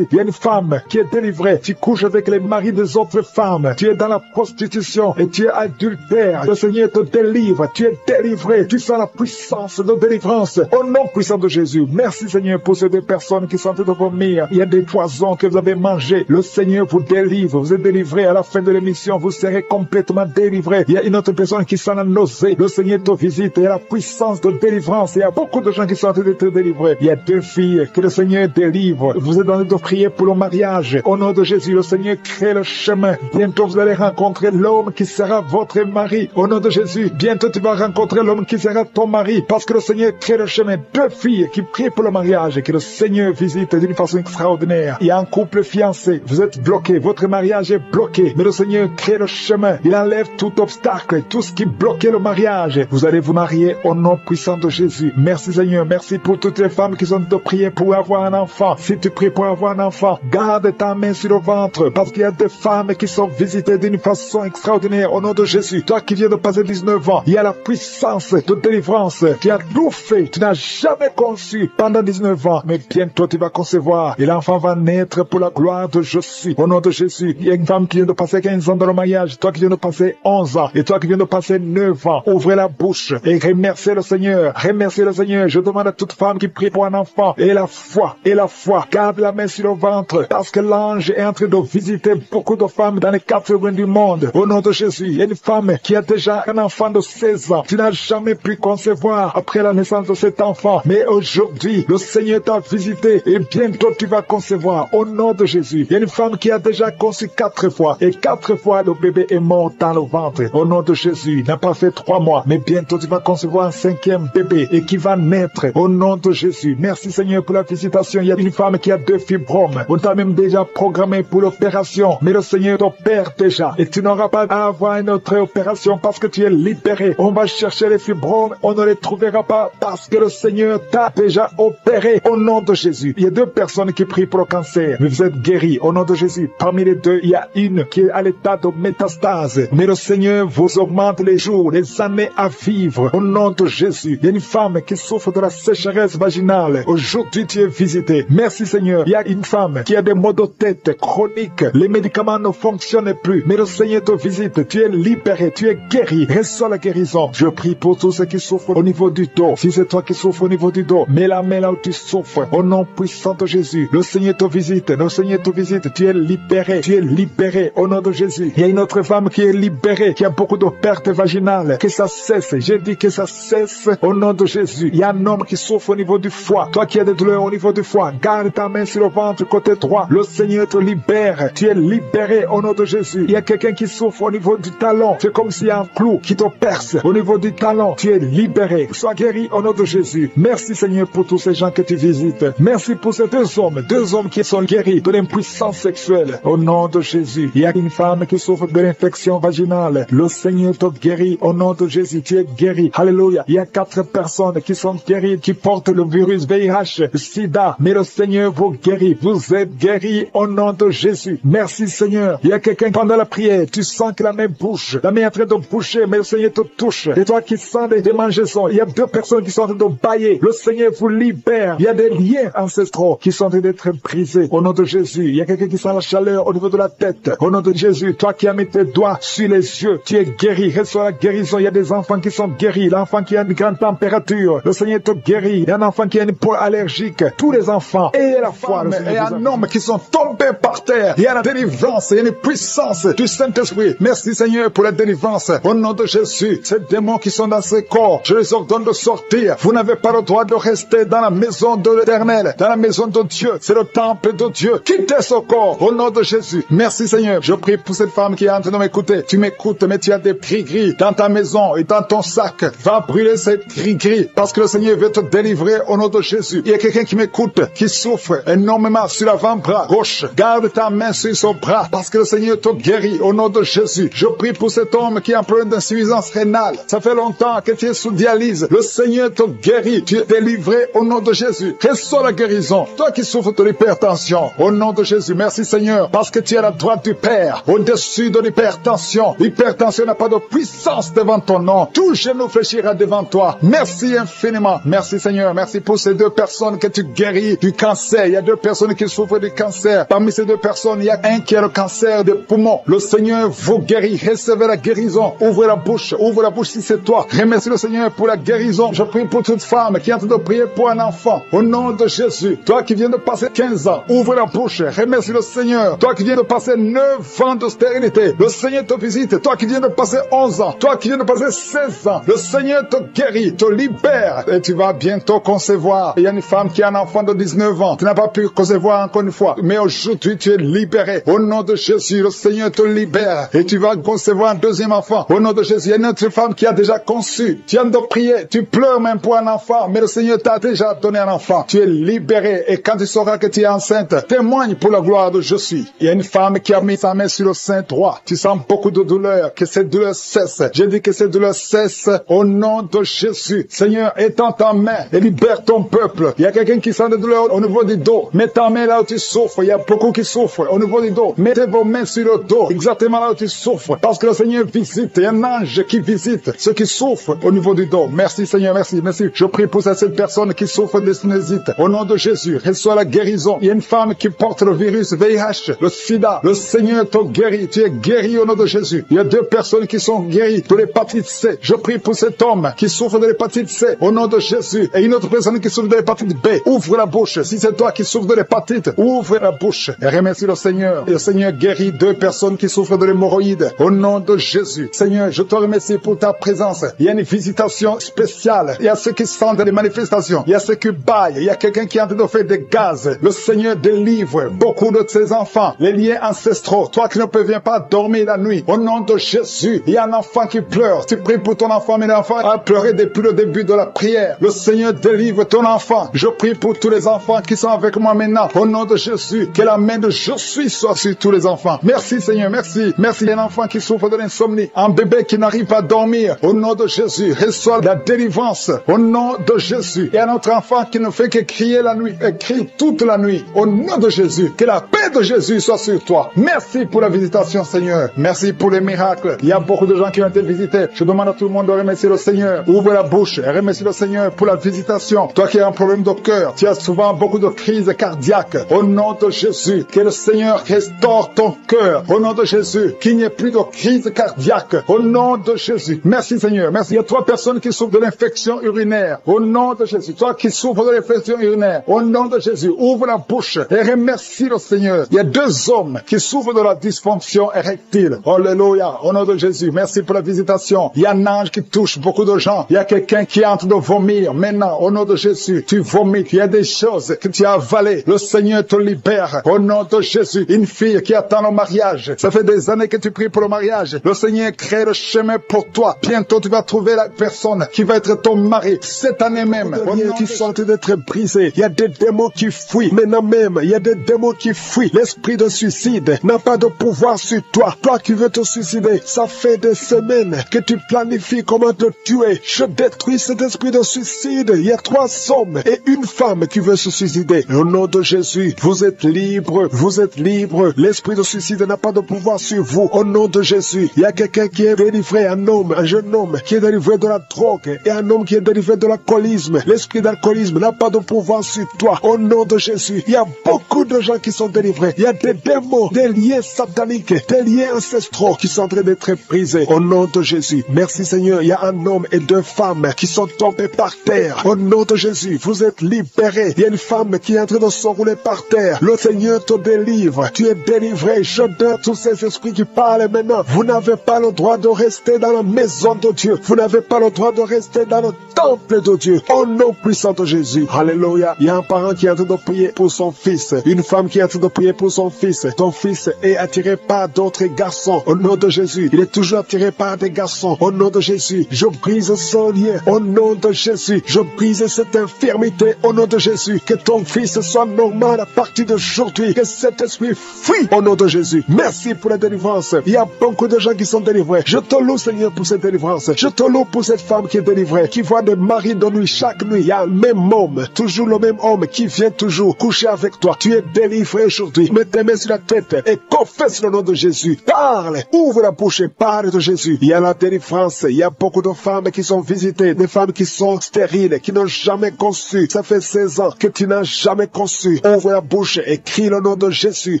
Il y a une femme qui est délivrée. Tu couches avec les maris des autres femmes. Tu es dans la prostitution et tu es adultère. Le Seigneur te délivre. Tu es délivré. Tu sens la puissance de délivrance. Au nom puissant de Jésus. Merci Seigneur pour ces 2 personnes qui sont en train de vomir. Il y a des poisons que vous avez mangés. Le Seigneur vous délivre. Vous êtes délivré. À la fin de l'émission, vous serez complètement délivré. Il y a une autre personne qui sent la nausée. Le Seigneur te visite. Il y a la puissance de délivrance. Il y a beaucoup de gens qui sont en train d'être délivrés. Il y a 2 filles que le Seigneur délivre. Vous êtes en train de prier pour le mariage. Au nom de Jésus, le Seigneur crée le chemin. Bientôt, vous allez rencontrer l'homme qui sera votre mari. Au nom de Jésus, bientôt tu vas rencontrer l'homme qui sera ton mari. Parce que le Seigneur crée le chemin. 2 filles qui prient pour le mariage. Que le Seigneur visite d'une façon extraordinaire. Il y a un couple fiancé. Vous êtes bloqué. Votre mariage est bloqué. Mais le Seigneur crée le chemin. Il enlève tout obstacle. Tout ce qui bloquait le mariage. Vous allez vous marier au nom puissant de Jésus. Merci Seigneur. Merci pour toutes les femmes qui sont de prier pour avoir un enfant. Si tu pries pour avoir un enfant, garde ta main sur le ventre. Parce qu'il y a des femmes qui sont visitées d'une façon extraordinaire au nom de Jésus. Toi qui viens de passer 19 ans, il y a la puissance de délivrance. Tu as tout fait. Tu n'as jamais conçu pendant 19 ans. Mais bientôt tu vas concevoir. Et l'enfant va naître pour la gloire de Je suis. Au nom de Jésus. Il y a une femme qui vient de passer 15 ans dans le mariage. Toi qui viens de passer 11 ans. Et toi qui viens de passer 9 ans. Ouvrez la bouche et remerciez le Seigneur. Remerciez le Seigneur. Je demande à toute femme qui prie pour un enfant. Et la foi. Garde la main sur le ventre. Parce que l'ange est en train de visiter beaucoup de femmes dans les 4 coins du monde. Au nom de Jésus. Il y a une femme qui a déjà un enfant de 16 ans. Tu n'as jamais pu concevoir après la naissance de cet enfant. Mais aujourd'hui, le Seigneur t'a visité. Et bientôt tu vas concevoir. Au nom de Jésus. Il y a une femme qui a déjà conçu 4 fois. Et 4 fois le bébé est mort dans le ventre. Au nom de Jésus. Il n'a pas fait 3 mois. Mais bientôt tu vas concevoir un 5e bébé. Et qui va naître. Au nom de Jésus. Merci Seigneur pour la visitation. Il y a une femme qui a 2 fibromes. On t'a même déjà programmé pour l'opération. Mais le Seigneur t'opère déjà. Et tu n'auras pas à avoir une autre opération parce que tu es libéré. On va chercher les fibromes. On ne les trouvera pas parce que le Seigneur t'a déjà opéré. Au nom de Jésus. Il y a 2 personnes qui prient pour le cancer. Mais vous êtes guéris. Au nom de Jésus. Parmi les 2, il y a une qui est à l'état de métastase. Mais le Seigneur vous augmente les jours, les années à vivre. Au nom de Jésus. Il y a une femme qui souffre de la sécheresse vaginale. Aujourd'hui, tu es visité. Merci Seigneur. Il y a une femme qui a des maux de tête chroniques. Les médicaments ne fonctionnent plus. Mais le Seigneur te visite. Tu es libéré. Tu es guéri. Reçois la guérison. Je prie pour tous ceux qui souffrent au niveau du dos. Si c'est toi qui souffres au niveau du dos, mets la main là où tu souffres. Au nom puissant de Jésus. Le Seigneur te visite. Le Seigneur te visite. Tu es libéré. Tu es libérée au nom de Jésus. Il y a une autre femme qui est libérée, qui a beaucoup de pertes vaginales. Que ça cesse. J'ai dit que ça cesse au nom de Jésus. Il y a un homme qui souffre au niveau du foie. Toi qui as des douleurs au niveau du foie, garde ta main sur le ventre côté droit. Le Seigneur te libère. Tu es libéré au nom de Jésus. Il y a quelqu'un qui souffre au niveau du talon. C'est comme s'il y a un clou qui te perce au niveau du talon. Tu es libéré. Sois guéri au nom de Jésus. Merci Seigneur pour tous ces gens que tu visites. Merci pour ces deux hommes qui sont guéris de l'impuissance sexuelle au nom de Jésus. Il y a une femme qui souffre de l'infection vaginale. Le Seigneur te guérit au nom de Jésus. Tu es guéri. Alléluia. Il y a 4 personnes qui sont guéries, qui portent le virus VIH, SIDA. Mais le Seigneur vous guérit. Vous êtes guéris au nom de Jésus. Merci Seigneur. Il y a quelqu'un pendant la prière, tu sens que la main bouge. La main est en train de bouger, mais le Seigneur te touche. Et toi qui sens des démangeaisons, il y a 2 personnes qui sont en train de bailler. Le Seigneur vous libère. Il y a des liens ancestraux qui sont en train d'être brisés au nom de Jésus. Il y a quelqu'un qui sent la chaleur au niveau de la tête. Au nom de Jésus, toi qui as mis tes doigts sur les yeux, tu es guéri. Reçois la guérison. Il y a des enfants qui sont guéris. L'enfant qui a une grande température, le Seigneur te guérit. Il y a un enfant qui a une peau allergique. Tous les enfants et la foi. Et un homme qui sont tombés par terre. Il y a la délivrance. Il y a une puissance du Saint-Esprit. Merci Seigneur pour la délivrance. Au nom de Jésus, ces démons qui sont dans ce corps, je les ordonne de sortir. Vous n'avez pas le droit de rester dans la maison de l'Éternel, dans la maison de Dieu. C'est le temple de Dieu. Quittez ce corps au nom de Jésus. Merci Seigneur. Je prie pour cette femme qui est en train de m'écouter. Tu m'écoutes, mais tu as des gris-gris dans ta maison et dans ton sac. Va brûler ces gris-gris parce que le Seigneur veut te délivrer au nom de Jésus. Il y a quelqu'un qui m'écoute, qui souffre énormément sur l'avant-bras gauche. Garde ta main sur son bras parce que le Seigneur te guérit au nom de Jésus. Je prie pour cet homme qui a un problème d'insuffisance rénale. Ça fait longtemps que tu es sous dialyse. Le Seigneur te guérit. Tu es délivré au nom de Jésus. Reçois la guérison. Toi qui souffres de l'hypertension, au nom de Jésus. Merci Seigneur parce que tu es à la droite du Père, au-dessus de l'hypertension. L'hypertension n'a pas de puissance devant ton nom. Tout genou fléchira devant toi. Merci infiniment. Merci Seigneur. Merci pour ces 2 personnes que tu guéris du cancer. Il y a 2 personnes qui souffrent du cancer. Parmi ces 2 personnes, il y a un qui a le cancer des poumons. Le Seigneur vous guérit. Recevez la guérison. Ouvrez la bouche. Ouvre la bouche si c'est toi. Remercie le Seigneur pour la guérison. Je prie pour toute femme qui est en train de prier pour un enfant. Au nom de Jésus. Toi qui viens de passer 15 ans, ouvre la bouche. Remercie le Seigneur. Toi qui viens de passer 9 ans de stérilité, le Seigneur te visite. Toi qui viens de passer 11 ans, toi qui viens de passer 16 ans, le Seigneur te guérit, te libère. Et tu vas bientôt concevoir. Il y a une femme qui a un enfant de 19 ans. Tu n'as pas pu concevoir encore une fois. Mais aujourd'hui, tu es libéré. Au nom de Jésus, le Seigneur te libère. Et tu vas concevoir un 2e enfant. Au nom de Jésus, il y a une autre femme qui a déjà conçu. Tu viens de prier. Tu pleures même pour un enfant. Mais le Seigneur t'a déjà donné un enfant. Tu es libéré. Et quand tu sauras que tu es enceinte, témoigne pour la gloire de je suis. Il y a une femme qui a mis sa main sur le sein droit. Tu sens beaucoup de douleur. Que cette douleur cesse. Je dis que cette douleur cesse au nom de Jésus. Seigneur, étends ta main et libère ton peuple. Il y a quelqu'un qui sent de douleur au niveau du dos. Mets ta main là où tu souffres. Il y a beaucoup qui souffrent au niveau du dos. Mettez vos mains sur le dos, exactement là où tu souffres. Parce que le Seigneur visite. Il y a un ange qui visite ceux qui souffrent au niveau du dos. Merci Seigneur, merci, merci. Je prie pour cette personne qui souffre de sinusite. Au nom de Jésus, reçois la guérison. Il y a une femme qui porte le virus VIH, le SIDA. Le Seigneur te guérit. Tu es guéri au nom de Jésus. Il y a 2 personnes qui sont guéries de l'hépatite C. Je prie pour cet homme qui souffre de l'hépatite C au nom de Jésus. Et une autre personne qui souffre de l'hépatite B. Ouvre la bouche. Si c'est toi qui souffres de l'hépatite, ouvre la bouche et remercie le Seigneur. Et le Seigneur guérit 2 personnes qui souffrent de l'hémorroïde au nom de Jésus. Seigneur, je te remercie pour ta présence. Il y a une visitation spéciale. Il y a ceux qui sentent les manifestations. Il y a ceux qui baillent. Il y a quelqu'un qui est en train de faire des gaz. Le Seigneur délivre beaucoup de ses enfants. Les liens ancestraux. Toi qui ne peux pas dormir la nuit. Au nom de Jésus, il y a un enfant qui pleure. Tu pries pour ton enfant, mais l'enfant a pleuré depuis le début de la prière. Le Seigneur délivre ton enfant. Je prie pour tous les enfants qui sont avec moi maintenant. Au nom de Jésus, que la main de je suis soit sur tous les enfants. Merci Seigneur, merci. Merci. Il y a un enfant qui souffre de l'insomnie. Un bébé qui n'arrive pas à dormir. Au nom de Jésus, reçois la délivrance. Au nom de Jésus. Il y a un autre enfant qui ne fait que crier la nuit. Et crie toute la nuit. Au nom de Jésus. Que la paix de Jésus soit sur toi. Merci pour la visitation Seigneur. Merci pour les miracles. Il y a beaucoup de gens qui ont été visités. Je demande à tout le monde de remercier le Seigneur. Ouvre la bouche et remercie le Seigneur pour la visitation. Toi qui as un problème de cœur, tu as souvent beaucoup de crises cardiaques. Au nom de Jésus, que le Seigneur restaure ton cœur. Au nom de Jésus, qu'il n'y ait plus de crise cardiaque. Au nom de Jésus. Merci Seigneur. Merci. Il y a 3 personnes qui souffrent de l'infection urinaire. Au nom de Jésus. Toi qui souffres de l'infection urinaire. Au nom de Jésus, ouvre la bouche et remercie le Seigneur. Il y a 2 hommes femme qui souffre de la dysfonction érectile. Alléluia. Au nom de Jésus, merci pour la visitation. Il y a un ange qui touche beaucoup de gens. Il y a quelqu'un qui est en train de vomir. Maintenant, au nom de Jésus, tu vomis. Il y a des choses que tu as avalées. Le Seigneur te libère. Au nom de Jésus, une fille qui attend le mariage. Ça fait des années que tu pries pour le mariage. Le Seigneur crée le chemin pour toi. Bientôt, tu vas trouver la personne qui va être ton mari. Cette année même. Qui sont en train d'être brisés. Il y a des démons qui fuient. Maintenant même, il y a des démons qui fuient. L'esprit de suicide n'a pas de pouvoir sur toi. Toi qui veux te suicider, ça fait des semaines que tu planifies comment te tuer. Je détruis cet esprit de suicide. Il y a 3 hommes et une femme qui veut se suicider. Au nom de Jésus, vous êtes libres. Vous êtes libres. L'esprit de suicide n'a pas de pouvoir sur vous. Au nom de Jésus, il y a quelqu'un qui est délivré, un jeune homme qui est délivré de la drogue et un homme qui est délivré de l'alcoolisme. L'esprit d'alcoolisme n'a pas de pouvoir sur toi. Au nom de Jésus, il y a beaucoup de gens qui sont délivrés. Il y a des démons, des liens sataniques, des liens ancestraux qui sont en train d'être brisés. Au nom de Jésus, merci Seigneur. Il y a un homme et 2 femmes qui sont tombés par terre. Au nom de Jésus, vous êtes libérés. Il y a une femme qui est en train de s'enrouler par terre. Le Seigneur te délivre. Tu es délivré. Je donne tous ces esprits qui parlent maintenant. Vous n'avez pas le droit de rester dans la maison de Dieu. Vous n'avez pas le droit de rester dans le temple de Dieu. Au nom puissant de Jésus. Alléluia. Il y a un parent qui est en train de prier pour son fils. Une femme qui est en train de prier pour son fils. Ton fils est attiré par d'autres garçons. Au nom de Jésus. Il est toujours attiré par des garçons. Au nom de Jésus. Je brise son lien. Au nom de Jésus. Je brise cette infirmité. Au nom de Jésus. Que ton fils soit normal à partir d'aujourd'hui. Que cet esprit fuit. Au nom de Jésus. Merci pour la délivrance. Il y a beaucoup de gens qui sont délivrés. Je te loue Seigneur pour cette délivrance. Je te loue pour cette femme qui est délivrée. Qui voit des maris de nuit. Chaque nuit, il y a le même homme. Toujours le même homme qui vient toujours coucher avec toi. Tu es délivré aujourd'hui. Mets tes mains sur la tête et confesse le nom de Jésus. Parle. Ouvre la bouche et parle de Jésus. Il y a la délivrance. Il y a beaucoup de femmes qui sont visitées. Des femmes qui sont stériles, qui n'ont jamais conçu. Ça fait 16 ans que tu n'as jamais conçu. Ouvre la bouche et crie le nom de Jésus.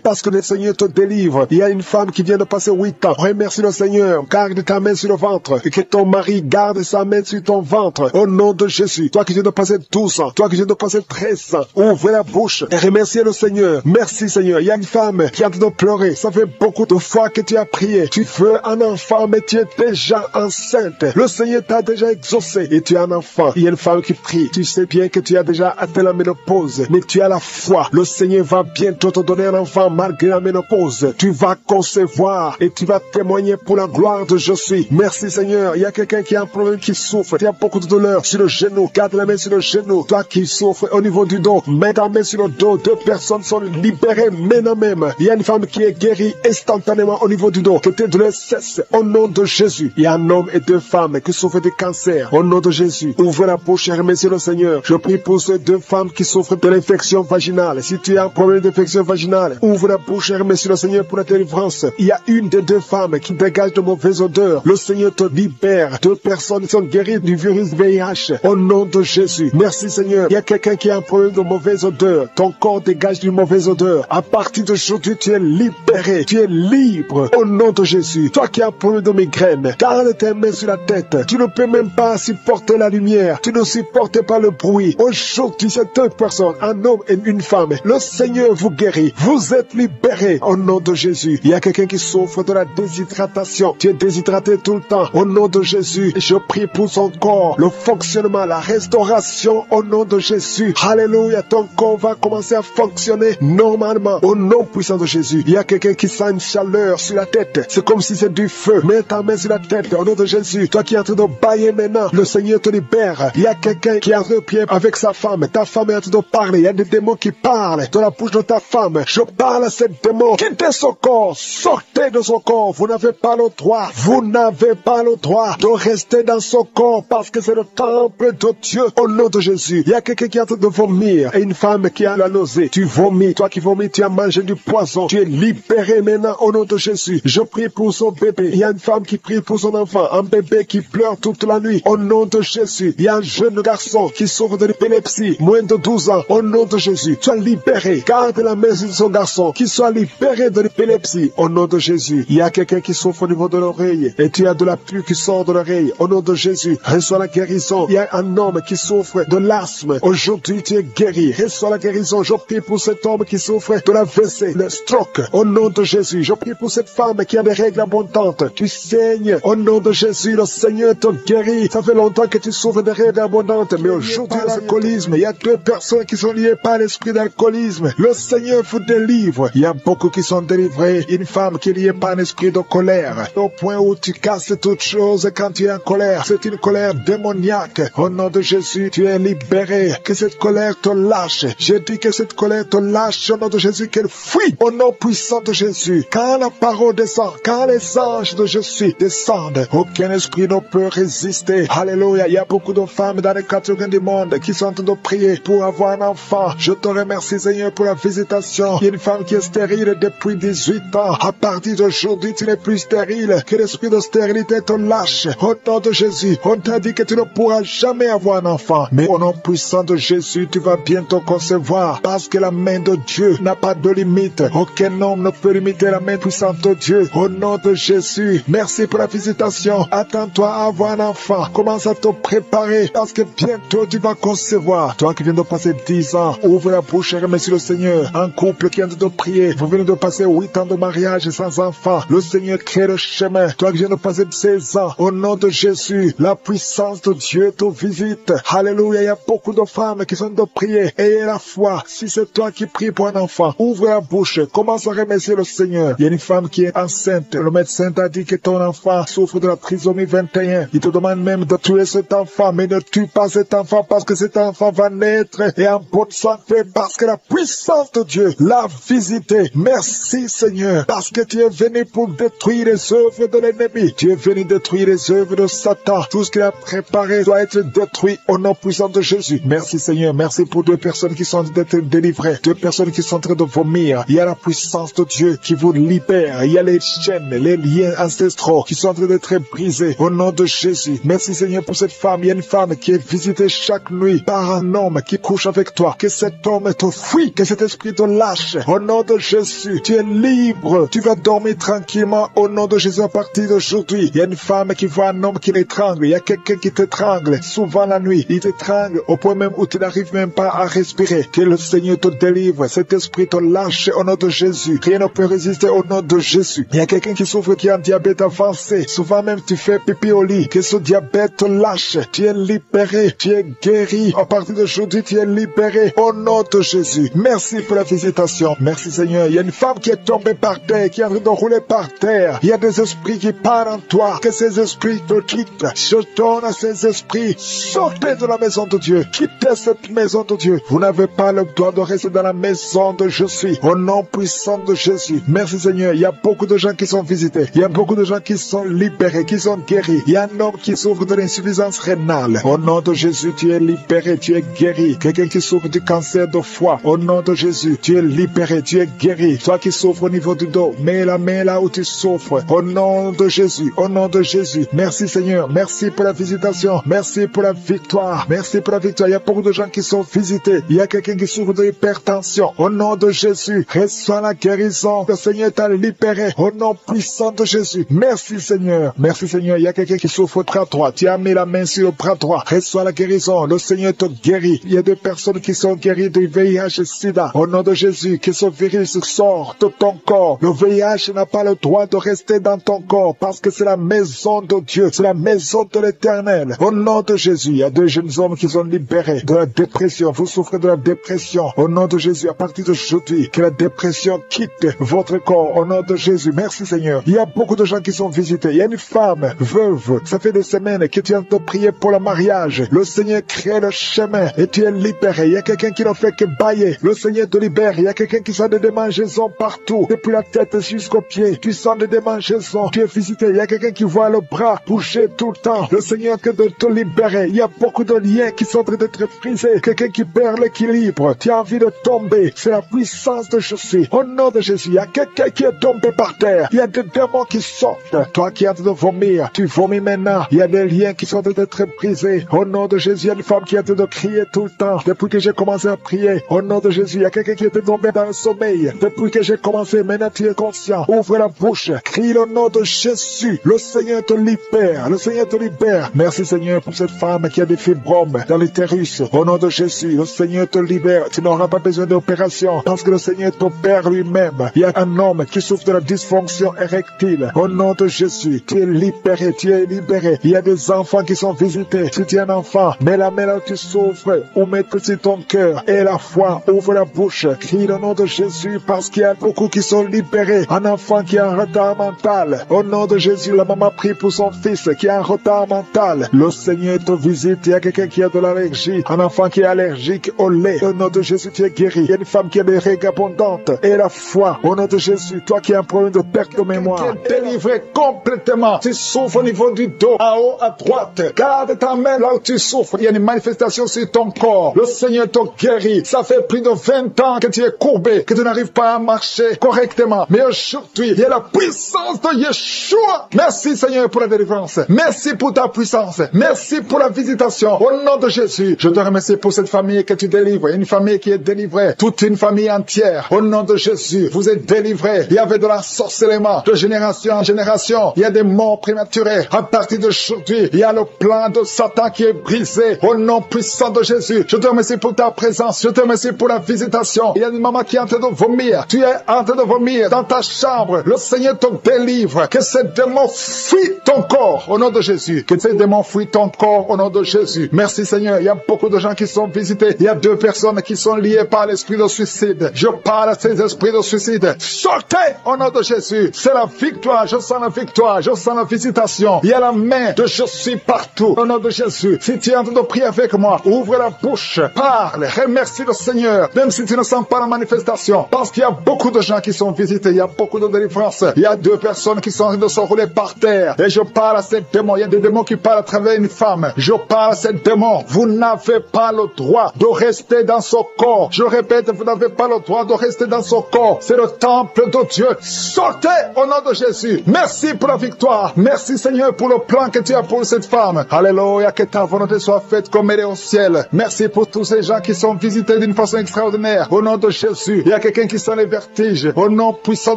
Parce que le Seigneur te délivre. Il y a une femme qui vient de passer 8 ans. Remercie le Seigneur. Garde ta main sur le ventre. Et que ton mari garde sa main sur ton ventre. Au nom de Jésus. Toi qui viens de passer 12 ans. Toi qui viens de passer 13 ans. Ouvre la bouche et remercie le Seigneur. Merci Seigneur. Il y a une femme qui est en train de pleurer. Ça fait beaucoup de fois que tu as prié. Tu veux un enfant mais tu es déjà enceinte. Le Seigneur t'a déjà exaucé et tu as un enfant. Il y a une femme qui prie. Tu sais bien que tu as déjà atteint la ménopause. Mais tu as la foi. Le Seigneur va bientôt te donner un enfant malgré la ménopause. Tu vas concevoir et tu vas témoigner pour la gloire de Je suis. Merci Seigneur. Il y a quelqu'un qui a un problème qui souffre. Tu as beaucoup de douleur sur le genou. Garde la main sur le genou. Toi qui souffres au niveau du dos. Mets ta main sur le dos. 2 personnes sont libérées maintenant même. Il y a une femme qui est guérie instantanément au niveau du dos. Que tes douleurs cessent au nom de Jésus. Il y a un homme et 2 femmes qui souffrent de cancer au nom de Jésus. Ouvre la bouche et remercie le Seigneur. Je prie pour ces 2 femmes qui souffrent de l'infection vaginale. Si tu as un problème d'infection vaginale, ouvre la bouche et remercie le Seigneur pour la délivrance. Il y a une des 2 femmes qui dégage de mauvaises odeurs. Le Seigneur te libère. 2 personnes sont guéries du virus VIH au nom de Jésus. Merci Seigneur. Il y a quelqu'un qui a un problème de mauvaise odeur. Ton corps dégage d'une mauvaise odeur. À partir d'aujourd'hui, tu es libéré. Tu es libre au nom de Jésus. Toi qui as un problème de migraine, garde tes mains sur la tête. Tu ne peux même pas supporter la lumière. Tu ne supportes pas le bruit. Aujourd'hui, c'est 2 personnes, un homme et une femme. Le Seigneur vous guérit. Vous êtes libérés au nom de Jésus. Il y a quelqu'un qui souffre de la déshydratation. Tu es déshydraté tout le temps. Au nom de Jésus, je prie pour son corps, le fonctionnement, la restauration au nom de Jésus. Alléluia, ton corps va commencer à fonctionner normalement au nom puissant de Jésus. Il y a quelqu'un qui sent une chaleur sur la tête. C'est comme si c'est du feu. Mets ta main sur la tête au nom de Jésus. Toi qui es en train de bailler maintenant, le Seigneur te libère. Il y a quelqu'un qui est en train de prier avec sa femme. Ta femme est en train de parler. Il y a des démons qui parlent dans la bouche de ta femme. Je parle à ces démons. Quittez son corps. Sortez de son corps. Vous n'avez pas le droit. Vous n'avez pas le droit de rester dans son corps parce que c'est le temple de Dieu au nom de Jésus. Il y a quelqu'un qui est en train de vomir et une femme qui a la nausée. Tu vomis. Toi qui vomis, tu as mangé du poison. Tu es libéré maintenant au nom de Jésus. Je prie pour son bébé. Il y a une femme qui prie pour son enfant. Un bébé qui pleure toute la nuit au nom de Jésus. Il y a un jeune garçon qui souffre de l'épilepsie. Moins de 12 ans au nom de Jésus. Tu es libéré. Garde la main sur son garçon. Qu'il soit libéré de l'épilepsie au nom de Jésus. Il y a quelqu'un qui souffre au niveau de l'oreille et tu as de la pluie qui sort de l'oreille au nom de Jésus. Reçois la guérison. Il y a un homme qui souffre de l'asthme. Aujourd'hui, tu es guéri. Reçois la guérison. Je prie pour cet homme qui souffre de la l'AVC, stroke. Au nom de Jésus, je prie pour cette femme qui a des règles abondantes. Tu saignes. Au nom de Jésus, le Seigneur te guérit. Ça fait longtemps que tu souffres de règles abondantes, mais aujourd'hui, l'alcoolisme, il y a 2 personnes qui sont liées par l'esprit d'alcoolisme. Le Seigneur vous délivre. Il y a beaucoup qui sont délivrés. Une femme qui est liée par un esprit de colère. Au point où tu casses toutes choses quand tu es en colère. C'est une colère démoniaque. Au nom de Jésus, tu es libéré. Que cette colère te lâche. Je dis que cette colère te lâche au nom de Jésus, qu'elle fuit. Au nom puissant de Jésus. Quand la parole descend, quand les anges de Jésus descendent, aucun esprit ne peut résister. Alléluia. Il y a beaucoup de femmes dans les 4 coins du monde qui sont en train de prier pour avoir un enfant. Je te remercie, Seigneur, pour la visitation. Il y a une femme qui est stérile depuis 18 ans. À partir d'aujourd'hui, tu n'es plus stérile. Que l'esprit de stérilité te lâche. Au nom de Jésus, on t'a dit que tu ne pourras jamais avoir un enfant. Mais au nom puissant de Jésus, tu vas bientôt concevoir. Parce que la main de Dieu n'a pas de limite. Aucun homme ne peut limiter la main puissante de Dieu. Au nom de Jésus, merci pour la visitation. Attends-toi à avoir un enfant. Commence à te préparer. Parce que bientôt tu vas concevoir. Toi qui viens de passer 10 ans, ouvre la bouche et remercie le Seigneur. Un couple qui vient de prier. Vous venez de passer 8 ans de mariage sans enfant. Le Seigneur crée le chemin. Toi qui viens de passer 16 ans, au nom de Jésus, la puissance de Dieu te visite. Alléluia, il y a beaucoup de femmes qui sont de prier. Ayez la foi. Si c'est toi qui pries pour un enfant, ouvre la bouche. Commence à remercier le Seigneur. Il y a une femme qui est enceinte. Le médecin t'a dit que ton enfant souffre de la trisomie 21. Il te demande même de tuer cet enfant, mais ne tue pas cet enfant parce que cet enfant va naître et en bonne santé parce que la puissance de Dieu l'a visité. Merci Seigneur, parce que tu es venu pour détruire les œuvres de l'ennemi. Tu es venu détruire les œuvres de Satan. Tout ce qu'il a préparé doit être détruit au nom puissant de Jésus. Merci Seigneur, merci pour 2 personnes qui sont en train d'être délivrées, 2 personnes qui sont en train de vomir. Il y a la puissance de Dieu qui vous libère. Il y a les chaînes, les liens ancestraux qui sont en train d'être brisés au nom de Jésus. Merci Seigneur pour cette femme. Il y a une femme qui est visitée chaque nuit par un homme qui couche avec toi. Que cet homme te fuit, que cet esprit te lâche. Au nom de Jésus, tu es libre. Tu vas dormir tranquillement au nom de Jésus à partir d'aujourd'hui. Il y a une femme qui voit un homme qui l'étrangle. Il y a quelqu'un qui t'étrangle souvent la nuit. Il t'étrangle au point même où tu n'arrives même pas à respirer. Que le Seigneur te délivre. Cet esprit te lâche au nom de Jésus. Rien ne peut résister au nom de Jésus. Il y a quelqu'un qui souffre qui a un diabète avancé. Souvent même tu fais pipi au lit. Que ce diabète te lâche. Tu es libéré. Tu es guéri. À partir d'aujourd'hui, tu es libéré au nom de Jésus. Merci pour la visitation. Merci Seigneur. Il y a une femme qui est tombée par terre, qui est en train de rouler par terre. Il y a des esprits qui parlent en toi. Que ces esprits te quittent. Je donne à ces esprits. Sortez de la maison de Dieu. Quittez cette maison de Dieu. Vous n'avez pas le droit de rester dans la maison de Jésus. Au nom puissant de Jésus. Merci Seigneur. Il y a beaucoup de gens qui sont visités. Il y a beaucoup de gens qui sont libérés, qui sont guéris. Il y a un homme qui souffre de l'insuffisance rénale. Au nom de Jésus, tu es libéré, tu es guéri. Quelqu'un qui souffre du cancer de foie. Au nom de Jésus, tu es libéré, tu es guéri. Toi qui souffres au niveau du dos, mets la main là où tu souffres. Au nom de Jésus, au nom de Jésus. Merci Seigneur. Merci pour la visitation. Merci pour la victoire. Merci pour la victoire. Il y a beaucoup de gens qui sont visités. Il y a quelqu'un qui souffre de l'hypertension. Au nom de Jésus, reçois la guérison. Le Seigneur t'a libéré. Au nom puissant de Jésus. Merci Seigneur. Merci Seigneur. Il y a quelqu'un qui souffre au bras droit. Tu as mis la main sur le bras droit. Reçois la guérison. Le Seigneur te guérit. Il y a des personnes qui sont guéries du VIH-Sida. Au nom de Jésus, que ce virus sort de ton corps. Le VIH n'a pas le droit de rester dans ton corps parce que c'est la maison de Dieu. C'est la maison de l'Éternel. Au nom de Jésus, il y a 2 jeunes hommes qui sont libérés de la dépression. Vous souffrez de la dépression. Au nom de Jésus, à partir d'aujourd'hui, que la dépression quitte votre corps. Au nom de Jésus, merci Seigneur. Il y a beaucoup de gens qui sont visités. Il y a une femme veuve. Ça fait des semaines que tu es en train de prier pour le mariage. Le Seigneur crée le chemin et tu es libéré. Il y a quelqu'un qui ne fait que bailler. Le Seigneur te libère. Il y a quelqu'un qui sent des démangeaisons partout, depuis la tête jusqu'aux pieds. Tu sens des démangeaisons. Tu es visité. Il y a quelqu'un qui voit le bras bouger tout le temps. Le Seigneur que de te libérer. Il y a beaucoup de liens qui sont en train d'être brisés. Quelqu'un qui perd l'équilibre. Tu as envie de tomber. C'est la puissance de Jésus. Au nom de Jésus, il y a quelqu'un qui est tombé par terre. Il y a des démons qui sortent. Toi qui es en train de vomir, tu vomis maintenant. Il y a des liens qui sont en train d'être brisés. Au nom de Jésus, il y a une femme qui est en train de crier tout le temps. Depuis que j'ai commencé à prier, au nom de Jésus, il y a quelqu'un qui était tombé dans le sommeil. Depuis que j'ai commencé, maintenant tu es conscient. Ouvre la bouche. Crie le nom de Jésus. Le Seigneur te libère. Le Seigneur te libère. Merci Seigneur pour cette femme qui a des fibromes dans l'utérus. Au nom de Jésus, le Seigneur te libère. Tu n'auras pas besoin d'opération parce que le Seigneur te libère lui-même. Il y a un homme qui souffre de la dysfonction érectile. Au nom de Jésus, tu es libéré, tu es libéré. Il y a des enfants qui sont visités. Si tu es un enfant, mets la main là où tu souffres, ou mets-le sur ton cœur. Et la foi, ouvre la bouche, crie le nom de Jésus, parce qu'il y a beaucoup qui sont libérés. Un enfant qui a un retard mental. Au nom de Jésus, la maman prie pour son fils qui a un retard mental. Le Seigneur te visite. Il y a quelqu'un qui a de l'allergie. Un enfant qui est allergique au lait. Au nom de Jésus, tu es guéri. Il y a une femme qui a des règles abondantes. Et la foi, au nom de Jésus, toi qui as un problème de perte de mémoire, tu es délivré complètement. Tu souffres au niveau du dos, en haut à droite. Garde ta main là où tu souffres. Il y a une manifestation sur ton corps. Le Seigneur te guérit. Ça fait plus de 20 ans que tu es courbé, que tu n'arrives pas à marcher correctement. Mais aujourd'hui, il y a la puissance de Yeshua. Merci Seigneur pour la délivrance. Merci pour ta puissance. Merci pour la visitation. Au nom de Jésus, je te remercie pour cette famille que tu délivres. Une famille qui est délivrée. Toute une famille entière. Au nom de Jésus, vous êtes délivrés. Il y avait de la sorcellement de génération en génération. Il y a des morts prématurées. À partir d'aujourd'hui, il y a le plan de Satan qui est brisé. Au nom puissant de Jésus, je te remercie pour ta présence. Je te remercie pour la visitation. Il y a une maman qui est en train de vomir. Tu es en train de vomir dans ta chambre. Le Seigneur te délivre. Que ces démons fuient ton corps. Au nom de Jésus. Que ces démons fuient ton corps. Au nom de Jésus. Merci Seigneur. Il y a beaucoup de gens qui sont visités. Il y a 2 personnes qui sont liées par l'esprit de suicide. Je parle à ces esprits de suicide. Sortez au nom de Jésus. C'est la victoire. Je sens la victoire. Je sens la visitation. Il y a la main de je suis partout. Au nom de Jésus. Si tu es en train de prier avec moi, ouvre la bouche. Parle. Remercie le Seigneur. Même si tu ne sens pas la manifestation. Parce qu'il y a beaucoup de gens qui sont visités. Il y a beaucoup de délivrances. Il y a 2 personnes qui sont en train de se rouler par terre. Et je parle à ces démons. Il y a des démons qui parlent à travers une femme. Je parle à ces démons. Vous n'avez pas le droit de rester dans ce corps. Je répète, vous n'avez pas le droit de rester dans ce corps. C'est le temple de Dieu. Sortez au nom de Jésus. Merci pour la victoire. Merci Seigneur pour le plan que tu as pour cette femme. Alléluia, que ta volonté soit faite comme elle est au ciel. Merci pour tous ces gens qui sont visités d'une façon extraordinaire. Au nom de Jésus, il y a quelqu'un qui sent les vertiges. Au nom puissant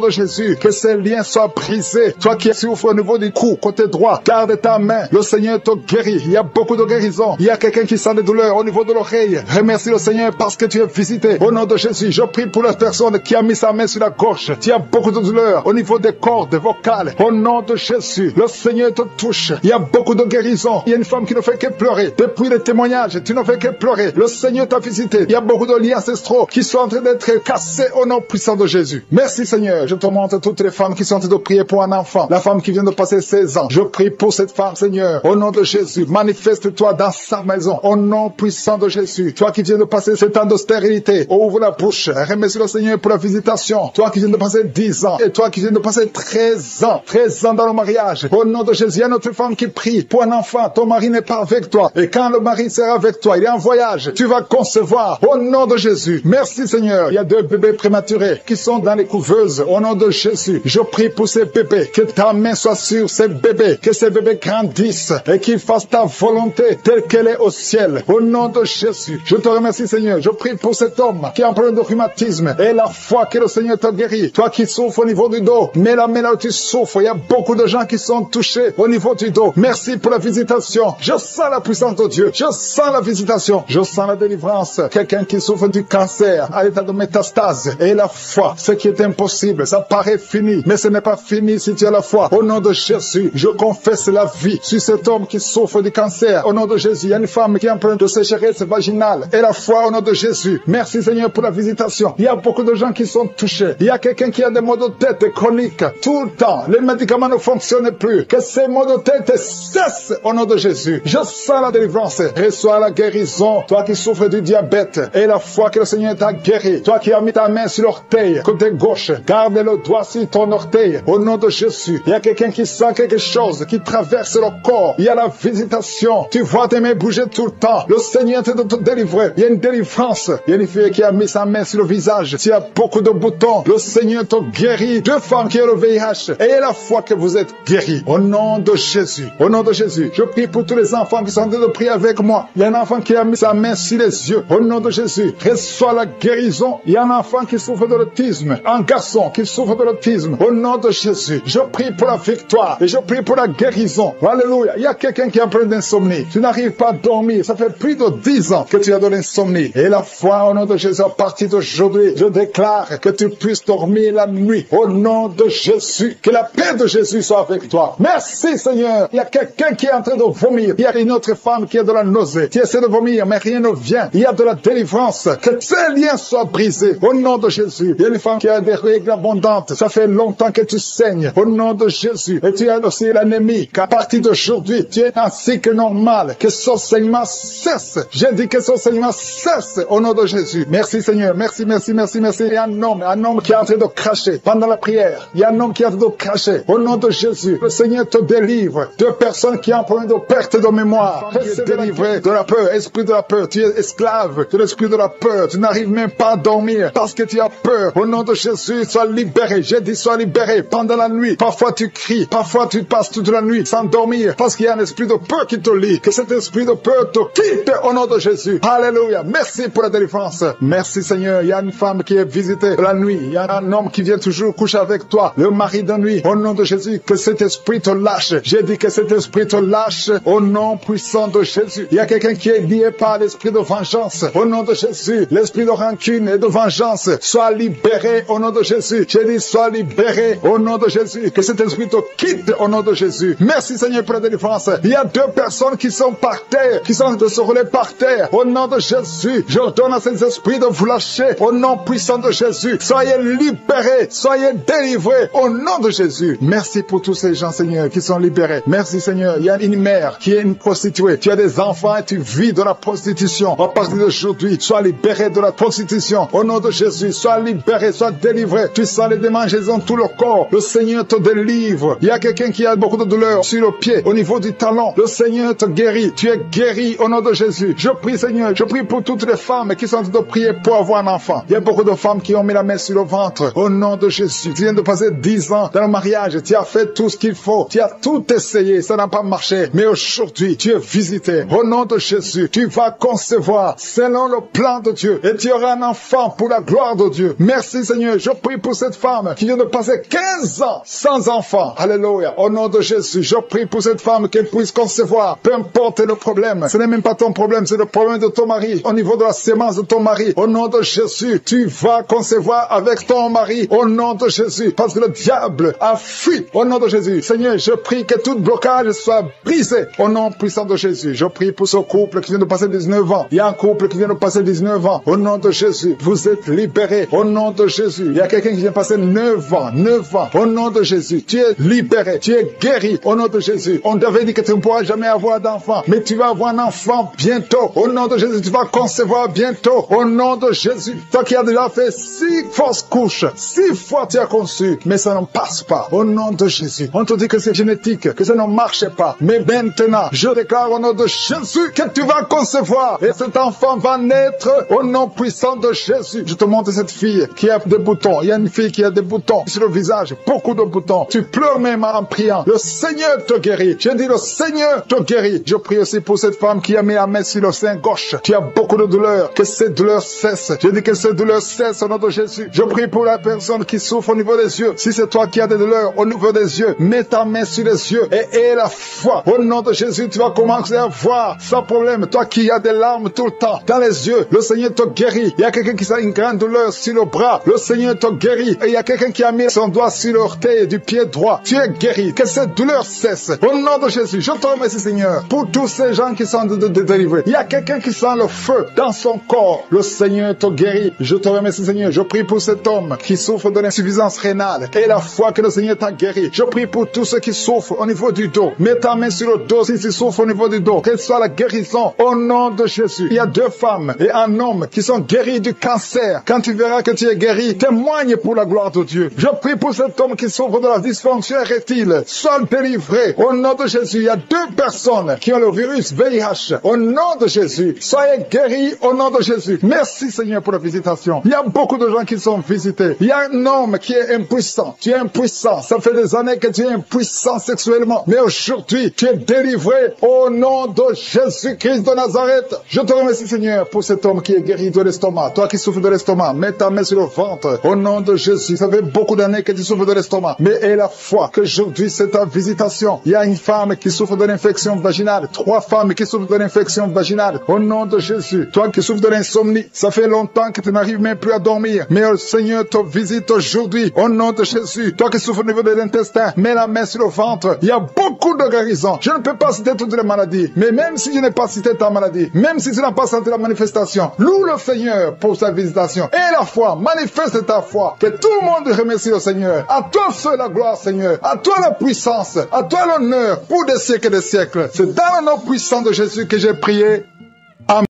de Jésus, que ces liens soient brisés. Toi qui souffres au niveau du cou, côté droit, garde ta main. Le Seigneur te guérit. Il y a beaucoup de guérisons. Il y a quelqu'un qui sent des douleurs au niveau de l'oreille. Remercie le Seigneur parce que tu es visité. Au nom de Jésus, je prie pour la personne qui a mis sa main sur la gorge. Tu as beaucoup de douleurs au niveau des cordes vocales. Au nom de Jésus, le Seigneur te touche. Il y a beaucoup de guérisons. Il y a une femme qui ne fait que pleurer. Depuis les témoignages, tu ne fais que pleurer. Le Seigneur t'a visité. Il y a beaucoup de liens ancestraux qui sont en train d'être cassés au nom puissant de Jésus. Merci Seigneur. Je te montre toutes les femmes qui sont en train de prier pour un enfant. La femme qui vient de passer 16 ans. Je prie pour cette femme, Seigneur. Au nom de Jésus, manifeste-toi dans sa maison. Au nom puissant de Jésus. Toi qui viens de passer ce temps de stérilité, ouvre la bouche. Remercie le Seigneur pour la visitation. Toi qui viens de passer 10 ans. Et toi qui viens de passer 13 ans. 13 ans dans le mariage. Au nom de Jésus, il y a notre femme qui prie pour un enfant. Ton mari n'est pas avec toi. Et quand le mari sera avec toi, il est en voyage. Tu vas concevoir. Au nom de Jésus. Merci Seigneur. Il y a 2 bébés prématurés qui sont dans les couveuses. Au nom de Jésus. Je prie pour ces bébés. Que ta main soit sur ces bébés. Que ces bébés grandissent. Et qu'ils fassent ta volonté telle qu'elle est au ciel. Au nom de Jésus. Je te remercie Seigneur. Je prie pour cet homme qui a un problème de rhumatisme. Et la foi que le Seigneur t'a guéri. Toi qui souffres au niveau du dos. Mets la main là où tu souffres. Il y a beaucoup de gens qui sont touchés au niveau du dos. Merci pour la visitation. Je sens la puissance de Dieu. Je sens la visitation. Je sens la délivrance. Quelqu'un qui souffre du cancer à l'état de métastase. Et la foi. Ce qui est impossible. Ça paraît fini. Mais ce n'est pas fini si tu as la foi. Au nom de Jésus, je confesse la vie sur cet homme qui souffre du cancer. Au nom de Jésus, il y a une femme qui est en train de sécheresse vaginale. Et la foi au nom de Jésus. Merci Seigneur pour la visitation. Il y a beaucoup de gens qui sont touchés. Il y a quelqu'un qui a des maux de tête chroniques tout le temps. Les médicaments ne fonctionnent plus. Que ces maux de tête cessent au nom de Jésus. Je sens la délivrance. Reçois la guérison. Toi qui souffres du diabète. Et la foi que le Seigneur t'a guéri. Toi qui as mis ta main sur l'orteil côté gauche. Garde le doigt sur ton orteil. Au nom de Jésus. Il y a quelqu'un qui sent quelque chose qui traverse le corps. Il y a la visitation. Tu vois tes mains bouger tout le temps. Le Seigneur te délivrer. Il y a une délivrance. Il y a une fille qui a mis sa main sur le visage. Il y a beaucoup de boutons. Le Seigneur te guérit. 2 femmes qui ont le VIH. Ayez la foi que vous êtes guéris. Au nom de Jésus. Au nom de Jésus. Je prie pour tous les enfants qui sont en train de prier avec moi. Il y a un enfant qui a mis sa main sur les yeux. Au nom de Jésus. Reçois la guérison. Il y a un enfant qui souffre de l'autisme. Un garçon qui souffre de l'autisme. Au nom de Jésus. Je prie pour la victoire. Et je prie pour la guérison. Alléluia. Il y a quelqu'un qui a un problème d'insomnie. Tu n'arrives pas à dormir. Ça fait plus de 10 ans que tu as de l'insomnie. Et la foi au nom de Jésus, à partir d'aujourd'hui, je déclare déclare que tu puisses dormir la nuit. Au nom de Jésus, que la paix de Jésus soit avec toi. Merci Seigneur. Il y a quelqu'un qui est en train de vomir. Il y a une autre femme qui a de la nausée. Tu essaies de vomir, mais rien ne vient. Il y a de la délivrance. Que ces liens soient brisés. Au nom de Jésus. Il y a une femme qui a des règles abondantes. Ça fait longtemps que tu saignes. Au nom de Jésus. Et tu as aussi l'anémie. Qu'à partir d'aujourd'hui, tu es un cycle normal. Que son saignement cesse. J'ai dit que son saignement cesse. Au nom de Jésus. Merci Seigneur. Merci, merci, merci, merci. Il y a un homme qui est en train de cracher pendant la prière. Il y a un homme qui est en train de cracher. Au nom de Jésus. Le Seigneur te délivre de personnes qui ont un problème de perte de mémoire. Reste délivré de la peur. Esprit de la peur. Tu es esclave de l'esprit de la peur. Tu n'arrives même pas à dormir parce que tu as peur. Au nom de Jésus, sois libéré. J'ai dit sois libéré pendant la nuit. Parfois tu cries. Parfois tu passes toute la nuit sans dormir parce qu'il y a un esprit de peur qui te lie. Que cet esprit de peur te quitte au nom de Jésus. Alléluia. Merci pour la délivrance. Merci Seigneur. Il y a une femme qui est visitée la nuit. Il y a un homme qui vient toujours coucher avec toi. Le mari de nuit. Au nom de Jésus, que cet esprit te lâche. J'ai dit que cet esprit te lâche au nom puissant de Jésus. Il y a quelqu'un qui est lié par l'esprit de vengeance. Au nom de Jésus, l'esprit de rancune et de vengeance soit libéré au nom de Jésus. J'ai dit sois libéré au nom de Jésus. Que cet esprit te quitte au nom de Jésus. Merci Seigneur pour la délivrance. Il y a 2 personnes qui sont par terre, qui sont de se rouler par terre. Au nom de Jésus, j'ordonne à ces esprits de vous lâcher au nom puissant de Jésus. Soyez libérés, soyez délivrés au nom de Jésus. Merci pour tous ces gens Seigneur qui sont libérés. Merci Seigneur. Il y a une mère qui est une prostituée. Tu as des enfants et tu vis de la prostitution. À partir d'aujourd'hui, sois libéré de la prostitution. Au nom de Jésus, sois libéré, sois délivré. Tu sens les démangeaisons tout le corps. Le Seigneur te délivre. Il y a quelqu'un qui a beaucoup de douleur sur le pied, au niveau du talon. Le Seigneur te guérit. Tu es guéri au nom de Jésus. Je prie Seigneur, je prie pour toutes les femmes qui sont en train de prier pour avoir un enfant. Il y a beaucoup de femmes qui ont mis la main sur le ventre. Au nom de Jésus. Tu viens de passer 10 ans dans le mariage. Tu as fait tout ce qu'il faut. Tu as tout essayé. Ça n'a pas marché. Mais aujourd'hui, tu es visité. Au nom de Jésus, tu vas concevoir selon le plan de Dieu. Et tu auras un enfant pour la gloire de Dieu. Merci Seigneur. Je prie pour cette femme qui vient de passer 15 ans sans enfant. Alléluia. Au nom de Jésus, je prie pour cette femme qu'elle puisse concevoir. Peu importe le problème. Ce n'est même pas ton problème. C'est le problème de ton mari. Au niveau de la sémence de ton mari. Au nom de Jésus, tu vas concevoir avec ton mari. Au nom de Jésus. Parce que le diable a fui. Au nom de Jésus. Seigneur, je prie que tout blocage soit brisé. Au nom puissant de Jésus. Je prie pour ce couple qui vient de passer 19 ans. Il y a un couple qui vient de passer 19 ans. Au nom de Jésus. Vous êtes libérés. Au nom de Jésus. Il y a quelqu'un qui vient de passer 9 ans. 9 ans. Au nom de Jésus. Tu es libéré. Tu es guéri. Au nom de Jésus. On t'avait dit que tu ne pourras jamais avoir d'enfant. Mais tu vas avoir un enfant bientôt. Au nom de Jésus. Tu vas concevoir bientôt. Au nom de Jésus. Toi qui as déjà fait 6 fausses couches. 6 fois tu as conçu. Mais ça ne passe pas. Au nom de Jésus. On te dit que c'est génétique. Que ça ne marche pas. Mais maintenant, je déclare au nom de Jésus que tu vas concevoir. Et cet enfant va naître au nom puissant de Jésus. Je te montre cette fille qui a des boutons. Il y a une fille qui a des boutons sur le visage. Beaucoup de boutons. Tu pleures même en priant. Le Seigneur te guérit. J'ai dit le Seigneur te guérit. Je prie aussi pour cette femme qui a mis la main sur le sein gauche. Tu as beaucoup de douleurs. Que ces douleurs cessent. Je dis que ces douleurs cessent au nom de Jésus. Je prie pour la personne qui souffre au niveau des yeux. Si c'est toi qui as des douleurs au niveau des yeux, mets ta main sur les yeux et aie la foi. Au nom de Jésus, tu vas commencer à voir sans problème. Toi qui as des larmes tout le temps dans les yeux, le Seigneur te guérit. Il y a quelqu'un qui a une grande douleur sur le bras. Le Seigneur te guérit. Et il y a quelqu'un qui a mis son doigt sur l'orteil du pied droit. Tu es guéri. Que cette douleur cesse. Au nom de Jésus, je te remercie Seigneur pour tous ces gens qui sont délivrés. Il y a quelqu'un qui sent le feu dans son corps. Le Seigneur te guérit. Je te remercie Seigneur. Je prie pour cet homme qui souffre de l'insuffisance rénale. Et la foi que le Seigneur t'a guéri. Je prie pour tous ceux qui souffrent au niveau du dos. Mets ta main sur le dos si tu souffres au niveau du dos. Qu'elle soit la guérison au nom de Jésus. Il y a 2 femmes et un homme qui sont guéris du cancer. Quand tu verras que tu es guéri, témoigne pour la gloire de Dieu. Je prie pour cet homme qui souffre de la dysfonction érectile. Sois délivré au nom de Jésus. Il y a 2 personnes qui ont le virus VIH. Au nom de Jésus, soyez guéris au nom de Jésus. Merci Seigneur pour la visitation. Il y a beaucoup de gens qui sont visités. Il y a un homme qui est impuissant. Tu es impuissant. Ça fait des années que tu es impuissant sexuellement. Mais aujourd'hui, tu es délivré au nom de Jésus-Christ de Nazareth. Je te remercie Seigneur pour cet homme qui est guéri de l'estomac. Toi qui souffres de l'estomac, mets ta main sur le ventre. Au nom de Jésus. Ça fait beaucoup d'années que tu souffres de l'estomac. Mais aie la foi qu'aujourd'hui c'est ta visitation. Il y a une femme qui souffre de l'infection vaginale. 3 femmes qui souffrent de l'infection vaginale. Au nom de Jésus. Toi qui souffres de l'insomnie, ça fait longtemps que tu n'arrives même plus à dormir. dormir. Mais Seigneur, te visite aujourd'hui au nom de Jésus. Toi qui souffres au niveau de l'intestin, mets la main sur le ventre. Il y a beaucoup de guérisons. Je ne peux pas citer toutes les maladies, mais même si je n'ai pas cité ta maladie, même si tu n'as pas senti la manifestation, loue le Seigneur pour sa visitation. Et la foi, manifeste ta foi. Que tout le monde remercie le Seigneur. À toi seul la gloire, Seigneur. À toi la puissance. À toi l'honneur pour des siècles et des siècles. C'est dans le nom puissant de Jésus que j'ai prié.